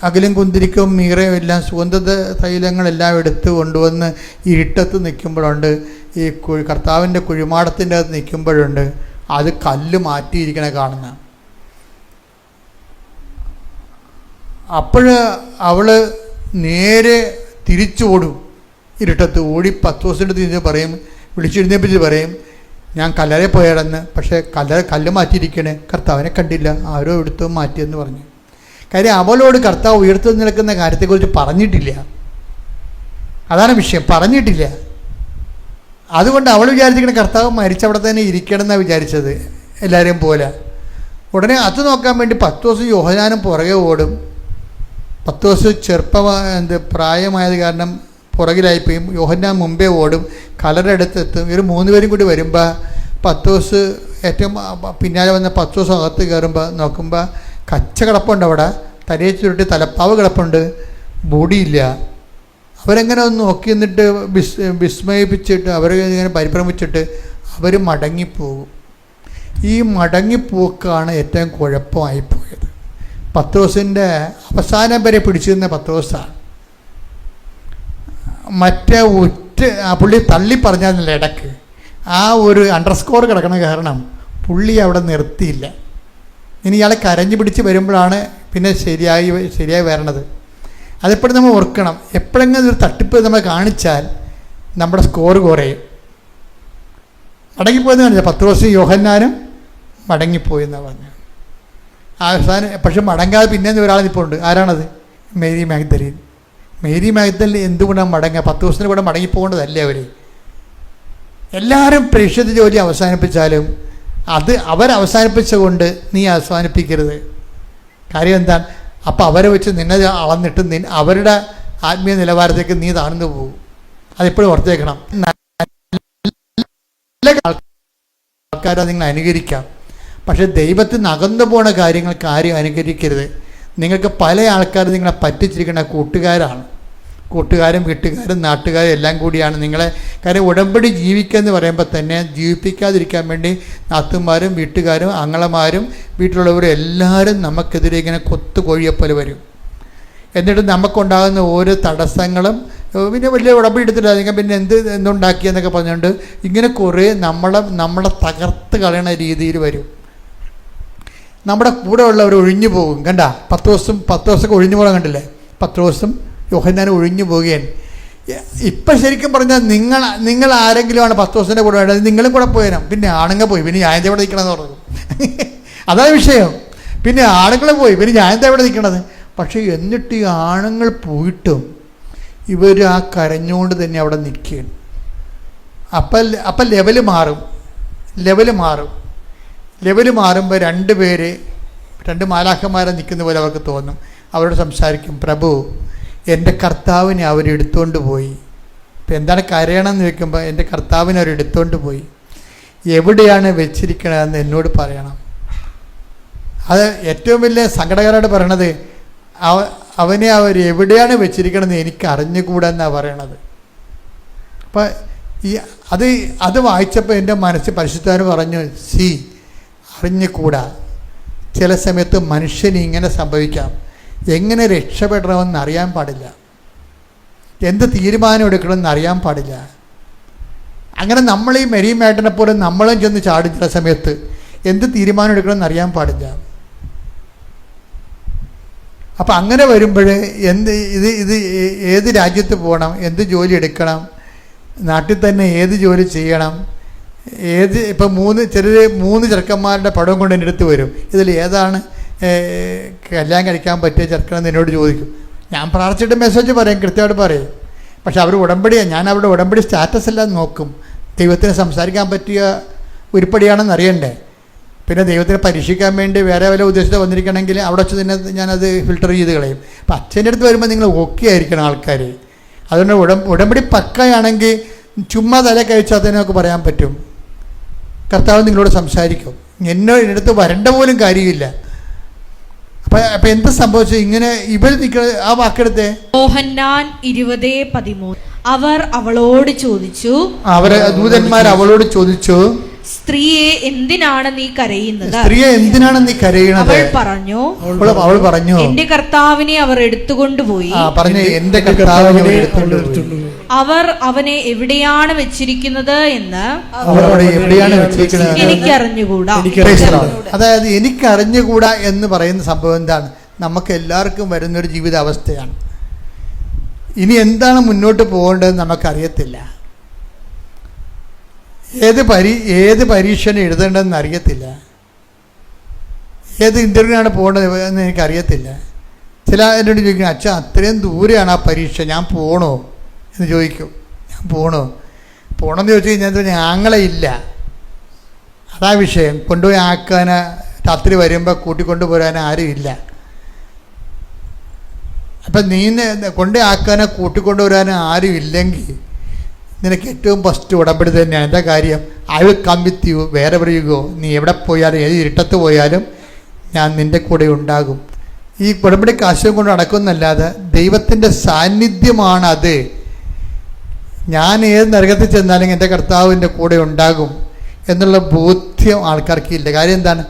അകലും കുന്തിരിക്കും മീറയും എല്ലാം സുഗന്ധ തൈലങ്ങളെല്ലാം എടുത്ത് കൊണ്ടുവന്ന് ഇരുട്ടത്ത് നിൽക്കുമ്പോഴുണ്ട്, ഈ കർത്താവിൻ്റെ കുഴിമാടത്തിൻ്റെ അകത്ത് നിൽക്കുമ്പോഴുണ്ട് അത് കല്ല് മാറ്റിയിരിക്കണ കാണുന്ന. അപ്പോൾ അവൾ നേരെ തിരിച്ചോടും, ഇരുട്ടത്ത് ഓടി പത്രോസിൻ്റെ തിരിച്ച് പറയും, വിളിച്ചെഴുന്നേപ്പിച്ച് പറയും ഞാൻ കല്ലറയിൽ പോയാടെന്ന്, പക്ഷേ കല്ല് മാറ്റിയിരിക്കണേ, കർത്താവിനെ കണ്ടില്ല, ആരോ എടുത്തോ മാറ്റിയെന്ന് പറഞ്ഞു. കാര്യം അവളോട് കർത്താവ് ഉയർത്തു നിൽക്കുന്ന കാര്യത്തെക്കുറിച്ച് പറഞ്ഞിട്ടില്ല. അതാണ് വിഷയം, പറഞ്ഞിട്ടില്ല. അതുകൊണ്ട് അവൾ വിചാരിച്ചിരിക്കുന്ന കർത്താവ് മരിച്ചവിടെ തന്നെ ഇരിക്കണം എന്നാണ് വിചാരിച്ചത് എല്ലാവരെയും പോലെ. ഉടനെ അത് നോക്കാൻ വേണ്ടി പത്രോസും യോഹന്നാനും പുറകെ ഓടും. പത്രോസ് പ്രായമായത് കാരണം പുറകിലായിപ്പോയി. യോഹന്നാൻ മുമ്പേ ഓടും, കലറെടുത്തെത്തും. ഇവർ 3 പേരും കൂടി വരുമ്പോൾ പത്രോസ് ഏറ്റവും പിന്നാലെ വന്ന പത്രോസ് അകത്ത് കയറുമ്പോൾ നോക്കുമ്പോൾ കച്ച കിടപ്പുണ്ട്, അവിടെ തലയെ ചുരുട്ടി തലപ്പാവ് കിടപ്പുണ്ട്, ബോഡിയില്ല. അവരെങ്ങനെ ഒന്ന് നോക്കി നിന്നിട്ട് വിസ്മയിപ്പിച്ചിട്ട് അവരിങ്ങനെ പരിഭ്രമിച്ചിട്ട് അവർ മടങ്ങിപ്പോകും. ഈ മടങ്ങിപ്പോക്കാണ് ഏറ്റവും കുഴപ്പമായിപ്പോയത്. പത്രോസിൻ്റെ അവസാനം വരെ പിടിച്ചിരുന്ന പത്രോസാണ്. മറ്റേ പുള്ളി തള്ളി പറഞ്ഞാൽ ഇടയ്ക്ക് ആ ഒരു അണ്ടർസ്കോർ കിടക്കണ കാരണം പുള്ളി അവിടെ നിർത്തിയില്ല. ഇനി ഇയാളെ കരഞ്ഞു പിടിച്ച് വരുമ്പോഴാണ് പിന്നെ ശരിയായി വരണത്. അതെപ്പോഴും നമ്മൾ ഓർക്കണം. എപ്പോഴെങ്കിലും ഒരു തട്ടിപ്പ് നമ്മൾ കാണിച്ചാൽ നമ്മുടെ സ്കോർ കുറയും. മടങ്ങിപ്പോയെന്ന് കാണിച്ചാൽ പത്രോസും യോഹന്നാനും മടങ്ങിപ്പോയെന്നാണ് പറഞ്ഞു. അവസാനം പക്ഷെ മടങ്ങാതെ പിന്നേന്ന് ഒരാൾ ഇപ്പോൾ ഉണ്ട്. ആരാണത്? Mary Magdalene. മേരി മാഗ്ദലിൻ എന്തുകൊണ്ടാണ് മടങ്ങുക? 10 ദിവസത്തിന് കൂടെ മടങ്ങിപ്പോകേണ്ടതല്ലേ അവർ? എല്ലാവരും പ്രേക്ഷിത ജോലി അവസാനിപ്പിച്ചാലും അത് അവരവസാനിപ്പിച്ചുകൊണ്ട് നീ അവസാനിപ്പിക്കരുത്. കാര്യം എന്താണ്? അപ്പോൾ അവരെ വെച്ച് നിന്നെ അളന്നിട്ട് അവരുടെ ആത്മീയ നിലവാരത്തേക്ക് നീ താഴ്ന്നു പോകും. അതെപ്പോഴും ഓർത്തേക്കണം. നല്ല ആൾക്കാരെ നിങ്ങൾ അനുകരിക്കാം, പക്ഷെ ദൈവത്തിൽ നിന്ന് അകന്നു പോണ കാര്യങ്ങൾക്ക് ആരും അനുകരിക്കരുത്. നിങ്ങൾക്ക് പല ആൾക്കാർ നിങ്ങളെ പറ്റിച്ചിരിക്കുന്ന കൂട്ടുകാരും വീട്ടുകാരും നാട്ടുകാരും എല്ലാം കൂടിയാണ് നിങ്ങളെ. കാര്യം ഉടമ്പടി ജീവിക്കുക എന്ന് പറയുമ്പോൾ തന്നെ ജീവിപ്പിക്കാതിരിക്കാൻ വേണ്ടി നാത്തുമാരും വീട്ടുകാരും ആങ്ങളമാരും വീട്ടിലുള്ളവരും എല്ലാവരും നമുക്കെതിരെ ഇങ്ങനെ കൊത്തുകോഴിയെപ്പോലെ വരും. എന്നിട്ട് നമുക്കുണ്ടാകുന്ന ഓരോ തടസ്സങ്ങളും പിന്നെ വലിയ ഉടമ്പടി എടുത്തില്ല നിങ്ങൾ പിന്നെ എന്തുണ്ടാക്കിയെന്നൊക്കെ പറഞ്ഞുകൊണ്ട് ഇങ്ങനെ കുറേ നമ്മളെ തകർത്ത് കളയണ രീതിയിൽ വരും. നമ്മുടെ കൂടെ ഉള്ളവർ ഒഴിഞ്ഞു പോകും. കണ്ട 10 ദിവസമൊക്കെ ഒഴിഞ്ഞു പോകാൻ കണ്ടില്ലേ? 10 ദിവസം യോഹന്നാൻ ഒഴിഞ്ഞു പോവുകയാണ്. ഇപ്പം ശരിക്കും പറഞ്ഞാൽ നിങ്ങൾ ആരെങ്കിലുമാണ് 10 ദിവസത്തിൻ്റെ കൂടെ വേണ്ടത്, നിങ്ങളും കൂടെ പോയേനും. പിന്നെ ആണുങ്ങൾ പോയി, പിന്നെ ഞാൻ എവിടെ നിൽക്കണമെന്ന് പറഞ്ഞു. അതാണ് വിഷയം. പിന്നെ ആണുങ്ങൾ പോയി, പിന്നെ ഞാൻ എവിടെ നിൽക്കണത്? പക്ഷേ എന്നിട്ട് ഈ ആണുങ്ങൾ പോയിട്ടും ഇവർ ആ കരഞ്ഞുകൊണ്ട് തന്നെ അവിടെ നിൽക്കുകയാണ്. അപ്പം ലെവല് മാറുമ്പോൾ 2 പേര് 2 മാലാഖമാരെ നിൽക്കുന്ന പോലെ അവർക്ക് തോന്നും. അവരോട് സംസാരിക്കും, പ്രഭു എൻ്റെ കർത്താവിനെ അവരെടുത്തുകൊണ്ട് പോയി. ഇപ്പം എന്താണ് കരയണമെന്ന് ചോദിക്കുമ്പോൾ എൻ്റെ കർത്താവിനെ അവരെടുത്തുകൊണ്ട് പോയി. എവിടെയാണ് വെച്ചിരിക്കണതെന്ന് എന്നോട് പറയണം. അത് ഏറ്റവും വലിയ സങ്കടകരമായിട്ട് പറയണത് അവനെ അവർ എവിടെയാണ് വെച്ചിരിക്കണമെന്ന് എനിക്ക് അറിഞ്ഞുകൂടെന്നാണ് പറയണത്. അപ്പം അത് വായിച്ചപ്പോൾ എൻ്റെ മനസ്സ് പരിശുദ്ധന് പറഞ്ഞു, അറിഞ്ഞുകൂടാ. ചില സമയത്ത് മനുഷ്യന് ഇങ്ങനെ സംഭവിക്കാം. എങ്ങനെ രക്ഷപ്പെടണമെന്ന് അറിയാൻ പാടില്ല, എന്ത് തീരുമാനം എടുക്കണമെന്ന് അറിയാൻ പാടില്ല. അങ്ങനെ നമ്മൾ ഈ മെരിയുമായിട്ടിനെ പോലെ നമ്മളും ചെന്ന് ചാടും. ചില സമയത്ത് എന്ത് തീരുമാനം എടുക്കണമെന്ന് അറിയാൻ പാടില്ല. അപ്പം അങ്ങനെ വരുമ്പോൾ ഇത് ഏത് രാജ്യത്ത് പോകണം, എന്ത് ജോലി എടുക്കണം, നാട്ടിൽ തന്നെ ഏത് ജോലി ചെയ്യണം, ഇപ്പം 3 ചെറുക്കന്മാരുടെ പടവും കൊണ്ട് എൻ്റെ അടുത്ത് വരും. ഇതിൽ ഏതാണ് കല്യാണം കഴിക്കാൻ പറ്റിയ ചെറുക്കനെന്ന് എന്നോട് ചോദിക്കും. ഞാൻ പ്രാർത്ഥിച്ചിട്ട് മെസ്സേജ് പറയും, കൃത്യമായിട്ട് പറയും. പക്ഷെ അവർ ഉടമ്പടിയാണ്. ഞാൻ അവരുടെ ഉടമ്പടി സ്റ്റാറ്റസ് എല്ലാം നോക്കും. ദൈവത്തിന് സംസാരിക്കാൻ പറ്റിയ ഉരുപ്പടിയാണെന്ന് അറിയണ്ടേ. പിന്നെ ദൈവത്തിനെ പരീക്ഷിക്കാൻ വേണ്ടി വേറെ വല്ല ഉദ്ദേശിച്ച് വന്നിരിക്കണമെങ്കിൽ അവിടെ വെച്ച് തന്നെ ഞാനത് ഫിൽട്ടർ ചെയ്ത് കളയും. അപ്പം അച്ഛൻ്റെ അടുത്ത് വരുമ്പോൾ നിങ്ങൾ ഓക്കെ ആയിരിക്കണം ആൾക്കാർ. അതുകൊണ്ട് ഉടമ്പടി പക്കയാണെങ്കിൽ ചുമ്മാ തല കഴിച്ചാൽ തന്നെ നമുക്ക് പറയാൻ പറ്റും. കർത്താവ് നിങ്ങളോട് സംസാരിക്കും. എൻ്റെ അടുത്ത് വരേണ്ട പോലും കാര്യമില്ല. അപ്പം എന്താ സംഭവിച്ചത്? ഇങ്ങനെ ഇവർ നിൽക്കുന്ന ആ വാക്കെടുത്തേ. യോഹന്നാൻ 20:13 അവർ അവളോട് ചോദിച്ചു, ദൂതന്മാർ അവളോട് ചോദിച്ചു, സ്ത്രീയെ എന്തിനാണ് നീ കരയുന്നത്? അവൾ പറഞ്ഞു, എന്റെ കർത്താവിനെ അവർ എടുത്തുകൊണ്ടുപോയി. എന്റെ കർത്താവിനെ എടുത്തുകൊണ്ടുപോയി. അവർ അവനെ എവിടെയാണ് വെച്ചിരിക്കുന്നത് എന്ന് എനിക്കറിഞ്ഞുകൂടാ. അതായത് എനിക്കറിഞ്ഞുകൂടാ എന്ന് പറയുന്ന സംഭവം എന്താണ്? നമുക്ക് എല്ലാവർക്കും വരുന്നൊരു ജീവിതാവസ്ഥയാണ്. ഇനി എന്താണ് മുന്നോട്ട് പോകേണ്ടതെന്ന് നമുക്കറിയത്തില്ല. ഏത് പരീക്ഷയാണ് എഴുതേണ്ടതെന്ന് അറിയത്തില്ല. ഏത് ഇൻ്റർവ്യൂവിനാണ് പോകേണ്ടത് എന്ന് എനിക്കറിയത്തില്ല. ചില എന്നോട് ചോദിക്കും, അച്ഛാ അത്രയും ദൂരെയാണ് ആ പരീക്ഷ, ഞാൻ പോകണോ എന്ന് ചോദിക്കും. ഞാൻ പോകണമെന്ന് ചോദിച്ചു കഴിഞ്ഞാൽ ആങ്ങളെ ഇല്ല. അതാ വിഷയം. കൊണ്ടുപോയി ആക്കാൻ രാത്രി വരുമ്പോൾ കൂട്ടിക്കൊണ്ടുപോരാൻ ആരും ഇല്ല. അപ്പം നീ കൊണ്ടുപോയി ആക്കാനോ കൂട്ടിക്കൊണ്ടുവരാനോ ആരും ഇല്ലെങ്കിൽ നിനക്ക് ഏറ്റവും ഫസ്റ്റ് ഉടമ്പടി തന്നെയാണ്. എന്താ കാര്യം? I will come with you wherever you go. നീ എവിടെ പോയാലും ഏത് ഇരുട്ടത്ത് പോയാലും ഞാൻ നിൻ്റെ കൂടെ ഉണ്ടാകും. ഈ ഉടമ്പടി കാശും കൊണ്ട് നടക്കുന്നല്ലാതെ ദൈവത്തിൻ്റെ സാന്നിധ്യമാണ് അത്. ഞാൻ ഏത് നരകത്തിൽ ചെന്നാലും എൻ്റെ കർത്താവിൻ്റെ കൂടെ ഉണ്ടാകും എന്നുള്ള ബോധ്യം ആൾക്കാർക്കില്ല. കാര്യം എന്താണ്?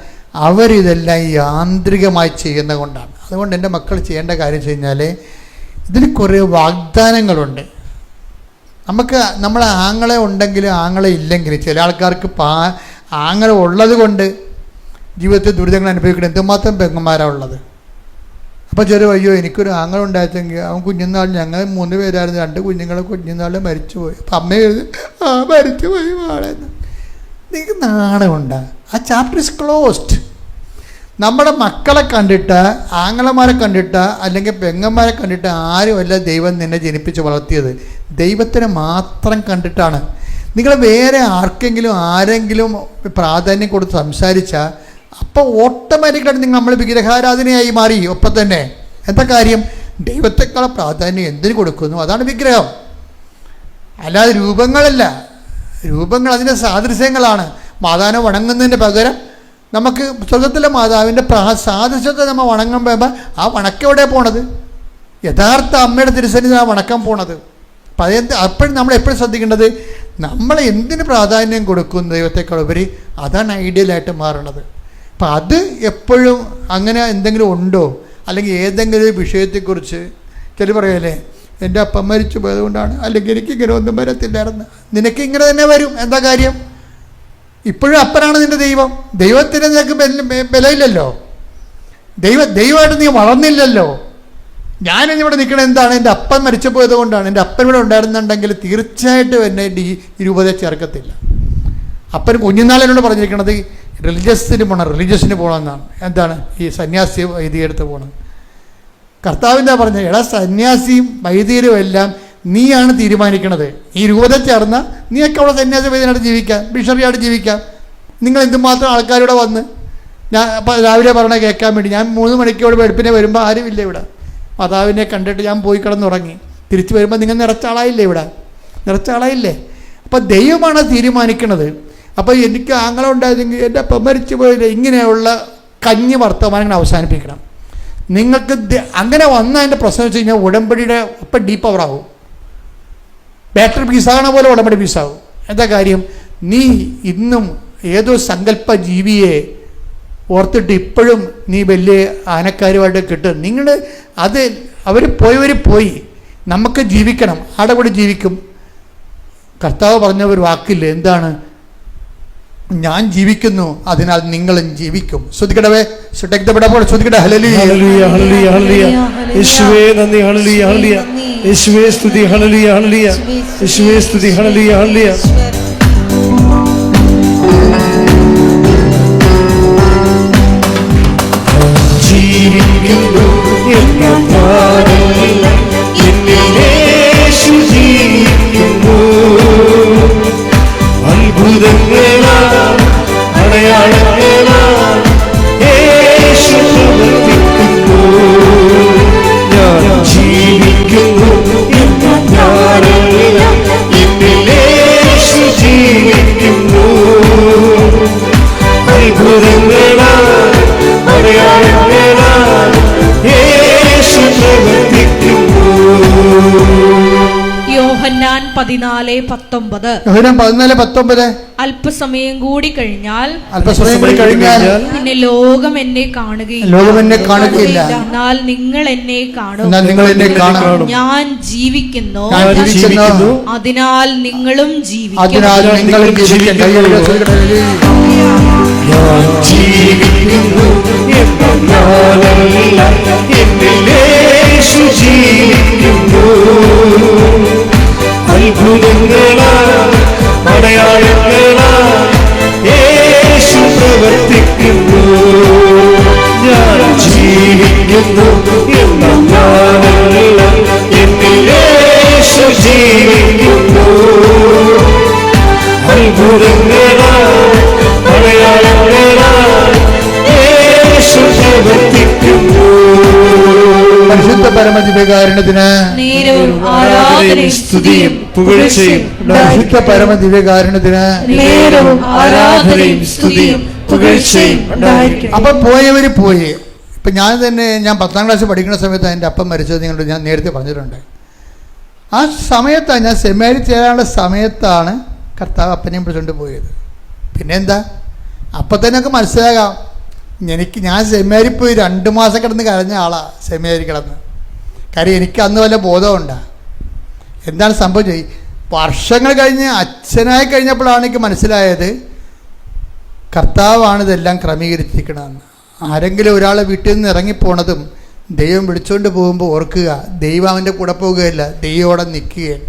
അവരിതെല്ലാം യാന്ത്രികമായി ചെയ്യുന്ന കൊണ്ടാണ്. അതുകൊണ്ട് എൻ്റെ മക്കൾ ചെയ്യേണ്ട കാര്യം വെച്ച് കഴിഞ്ഞാൽ ഇതിൽ കുറേ വാഗ്ദാനങ്ങളുണ്ട്. നമ്മളെ ആങ്ങളെ ഉണ്ടെങ്കിലും ആങ്ങളെ ഇല്ലെങ്കിലും ചില ആൾക്കാർക്ക് ആങ്ങളെ ഉള്ളത് കൊണ്ട് ജീവിതത്തിൽ ദുരിതങ്ങൾ അനുഭവിക്കണം. എന്തുമാത്രം പെങ്ങന്മാരാണ് ഉള്ളത്. അപ്പോൾ ചെറിയ അയ്യോ എനിക്കൊരു ആങ്ങളുണ്ടായിരുന്നെങ്കിൽ അവൻ കുഞ്ഞുനാൾ ഞങ്ങൾ 3 പേരായിരുന്നു, 2 കുഞ്ഞുങ്ങൾ കുഞ്ഞുനാളിൽ മരിച്ചുപോയി. അപ്പം അമ്മ മരിച്ചുപോയി വാളെന്ന്. നിങ്ങൾക്ക് നാണമുണ്ടാ? ആ ചാപ്റ്റർ ഇസ് ക്ലോസ്ഡ്. നമ്മുടെ മക്കളെ കണ്ടിട്ട്, ആങ്ങളമാരെ കണ്ടിട്ട്, അല്ലെങ്കിൽ പെങ്ങന്മാരെ കണ്ടിട്ട് ആരുമല്ല ദൈവം നിന്നെ ജനിപ്പിച്ച് വളർത്തിയത്. ദൈവത്തിനെ മാത്രം കണ്ടിട്ടാണ്. നിങ്ങൾ വേറെ ആരെങ്കിലും പ്രാധാന്യം കൊടുത്ത് സംസാരിച്ചാൽ അപ്പോൾ ഓട്ടോമാറ്റിക്കായിട്ട് നമ്മൾ വിഗ്രഹാരാധനയായി മാറി. ഒപ്പം തന്നെ എന്താ കാര്യം? ദൈവത്തെക്കാൾ പ്രാധാന്യം എന്തിനു കൊടുക്കുന്നു? അതാണ് വിഗ്രഹം, അല്ലാതെ രൂപങ്ങളല്ല. രൂപങ്ങൾ അതിൻ്റെ സാദൃശ്യങ്ങളാണ്. മാതാവിനെ വണങ്ങുന്നതിന് പകരം നമുക്ക് സ്വർഗത്തിലെ മാതാവിൻ്റെ സാദൃശ്യത്തെ നമ്മൾ വണങ്ങുമ്പോൾ ആ വണക്കെവിടെ പോണത്? യഥാർത്ഥ അമ്മയുടെ തിരുസന്നിധി ആ വണക്കം പോണത്. അപ്പം അപ്പോഴും നമ്മൾ എപ്പോഴും ശ്രദ്ധിക്കേണ്ടത് നമ്മൾ എന്തിന് പ്രാധാന്യം കൊടുക്കും ദൈവത്തെക്കാൾ ഉപരി, അതാണ് ഐഡിയലായിട്ട് മാറുന്നത്. അപ്പം അത് എപ്പോഴും അങ്ങനെ എന്തെങ്കിലും ഉണ്ടോ? അല്ലെങ്കിൽ ഏതെങ്കിലും ഒരു വിഷയത്തെക്കുറിച്ച് ചില പറയല്ലേ, എൻ്റെ അപ്പം മരിച്ചു പോയതുകൊണ്ടാണ്, അല്ലെങ്കിൽ എനിക്കിങ്ങനെ ഒന്നും വരത്തില്ലായിരുന്നു. നിനക്കിങ്ങനെ തന്നെ വരും. എന്താ കാര്യം? ഇപ്പോഴും അപ്പനാണ് നിൻ്റെ ദൈവം. ദൈവത്തിന് നിനക്ക് ബലമില്ലല്ലോ. ദൈവമായിട്ട് നീ വളർന്നില്ലല്ലോ. ഞാനിവിടെ നിൽക്കണത് എന്താണ്? എൻ്റെ അപ്പൻ മരിച്ചു പോയത് കൊണ്ടാണ്. എൻ്റെ അപ്പൻ ഇവിടെ ഉണ്ടായിരുന്നുണ്ടെങ്കിൽ തീർച്ചയായിട്ടും എന്നെ ഈ രൂപതയെ ചേർക്കത്തില്ല. അപ്പൻ കുഞ്ഞുനാളിനോട് പറഞ്ഞിരിക്കണത് റിലീജിയസിന് പോകണമെന്നാണ്. എന്താണ്? ഈ സന്യാസി വൈദികരെടുത്ത് പോകണം. കർത്താവിൻ്റെ പറഞ്ഞ എടാ, സന്യാസിയും വൈദികരും എല്ലാം നീയാണ് തീരുമാനിക്കണത്. ഈ രൂപതയിൽ ചേർന്ന നീയൊക്കെ അവിടെ സന്യാസി വൈദികനായിട്ട് ജീവിക്കാം, ബിഷറിയായിട്ട് ജീവിക്കാം. നിങ്ങൾ എന്തുമാത്രം ആൾക്കാരിവിടെ വന്ന് ഞാൻ രാവിലെ പറഞ്ഞ കേൾക്കാൻ വേണ്ടി ഞാൻ 3 മണിക്കോട് വെളുപ്പിനെ വരുമ്പോൾ ആരുമില്ല ഇവിടെ. മാതാവിനെ കണ്ടിട്ട് ഞാൻ പോയി കിടന്നുറങ്ങി. തിരിച്ചു വരുമ്പോൾ നിങ്ങൾ നിറച്ച ആളായില്ലേ? ഇവിടെ നിറച്ച ആളായില്ലേ? അപ്പോൾ ദൈവമാണ് തീരുമാനിക്കണത്. അപ്പോൾ എനിക്ക് ആങ്ങള ഉണ്ടായിരുന്നെങ്കിൽ എൻ്റെ അപ്പം മരിച്ചു പോയില്ല, ഇങ്ങനെയുള്ള കഞ്ഞി വർത്തമാനങ്ങൾ അവസാനിപ്പിക്കണം. നിങ്ങൾക്ക് അങ്ങനെ വന്നതിൻ്റെ പ്രശ്നം വെച്ച് കഴിഞ്ഞാൽ ഉടമ്പടിയുടെ ഒപ്പം ഡീപ്പ് പവറാകും. ബാറ്ററി പീസാകണ പോലെ ഉടമ്പടി പീസാകും. എന്താ കാര്യം? നീ ഇന്നും ഏതോ സങ്കല്പ ജീവിയെ ഓർത്തിട്ട് ഇപ്പോഴും നീ വലിയ ആനക്കാരുമായിട്ട് കിട്ടും. നിങ്ങൾ അത് അവർ പോയി നമുക്ക് ജീവിക്കണം. ആടെ കൂടെ ജീവിക്കും. കർത്താവ് പറഞ്ഞ ഒരു വാക്കില്ല, എന്താണ്? ഞാൻ ജീവിക്കുന്നു, അതിനാൽ നിങ്ങളും ജീവിക്കും. ശ്രദ്ധിക്കടവേ, ശ്രദ്ധിക്കട്ടെ. ഹല്ലേലൂയ, ഹല്ലേലൂയ, ഹല്ലേലൂയ, ഹല്ലേലൂയ. യേശുവേ നന്ദി, ഹല്ലേലൂയ, ഹല്ലേലൂയ. യേശുവേ സ്തുതി, ഹല്ലേലൂയ, ഹല്ലേലൂയ. യേശുവേ സ്തുതി, ഹല്ലേലൂയ, ഹല്ലേലൂയ. ജീവിക്കുന്നു എന്ന താരമില്ല, എന്നിൽ യേശു ജീവിക്കുന്നു. അത്ഭുതങ്ങളാൽ അടയാളങ്ങളാൽ യേശു പ്രവർത്തിക്കുന്നു. ഞാൻ ജീവിക്കുന്നു എന്ന താരമില്ല, എന്നിൽ യേശു ജീവിക്കുന്നു. അത്ഭുതങ്ങളാൽ അടയാളങ്ങളാൽ യേശു പ്രവർത്തിക്കുന്നു. യോഹന്നാൻ 14:19. യോഹന്നാൻ 14:19. അല്പസമയം കൂടി കഴിഞ്ഞാൽ പിന്നെ ലോകം എന്നെ കാണുകയില്ല, എന്നാൽ നിങ്ങൾ എന്നെ കാണും. ഞാൻ ജീവിക്കുന്നു, അതിനാൽ നിങ്ങളും ജീവിക്കും. അത്ഭുതങ്ങളാൽ അടയാളങ്ങളാൽ യേശു പ്രവർത്തിക്കുന്നു. ഞാൻ ജീവിക്കുന്നു എന്ന ഞാനല്ല, എന്നിൽ യേശു ജീവിക്കുന്നു. അത്ഭുതങ്ങളാൽ അടയാളങ്ങളാൽ യേശു പ്രവർത്തിക്കുന്നു. പരിശുദ്ധ പരമദിവ്യകാരുണ്യത്തിന് നേരവും ആരാധനയും സ്തുതിയും പുകഴ്ചയും പരിശുദ്ധ പരമദിവ്യകാരുണ്യത്തിന് നേരവും ആരാധനയും സ്തുതിയും പുകഴ്ചയും ഉണ്ടായിരിക്കട്ടെ. അപ്പം പോയവർ പോയി. ഇപ്പം ഞാൻ 10ാം ക്ലാസ് പഠിക്കുന്ന സമയത്ത് എൻ്റെ അപ്പം മരിച്ചത് നിങ്ങളോട് ഞാൻ നേരത്തെ പറഞ്ഞിട്ടുണ്ട്. ആ സമയത്താണ് ഞാൻ സെമിനാരിൽ ചേരാനുള്ള സമയത്താണ് കർത്താവ് അപ്പനെയും പിടിച്ചുകൊണ്ട് പോയത്. പിന്നെന്താ, അപ്പം തന്നെ നമുക്ക് മനസ്സിലാകാം. ഞാൻ സെമിനാരിൽ പോയി 2 മാസം കിടന്ന് കരഞ്ഞ ആളാണ്. സെമിനാരി കിടന്ന് കാര്യം എനിക്ക് അന്ന് വല്ല ബോധമുണ്ടാ എന്താണ് സംഭവിച്ചത്. വർഷങ്ങൾ കഴിഞ്ഞ് അച്ഛനായി കഴിഞ്ഞപ്പോഴാണ് എനിക്ക് മനസ്സിലായത് കർത്താവാണ് ഇതെല്ലാം ക്രമീകരിച്ചിരിക്കണമെന്ന്. ആരെങ്കിലും ഒരാളെ വീട്ടിൽ നിന്ന് ഇറങ്ങിപ്പോണതും ദൈവം വിളിച്ചുകൊണ്ട് പോകുമ്പോൾ ഓർക്കുക, ദൈവം അവൻ്റെ കൂടെ പോകുകയല്ല, ദൈവം അവിടെ നിൽക്കുകയാണ്.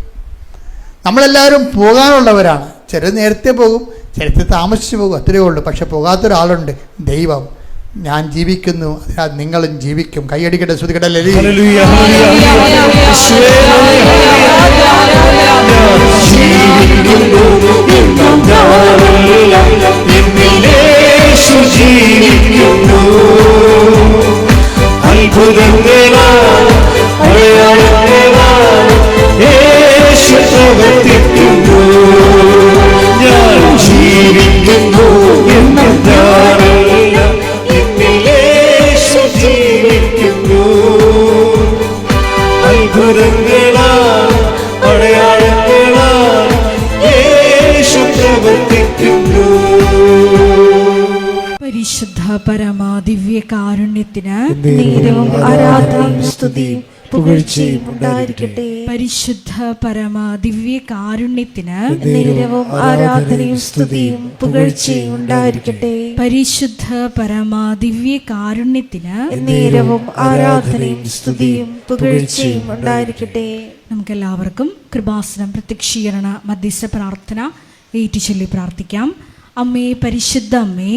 നമ്മളെല്ലാവരും പോകാനുള്ളവരാണ്. ചിലർ നേരത്തെ പോകും, ചിലർ താമസിച്ച് പോകും, അത്രയേ ഉള്ളൂ. പക്ഷെ പോകാത്തൊരാളുണ്ട്, ദൈവം. ഞാൻ ജീവിക്കുന്നു, അതിനാൽ നിങ്ങളും ജീവിക്കും. കൈയടിക്കട്ടെ, ശ്രുതിക്കട്ടെ. പരിശുദ്ധ പരമാ ദിവ്യ കാരുണ്യത്തിന് നേരവും ആരാധനയും സ്തുതിയും പുകഴ്ചയും ഉണ്ടായിരിക്കട്ടെ. പരിശുദ്ധ പരമാ ദിവ്യ കാരുണ്യത്തിന് നേരവും ആരാധനയും സ്തുതിയും പുകഴ്ചയും ഉണ്ടായിരിക്കട്ടെ. പരിശുദ്ധ പരമാ ദിവ്യ കാരുണ്യത്തിന് നേരവും ആരാധനയും സ്തുതിയും പുകഴ്ചയും ഉണ്ടായിരിക്കട്ടെ. നമുക്കെല്ലാവർക്കും കൃപാസനം പ്രത്യക്ഷീകരണ മധ്യസ്ഥ പ്രാർത്ഥന ഏറ്റുചൊല്ലി പ്രാർത്ഥിക്കാം. അമ്മേ പരിശുദ്ധ അമ്മേ,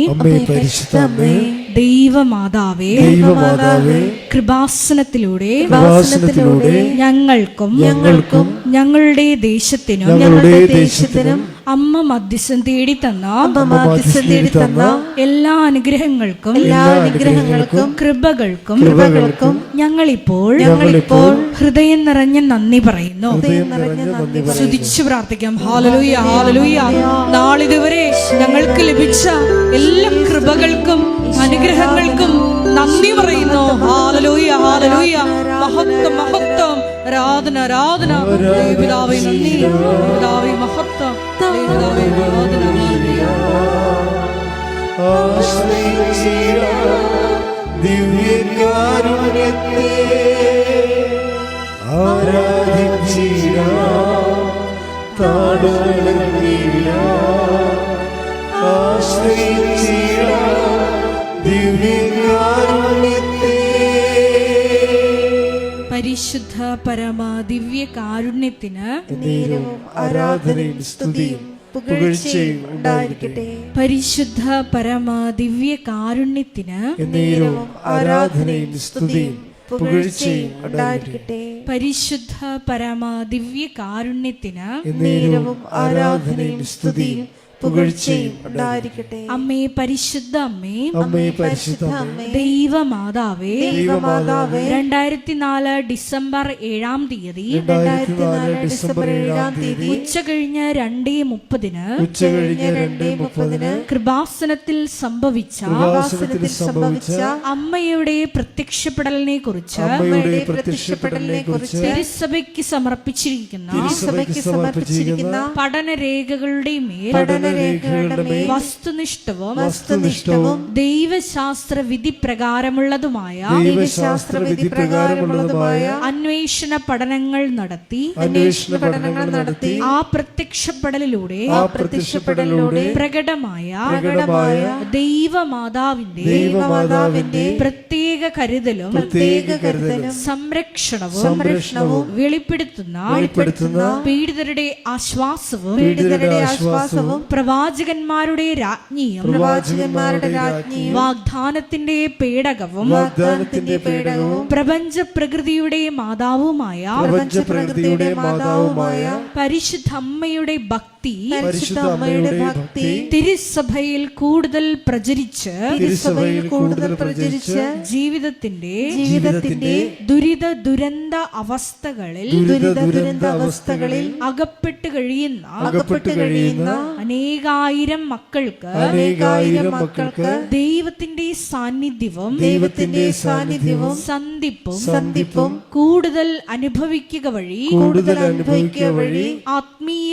പരിശുദ്ധ അമ്മേ, ദൈവമാതാവേ, കൃപാസനത്തിലൂടെ ഞങ്ങൾക്കും ഞങ്ങളുടെ ദേശത്തിനും അമ്മ മധ്യസ്ഥം തേടി തന്ന എല്ലാ അനുഗ്രഹങ്ങൾക്കും കൃപകൾക്കും ഞങ്ങളിപ്പോൾ ഹൃദയം നിറഞ്ഞ നന്ദി പറയുന്നു. സ്തുതിച്ചു പ്രാർത്ഥിക്കാം. ഹല്ലേലൂയ, ഹല്ലേലൂയ. നാളിതുവരെ ഞങ്ങൾക്ക് ലഭിച്ച എല്ലാ കൃപകൾക്കും അനുഗ്രഹങ്ങൾക്കും നന്ദി പറയുന്നു. Hallelujah, hallelujah. മഹത്വം, മഹത്വം, ആരാധന, ആരാധന. പിതാവേ നന്ദി, പിതാവേ മഹത്വം, പിതാവേ ആരാധന. ദിവ്യകാരുണ്യത്തെ ആരാധിച്ചിടാം, താടുകളെല്ലാം ആശ്രയിച്ചിടാം ദിവ്യകാരുണ്യത്തെ. പരിശുദ്ധ പരമാ ദിവ്യ കാരുണ്യത്തിന് നേരവും ആരാധനയും സ്തുതിയും പുകഴ്ചയും ഉണ്ടായിരിക്കട്ടെ. പരിശുദ്ധ പരമാ ദിവ്യ കാരുണ്യത്തിന് നേരവും ആരാധനയും സ്തുതിയും പുകഴ്ചയും ഉണ്ടായിരിക്കട്ടെ. പരിശുദ്ധ പരമാ ദിവ്യ കാരുണ്യത്തിന് നേരവും ആരാധനയും സ്തുതിയും പുകഴ്ചയും ഉണ്ടായിരിക്കട്ടെ. അമ്മേ പരിശുദ്ധ അമ്മേ, പരിശുദ്ധ അമ്മേ, ദൈവമാതാവേ, 2004 ഡിസംബർ 7-ാം തീയതി ഉച്ച കഴിഞ്ഞ് 2:30 കൃപാസനത്തിൽ സംഭവിച്ച അമ്മയുടെ പ്രത്യക്ഷപ്പെടലിനെ കുറിച്ച് തിരുസഭയ്ക്ക് സമർപ്പിച്ചിരിക്കുന്ന പഠനരേഖകളുടെ മേൽ വസ്തുനിഷ്ഠവും ദൈവശാസ്ത്ര വിധി പ്രകാരമുള്ളതുമായ അന്വേഷണ പഠനങ്ങൾ നടത്തി ആ പ്രത്യക്ഷപ്പെടലിലൂടെ പ്രകടമായ ദൈവമാതാവിന്റെ പ്രത്യേക കരുതലും സംരക്ഷണവും വെളിപ്പെടുത്തുന്ന പീഡിതരുടെ ആശ്വാസവും പ്രവാചകന്മാരുടെ രാജ്ഞിയും വാഗ്ദാനത്തിന്റെ പേടകവും പ്രപഞ്ച പ്രകൃതിയുടെ മാതാവുമായ പരിശുദ്ധ അമ്മയുടെ ഭക്തി തിരുസഭയിൽ കൂടുതൽ പ്രചരിച്ച് ജീവിതത്തിന്റെ ദുരിത ദുരന്ത അവസ്ഥകളിൽ അകപ്പെട്ട് കഴിയുന്ന അനേകായിരം മക്കൾക്ക് ദൈവത്തിന്റെ സാന്നിധ്യവും സന്ധിപ്പും കൂടുതൽ അനുഭവിക്കുക വഴി ആത്മീയ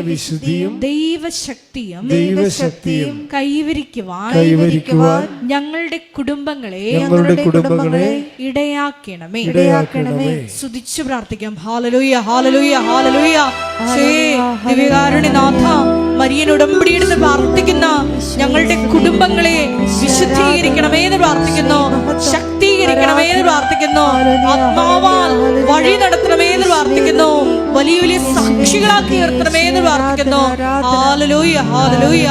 വിശുദ്ധിയും ദൈവശക്തിയും കൈവരിക്കുവാൻ ഞങ്ങളുടെ കുടുംബങ്ങളെ ഇടയാക്കണമേ. സ്തുതിച്ചു പ്രാർത്ഥിക്കാം. ഹല്ലേലൂയ, ഹല്ലേലൂയ, ഹല്ലേലൂയ. ദിവ്യകാരുണ്യനാഥ, മരിയൻ ഉടമ്പടിയെടുത്ത് പ്രാർത്ഥിക്കുന്ന ഞങ്ങളുടെ കുടുംബങ്ങളെ വിശുദ്ധീകരിക്കണമേ എന്ന് പ്രാർത്ഥിക്കുന്നു. ശക്തി ശക്തീകരിക്കണമേ എന്ന് പ്രാർത്ഥിക്കുന്നു. ആത്മാവാൽ വഴി നടത്തണമേ എന്ന് പ്രാർത്ഥിക്കുന്നു. വലിയ വലിയ സാക്ഷികളാക്കി ഉയർത്തണമേ എന്ന് പ്രാർത്ഥിക്കുന്നു. Hallelujah, hallelujah.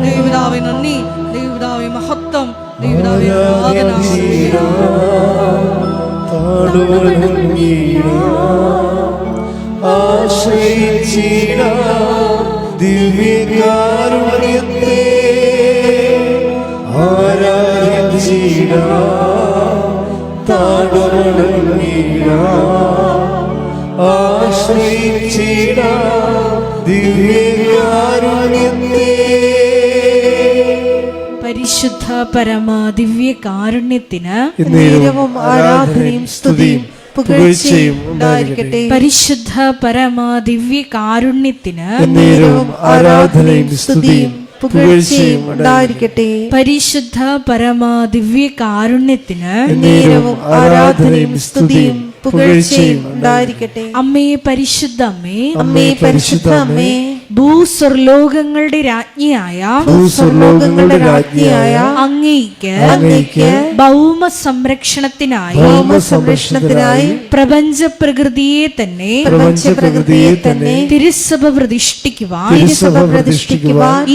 ദൈവപിതാവേ നന്ദി, ദൈവപിതാവേ മഹത്വം, ദൈവപിതാവേ ആരാധന. ദിവ്യകാരുണ്യത്തെ പരിശുദ്ധ പരമ ദിവ്യ കാരുണ്യത്തിന് നേരവും ആരാധനയും സ്തുതിയും പുകഴ്ചയും ഉണ്ടായിരിക്കട്ടെ. പരിശുദ്ധ പരമ ദിവ്യ കാരുണ്യത്തിന് നേരവും ആരാധനയും സ്തുതിയും പുകഴ്ചയും ഉണ്ടായിരിക്കട്ടെ. പരിശുദ്ധ പരമ ദിവ്യ കാരുണ്യത്തിന് നേരവും ആരാധനയും സ്തുതിയും പുകഴ്ചയും ഉണ്ടായിരിക്കട്ടെ. അമ്മേ പരിശുദ്ധ അമ്മേ, അമ്മേ പരിശുദ്ധ അമ്മേ, ഭൂസ്വർലോകങ്ങളുടെ രാജ്ഞിയായ ഭൂസ്വർലോകങ്ങളുടെ രാജ്ഞിയായ അങ്ങേയ്ക്ക് ഭൗമ സംരക്ഷണത്തിനായി സംരക്ഷണത്തിനായി പ്രപഞ്ച പ്രകൃതിയെ തന്നെ തിരുസഭ പ്രതിഷ്ഠിക്കുവാൻ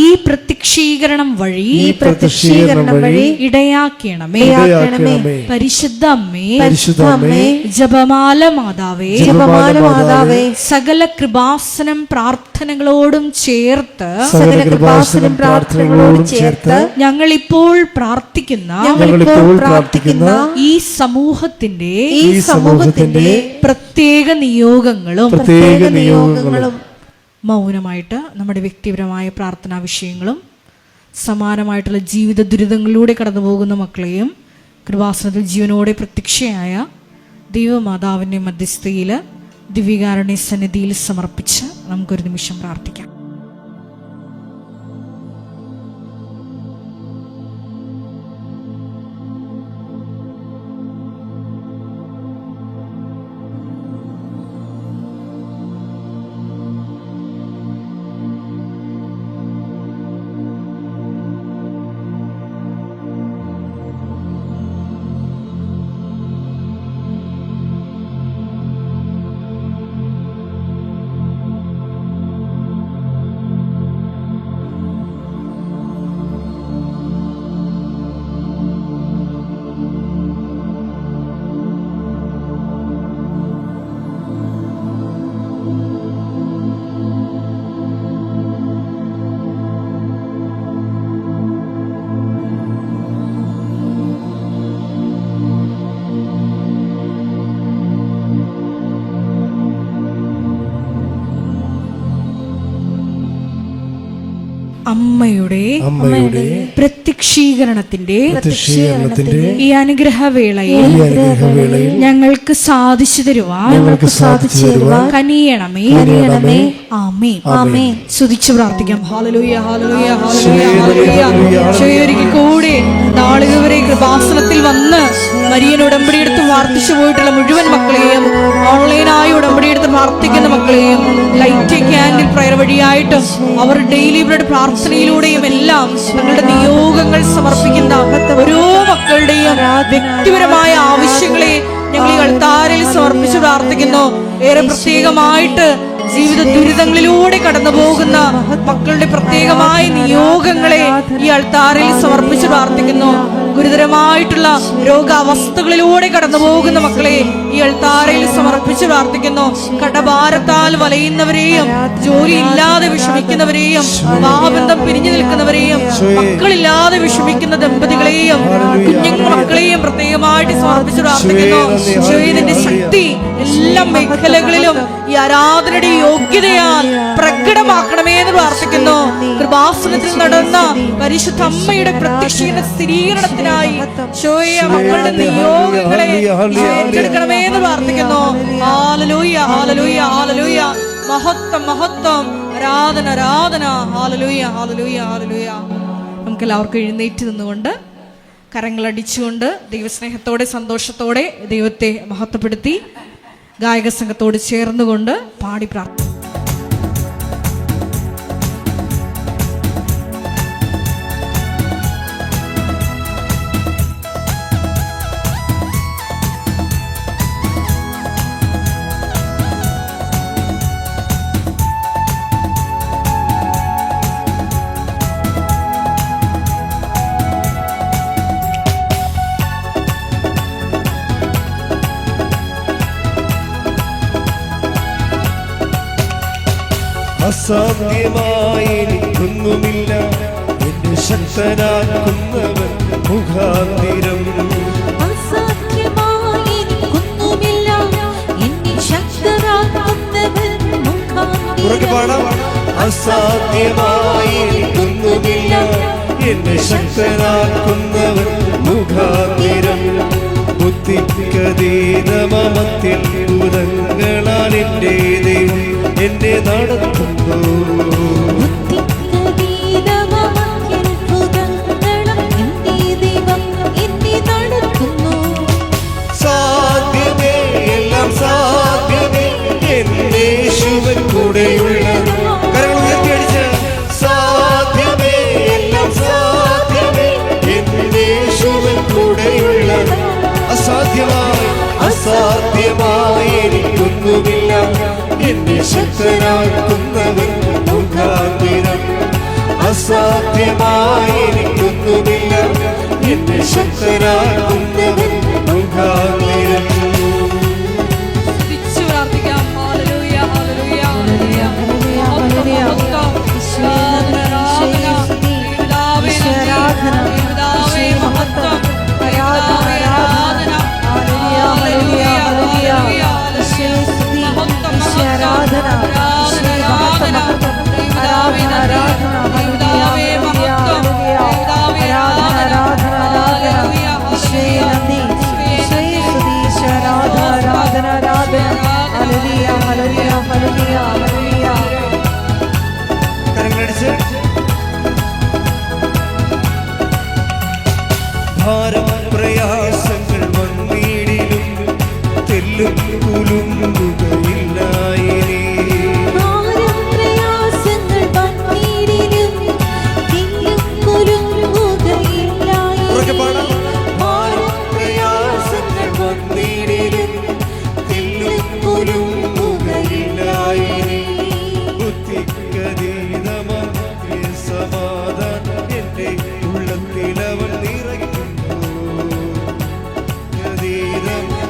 ഈ പ്രത്യക്ഷീകരണം വഴി ഇടയാക്കണമേ. പരിശുദ്ധ അമ്മേ, ജപമാല മാതാവേ, സകല കൃപാസനം പ്രാർത്ഥനകളോടും ചേർത്ത് ഞങ്ങൾ ഇപ്പോൾ പ്രാർത്ഥിക്കുന്ന ഈ സമൂഹത്തിന്റെ പ്രത്യേക നിയോഗങ്ങളും മൗനമായിട്ട് നമ്മുടെ വ്യക്തിപരമായ പ്രാർത്ഥനാ വിഷയങ്ങളും സമാനമായിട്ടുള്ള ജീവിത ദുരിതങ്ങളിലൂടെ കടന്നു പോകുന്ന മക്കളെയും കൃപാസനത്തിൽ ജീവനോടെ പ്രത്യക്ഷയായ ദൈവമാതാവിൻ്റെ മധ്യസ്ഥയിൽ ദിവ്യകാരുണ്യ സന്നിധിയിൽ സമർപ്പിച്ച് നമുക്കൊരു നിമിഷം പ്രാർത്ഥിക്കാം. അമ്മയുടെ പ്രത്യക്ഷീകരണത്തിന്റെ ഈ അനുഗ്രഹവേളയിൽ ഞങ്ങൾക്ക് സാധിച്ചു തരുവാൻ കനിയണമേ. ആമേൻ. സ്തുതിച്ചു പ്രാർത്ഥിക്കാം. ഹല്ലേലൂയ, ഹല്ലേലൂയ, ഹല്ലേലൂയ, ഹല്ലേലൂയ. ഒരിക്കൽ കൂടെ നാളുകൾ കൃപാസനത്തിൽ വന്ന് മരിയൻ ഉടമ്പടിയെടുത്ത് പ്രാർത്ഥിച്ചു പോയിട്ടുള്ള മുഴുവൻ മക്കളെയും, ഓൺലൈനായി ഉടമ്പടിയെടുത്ത് പ്രാർത്ഥിക്കുന്ന മക്കളെയും, ലൈറ്റ് ക്യാൻഡിൽ പ്രയർ വഴിയായിട്ടും അവർ ഡെയിലി ബ്രെഡ് പ്രാർത്ഥനയിലൂടെയും എല്ലാം തങ്ങളുടെ നിയോഗങ്ങൾ സമർപ്പിക്കുന്ന ഓരോ മക്കളുടെയും വ്യക്തിപരമായ ആവശ്യങ്ങളെ ഞങ്ങൾ ഈ അൾത്താരയിൽ സമർപ്പിച്ച് പ്രാർത്ഥിക്കുന്നു. ഏറെ പ്രത്യേകമായിട്ട് ജീവിത ദുരിതങ്ങളിലൂടെ കടന്നു പോകുന്ന മക്കളുടെ പ്രത്യേകമായ നിയോഗങ്ങളെ ഈ അൾത്താരയിൽ സമർപ്പിച്ച് പ്രാർത്ഥിക്കുന്നു. ഗുരുതരമായിട്ടുള്ള രോഗാവസ്ഥകളിലൂടെ കടന്നു പോകുന്ന മക്കളെ ഈ അൾത്താരയിൽ സമർപ്പിച്ച് പ്രാർത്ഥിക്കുന്നു. കടഭാരത്താൽ വലയുന്നവരെയും, ജോലി ഇല്ലാതെ വിഷമിക്കുന്നവരെയും, വിവാഹബന്ധം പിരിഞ്ഞു നിൽക്കുന്നവരെയും, മക്കളില്ലാതെ വിഷമിക്കുന്ന ദമ്പതികളെയും കുഞ്ഞുങ്ങൾ മക്കളെയും പ്രത്യേകമായിട്ട് സമർപ്പിച്ച് പ്രാർത്ഥിക്കുന്നു. ഇതിന്റെ ശക്തി എല്ലാ മേഖലകളിലും ഈ ആരാധനയുടെ യോഗ്യതയാൽ പ്രകടമാക്കണമേ എന്ന് പ്രാർത്ഥിക്കുന്നു. കൃപാസനത്തിൽ നടന്ന പരിശുദ്ധ അമ്മയുടെ പ്രത്യക്ഷീകരണ സ്ഥിരീകരണത്തിനായി മക്കളുടെ നിയോഗങ്ങളെ ഏറ്റെടുക്കണമേ എന്ന് പ്രാർത്ഥിക്കുന്നു. ഹല്ലേലൂയ, ഹല്ലേലൂയ, ഹല്ലേലൂയ. മഹത്വം, മഹത്വം, ആരാധന, ആരാധന. ഹല്ലേലൂയ, ഹല്ലേലൂയ, ഹല്ലേലൂയ. നമുക്ക് എല്ലാവർക്കും എഴുന്നേറ്റ് നിന്നുകൊണ്ട് കരങ്ങളടിച്ചുകൊണ്ട് ദൈവസ്നേഹത്തോടെ സന്തോഷത്തോടെ ദൈവത്തെ മഹത്വപ്പെടുത്തി ഗായക സംഘത്തോട് ചേർന്നുകൊണ്ട് പാടി പ്രാർത്ഥിക്കും. അസാധ്യമായി എനിക്കൊന്നുമില്ല, എന്നെ ശക്തനാക്കുന്നവൻ മുഖാന്തിരം. അസാധ്യമായി എനിക്കൊന്നുമില്ല, എന്നെ ശക്തനാക്കുന്നവൻ മുഖാന്തിരം. ഉറക്കെ പാടാം. അസാധ്യമായി എനിക്കൊന്നുമില്ല, എന്നെ ശക്തനാക്കുന്നവൻ മുഖാന്തിരം. ബുദ്ധിക്കതീതമത്തിൽ ഭൂതങ്ങളാൽ എൻ്റെ ദൈവം എന്നെ നടത്തുന്നു. ബുദ്ധിക്കതീതമത്തിൽ ഭൂതങ്ങളാൽ എൻ്റെ ദൈവം എന്നെ നടത്തുന്നു. സാധ്യമേ, എല്ലാം സാധ്യമേ, എന്റെ യേശുവൻ കൂടെയുള്ളത്. കരങ്ങൾ ഉയർത്തിയടിച്ച്. സാധ്യമേ, എല്ലാം സാധ്യമേ, എന്റെ യേശുവൻ കൂടെയുള്ളത്. അസാധ്യമായി എനിക്കൊന്നുമില്ല, എന്നെ ശക്തനാക്കുന്നവൻ മുഖാന്തിരം. അസാധ്യമായി എനിക്കൊന്നുമില്ല, എന്നെ ശക്തനാക്കുന്നവൻ മുഖാന്തിരം. സ്തുതിച്ചു പ്രാർത്ഥിക്കാം. ഹല്ലേലൂയ, ഹല്ലേലൂയ, ഹല്ലേലൂയ. ഹല്ലേലൂയ. കരങ്ങളടിച്ച്. ഭാരം പ്രയാസങ്ങൾ വന്നിടിലും തെല്ലും കുലുങ്ങുകയില്ലായിനി. ഉറക്കെ പാടാം. ഭാരം പ്രയാസങ്ങൾ വന്നിടിലും തെല്ലും കുലുങ്ങുകയില്ലായിനി. ബുദ്ധിക്കതീതമായ സമാധാനം എന്റെ ഉള്ളത്തിലവൻ നിറയ്ക്കുന്നു.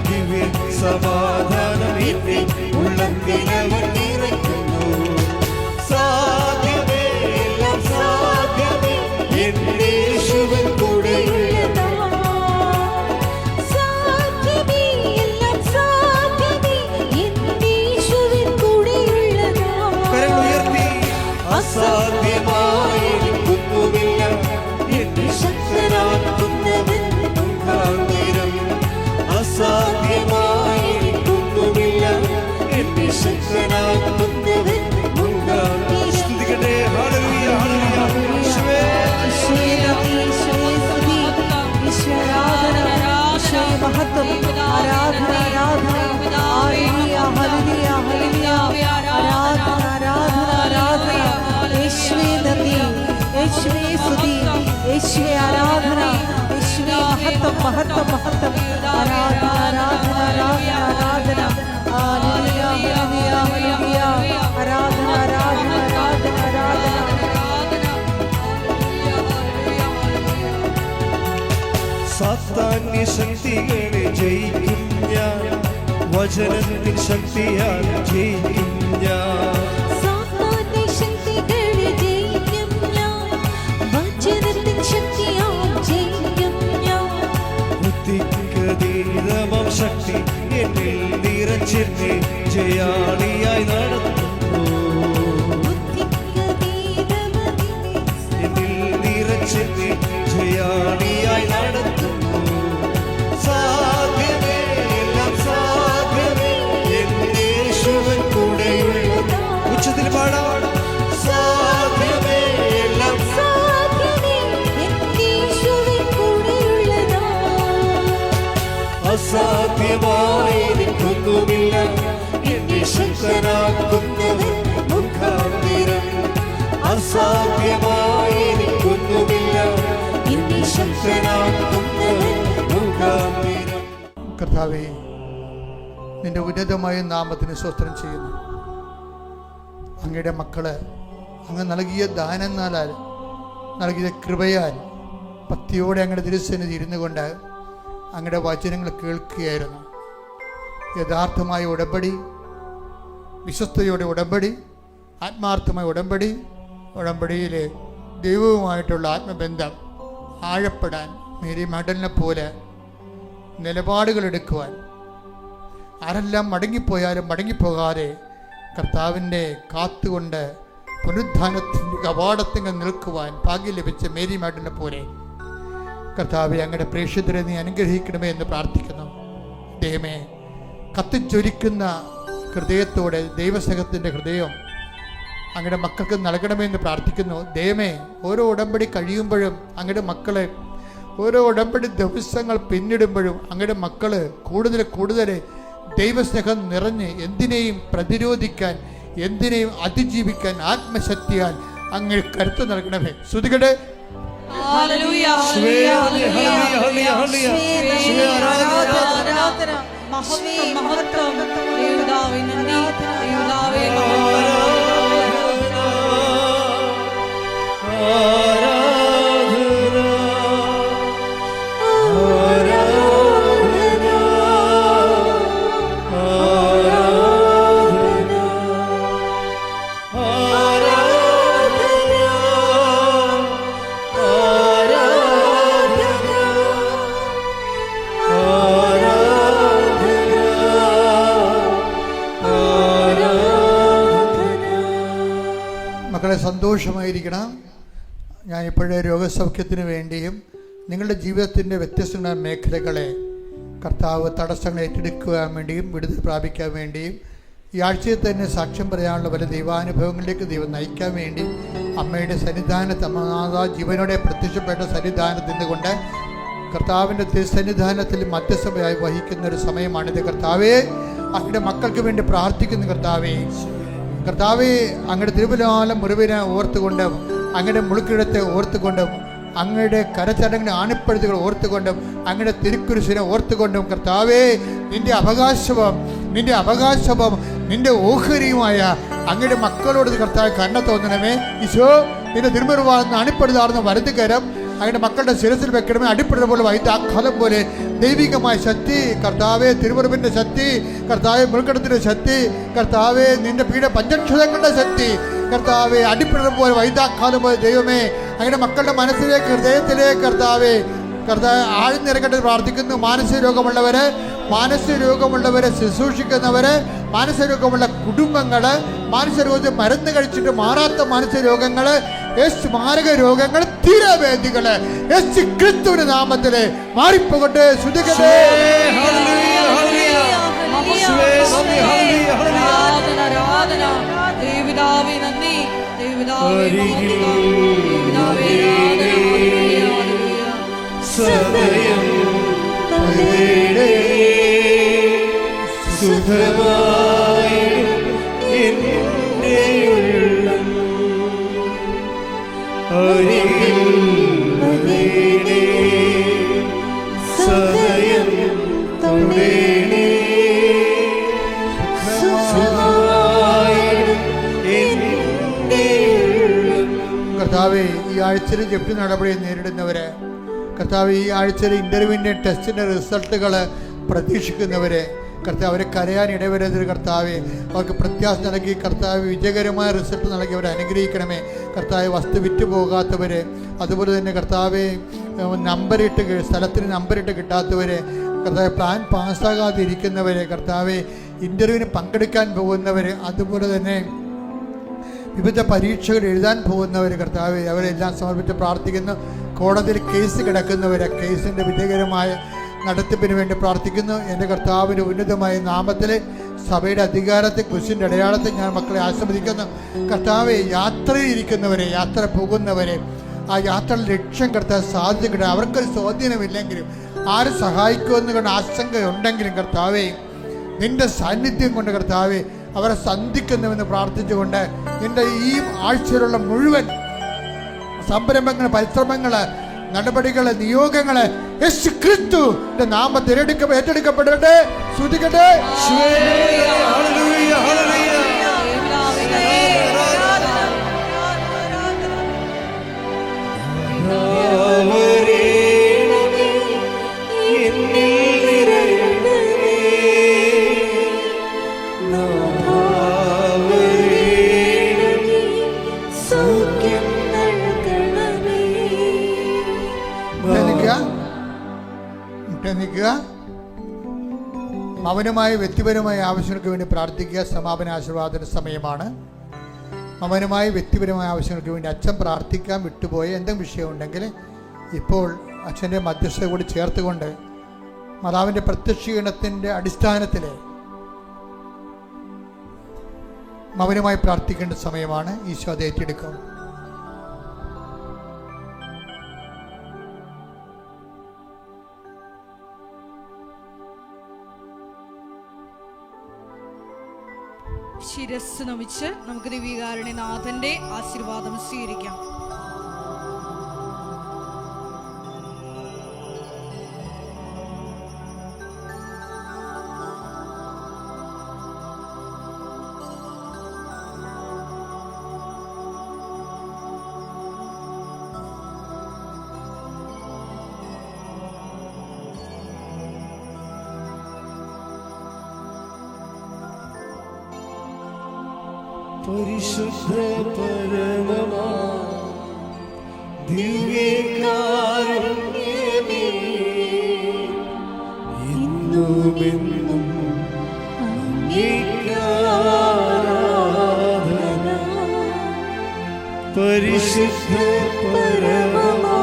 ദിവ്യ സമാധാനം എന്റെ ഉള്ളത്തിലവൻ നിറയ്ക്കുന്നു. സാധ്യമേ, എല്ലാം സാധ്യമേ, എന്റെ യേശുവൻ കൂടെയുള്ളത്. കരങ്ങൾ ഉയർത്തി. അസാധ്യമായി എനിക്കൊന്നുമില്ല, എന്നെ ശക്തനാക്കുന്നവൻ മുഖാന്തിരം. അസാധ്യമായി എനിക്കൊന്നുമില്ല, എന്നെ ശക്തനാക്കുന്നവൻ മുഖാന്തിരം. സ്തുതിക്കട്ടെ. ഹല്ലേലൂയ, ഹല്ലേലൂയ. യേശുവേ. സാത്താന്യ ശക്തികളെ ജയിക്കും ഞാൻ, വചനത്തിൻ ശക്തിയാൽ ജയിക്കും ഞാൻ. ബുദ്ധിക്കതീതമാം ശക്തി എന്നിൽ നിറച്ചെന്നെ ജയാളിയായി നടത്തുന്നു. എന്നിൽ നിറച്ചെന്നെ ജയാളിയായി നടത്തുന്നു. സാധ്യമേ, എല്ലാം സാധ്യമേ, എന്റെ യേശുവൻ കൂടെയുള്ളത്. ഉച്ചത്തിൽ പാടാം. സാധ്യമേ, എല്ലാം അസാധ്യമായി എനിക്കൊന്നുമില്ല, എന്നെ ശക്തനാക്കുന്നവൻ മുഖാന്തിരം. അസാധ്യമായി എനിക്കൊന്നുമില്ല, എന്നെ ശക്തനാക്കുന്നവൻ മുഖാന്തിരം. കർത്താവേ, നിന്റെ ഉന്നതമായ നാമത്തിന് സ്തോത്രം ചെയ്യുന്നു. അങ്ങയുടെ മക്കള് അങ്ങ് നൽകിയ ദാനങ്ങളാൽ, നൽകിയ കൃപയാൽ ഭക്തിയോടെ അങ്ങയുടെ തിരുസന്നിധി ഇരുന്നു കൊണ്ട് അങ്ങയുടെ വചനങ്ങൾ കേൾക്കുകയായിരുന്നു. യഥാർത്ഥമായ ഉടമ്പടി, വിശ്വസ്തയോടെ ഉടമ്പടി, ആത്മാർത്ഥമായ ഉടമ്പടിയിൽ ദൈവവുമായിട്ടുള്ള ആത്മബന്ധം ആഴപ്പെടാൻ മേരി മഡലിനെ പോലെ നിലപാടുകൾ എടുക്കുവാൻ, ആരെല്ലാം മടങ്ങിപ്പോയാലും മടങ്ങിപ്പോകാതെ കർത്താവിൻ്റെ കാത്തുകൊണ്ട് പുനരുദ്ധാനത്തിൻ്റെ കവാടത്തിങ്ങൾ നിൽക്കുവാൻ ഭാഗ്യം ലഭിച്ച മേരി മഡലിനെ പോലെ കർത്താവെ അങ്ങയുടെ പ്രേക്ഷിതരെ നീ അനുഗ്രഹിക്കണമേ എന്ന് പ്രാർത്ഥിക്കുന്നു. ദൈവമേ, കത്തിച്ചൊരിക്കുന്ന ഹൃദയത്തോടെ ദൈവസ്നേഹത്തിൻ്റെ ഹൃദയം അങ്ങയുടെ മക്കൾക്ക് നൽകണമെന്ന് പ്രാർത്ഥിക്കുന്നു. ദൈവമേ, ഓരോ ഉടമ്പടി കഴിയുമ്പോഴും അങ്ങയുടെ മക്കളെ, ഓരോ ഉടമ്പടി ദിവസങ്ങൾ പിന്നിടുമ്പോഴും അങ്ങയുടെ മക്കൾ കൂടുതൽ ദൈവസ്നേഹം നിറഞ്ഞ് എന്തിനേയും പ്രതിരോധിക്കാൻ, എന്തിനേയും അതിജീവിക്കാൻ ആത്മശക്തിയാൽ അങ്ങ് കരുത്ത് നൽകണമേ. ശ്രുതികടെ മഹത്വം ദേവദാവേ നന്ദി, ദേവദാവേ മക്കളെ സന്തോഷമായിരിക്കണം. ഞാനിപ്പോഴേ രോഗസൗഖ്യത്തിന് വേണ്ടിയും നിങ്ങളുടെ ജീവിതത്തിൻ്റെ വ്യത്യസ്തമായ മേഖലകളെ കർത്താവ് തടസ്സങ്ങൾ ഏറ്റെടുക്കുവാൻ വേണ്ടിയും വിടുതൽ പ്രാപിക്കാൻ വേണ്ടിയും ഈ ആഴ്ചയിൽ തന്നെ സാക്ഷ്യം പറയാനുള്ള പല ദൈവാനുഭവങ്ങളിലേക്ക് ദൈവം നയിക്കാൻ വേണ്ടി അമ്മയുടെ സന്നിധാനത്ത്, അമ്മനാഥ ജീവനോടെ പ്രത്യക്ഷപ്പെട്ട സന്നിധാനത്ത് നിന്നുകൊണ്ട് കർത്താവിൻ്റെ തിരുസന്നിധാനത്തിൽ മധ്യസ്ഥമായി വഹിക്കുന്ന ഒരു സമയമാണിത്. കർത്താവേ, അങ്ങയുടെ മക്കൾക്ക് വേണ്ടി പ്രാർത്ഥിക്കുന്നു. കർത്താവേ, അങ്ങയുടെ തിരുവല്ലാല മുറിവിനെ ഓർത്തുകൊണ്ടും അങ്ങയുടെ മുളുക്കിടത്തെ ഓർത്തുകൊണ്ടും അങ്ങയുടെ കരച്ചടങ്ങിൻ്റെ ആണിപ്പഴുതുകൾ ഓർത്തുകൊണ്ടും അങ്ങയുടെ തിരുക്കുരിശിനെ ഓർത്തുകൊണ്ടും കർത്താവേ, നിന്റെ അവകാശവും നിന്റെ ഓഹരിയുമായ അങ്ങയുടെ മക്കളോട് കർത്താവ് കരുണ തോന്നണമേ. ഈശോ, നിന്റെ തിരുമുറിവാർന്ന് അണിപ്പെടുതാർന്ന വലതുകരം അങ്ങയുടെ മക്കളുടെ ശിരസിൽ വെക്കണമേ. അടിപ്പെടുന്ന പോലെ വൈദ്യാക്കാലം പോലെ ദൈവികമായ ശക്തി കർത്താവെ, തിരുമുറിവിൻ്റെ ശക്തി കർത്താവെ, മുൾക്കടത്തിൻ്റെ ശക്തി കർത്താവെ, നിന്റെ പീഡ പഞ്ചക്ഷതങ്ങളുടെ ശക്തി കർത്താവെ, അടിപ്പെടുന്ന പോലെ വൈദ്യാക്കാലം പോലെ ദൈവമേ, അങ്ങയുടെ മക്കളുടെ മനസ്സിലേക്ക്, ഹൃദയത്തിലേക്ക് കർത്താവെ ആഴ്ന്നിറക്കട്ടെ പ്രാർത്ഥിക്കുന്നു. മാനസിക രോഗമുള്ളവരെ ശുശ്രൂഷിക്കുന്നവര്, മാനസിക രോഗമുള്ള കുടുംബങ്ങള്, മാനസിക രോഗത്തിൽ മരുന്ന് കഴിച്ചിട്ട് മാറാത്ത മാനസിക രോഗങ്ങള്, മാരക രോഗങ്ങൾ, തീരവേദികള് യേശു ക്രിസ്തുവിന്റെ നാമത്തില് മാറിപ്പോകട്ടെ. ശ്രുതികട്ടെ. സദയം സുഖമായി എൻ്റെ ഉള്ളം അരികിൽ വരേണേ, സദയം തൊടേണേ, സുഖമായി എൻ്റെ ഉള്ളം. കർത്താവേ, ഈ ആഴ്ചയിൽ ജപ്തി നടപടി നേരിടുന്നവരെ, കർത്താവ് ഈ ആഴ്ചയിൽ ഇൻ്റർവ്യൂവിൻ്റെ ടെസ്റ്റിൻ്റെ റിസൾട്ടുകൾ പ്രതീക്ഷിക്കുന്നവരെ കർത്താവ്, അവരെ കരയാൻ ഇടവരുന്നത് കർത്താവെ, അവർക്ക് പ്രത്യാശ നൽകി കർത്താവ് വിജയകരമായ റിസൾട്ട് നൽകി അവരെ അനുഗ്രഹിക്കണമേ. കർത്താവ്, വസ്തു വിറ്റ് പോകാത്തവരെ, അതുപോലെ തന്നെ കർത്താവെ സ്ഥലത്തിന് നമ്പറിട്ട് കിട്ടാത്തവരെ, കർത്താവ് പ്ലാൻ പാസ്സാകാതെ ഇരിക്കുന്നവരെ, കർത്താവെ ഇൻ്റർവ്യൂവിന് പങ്കെടുക്കാൻ പോകുന്നവരെ, അതുപോലെ തന്നെ വിവിധ പരീക്ഷകൾ എഴുതാൻ പോകുന്നവർ കർത്താവെ, അവരെല്ലാം സമർപ്പിച്ച് പ്രാർത്ഥിക്കുന്നു. കോടതിയിൽ കേസ് കിടക്കുന്നവരെ കേസിൻ്റെ വിജയകരമായ നടത്തിപ്പിന് വേണ്ടി പ്രാർത്ഥിക്കുന്നു. എൻ്റെ കർത്താവിൻ്റെ ഉന്നതമായ നാമത്തിൽ സഭയുടെ അധികാരത്തെ കുരിശിൻ്റെ അടയാളത്തിൽ ഞാൻ മക്കളെ ആശീർവദിക്കുന്നു. കർത്താവെ, യാത്രയിലിരിക്കുന്നവരെ, യാത്ര പോകുന്നവരെ, ആ യാത്രയുടെ ലക്ഷ്യം കർത്താവ് സാധിക്കട്ടെ. അവർക്കൊരു സ്വാധീനമില്ലെങ്കിലും, ആര് സഹായിക്കുമെന്ന് കൊണ്ട് ആശങ്കയുണ്ടെങ്കിലും കർത്താവെ, നിന്റെ സാന്നിധ്യം കൊണ്ട് കർത്താവെ അവരെ സന്ധിക്കുന്നുവെന്ന് പ്രാർത്ഥിച്ചുകൊണ്ട് നിന്റെ ഈ ആഴ്ചയിലുള്ള മുഴുവൻ സംരംഭങ്ങൾ, പരിശ്രമങ്ങൾ, നടപടികൾ, നിയോഗങ്ങൾ യേശു ക്രിസ്തുവിന്റെ നാമത്തിൽ ഏറ്റെടുക്കപ്പെടട്ടെ. ശ്രുതികട്ടെ. മൗനമായ വ്യക്തിപരമായ ആവശ്യങ്ങൾക്ക് വേണ്ടി പ്രാർത്ഥിക്കുക. സമാപന ആശീർവാദന സമയമാണ്. മൗനമായ വ്യക്തിപരമായ ആവശ്യങ്ങൾക്ക് വേണ്ടി അച്ഛൻ പ്രാർത്ഥിക്കാൻ വിട്ടുപോയ എന്തെങ്കിലും വിഷയമുണ്ടെങ്കിൽ ഇപ്പോൾ അച്ഛൻ്റെ മധ്യസ്ഥത കൂടി ചേർത്തുകൊണ്ട് മാതാവിൻ്റെ പ്രത്യക്ഷീകരണത്തിൻ്റെ അടിസ്ഥാനത്തിൽ മൗനമായി പ്രാർത്ഥിക്കേണ്ട സമയമാണ്. ഈശോ അത് ഏറ്റെടുക്കും. ശിരസ് നമിച്ച് നമുക്ക് ദിവ്യകാരുണ്യനാഥന്റെ ആശീർവാദം സ്വീകരിക്കാം. പരിശുദ്ധ പരമമാ ദിവ്യകാരുണ്യമേ, ഇന്നുമെന്നും അങ്ങേക്കാരാധന. പരിശുദ്ധ പരമമാ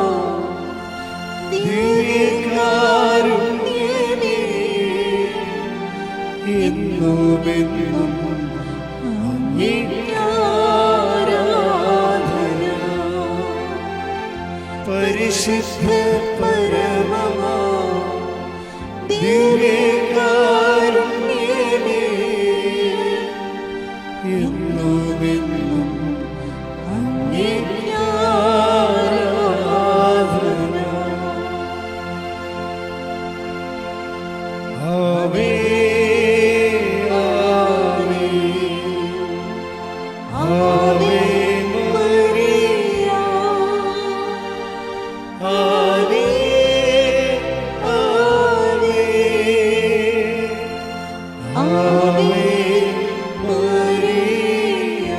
ദിവ്യകാരുണ്യമേ, ഇന്നുമെന്നും പരിശുദ്ധ പരമമാ ദിവ്യകാരുണ്യമേ, എന്നുമെന്നും അങ്ങേക്കാരാധന. ആവേ ആവേ മരിയ, ആവേ ആവേ ആവേ മരിയ.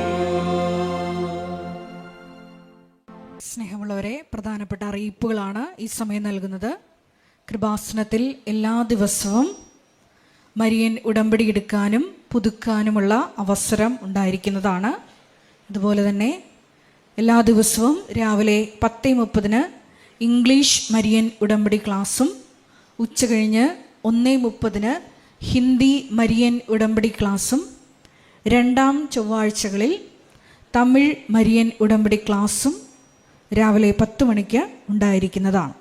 സ്നേഹമുള്ളവരെ, പ്രധാനപ്പെട്ട അറിയിപ്പുകളാണ് ഈ സമയം നൽകുന്നത്. കൃപാസനത്തിൽ എല്ലാ ദിവസവും മരിയൻ ഉടമ്പടി എടുക്കാനും പുതുക്കാനുമുള്ള അവസരം ഉണ്ടായിരിക്കുന്നതാണ്. അതുപോലെ തന്നെ എല്ലാ ദിവസവും രാവിലെ 10:30 ഇംഗ്ലീഷ് മരിയൻ ഉടമ്പടി ക്ലാസ്സും ഉച്ചകഴിഞ്ഞ് 1:30 ഹിന്ദി മരിയൻ ഉടമ്പടി ക്ലാസ്സും രണ്ടാം ചൊവ്വാഴ്ചകളിൽ തമിഴ് മരിയൻ ഉടമ്പടി ക്ലാസ്സും രാവിലെ 10 മണിക്ക് ഉണ്ടായിരിക്കുന്നതാണ്.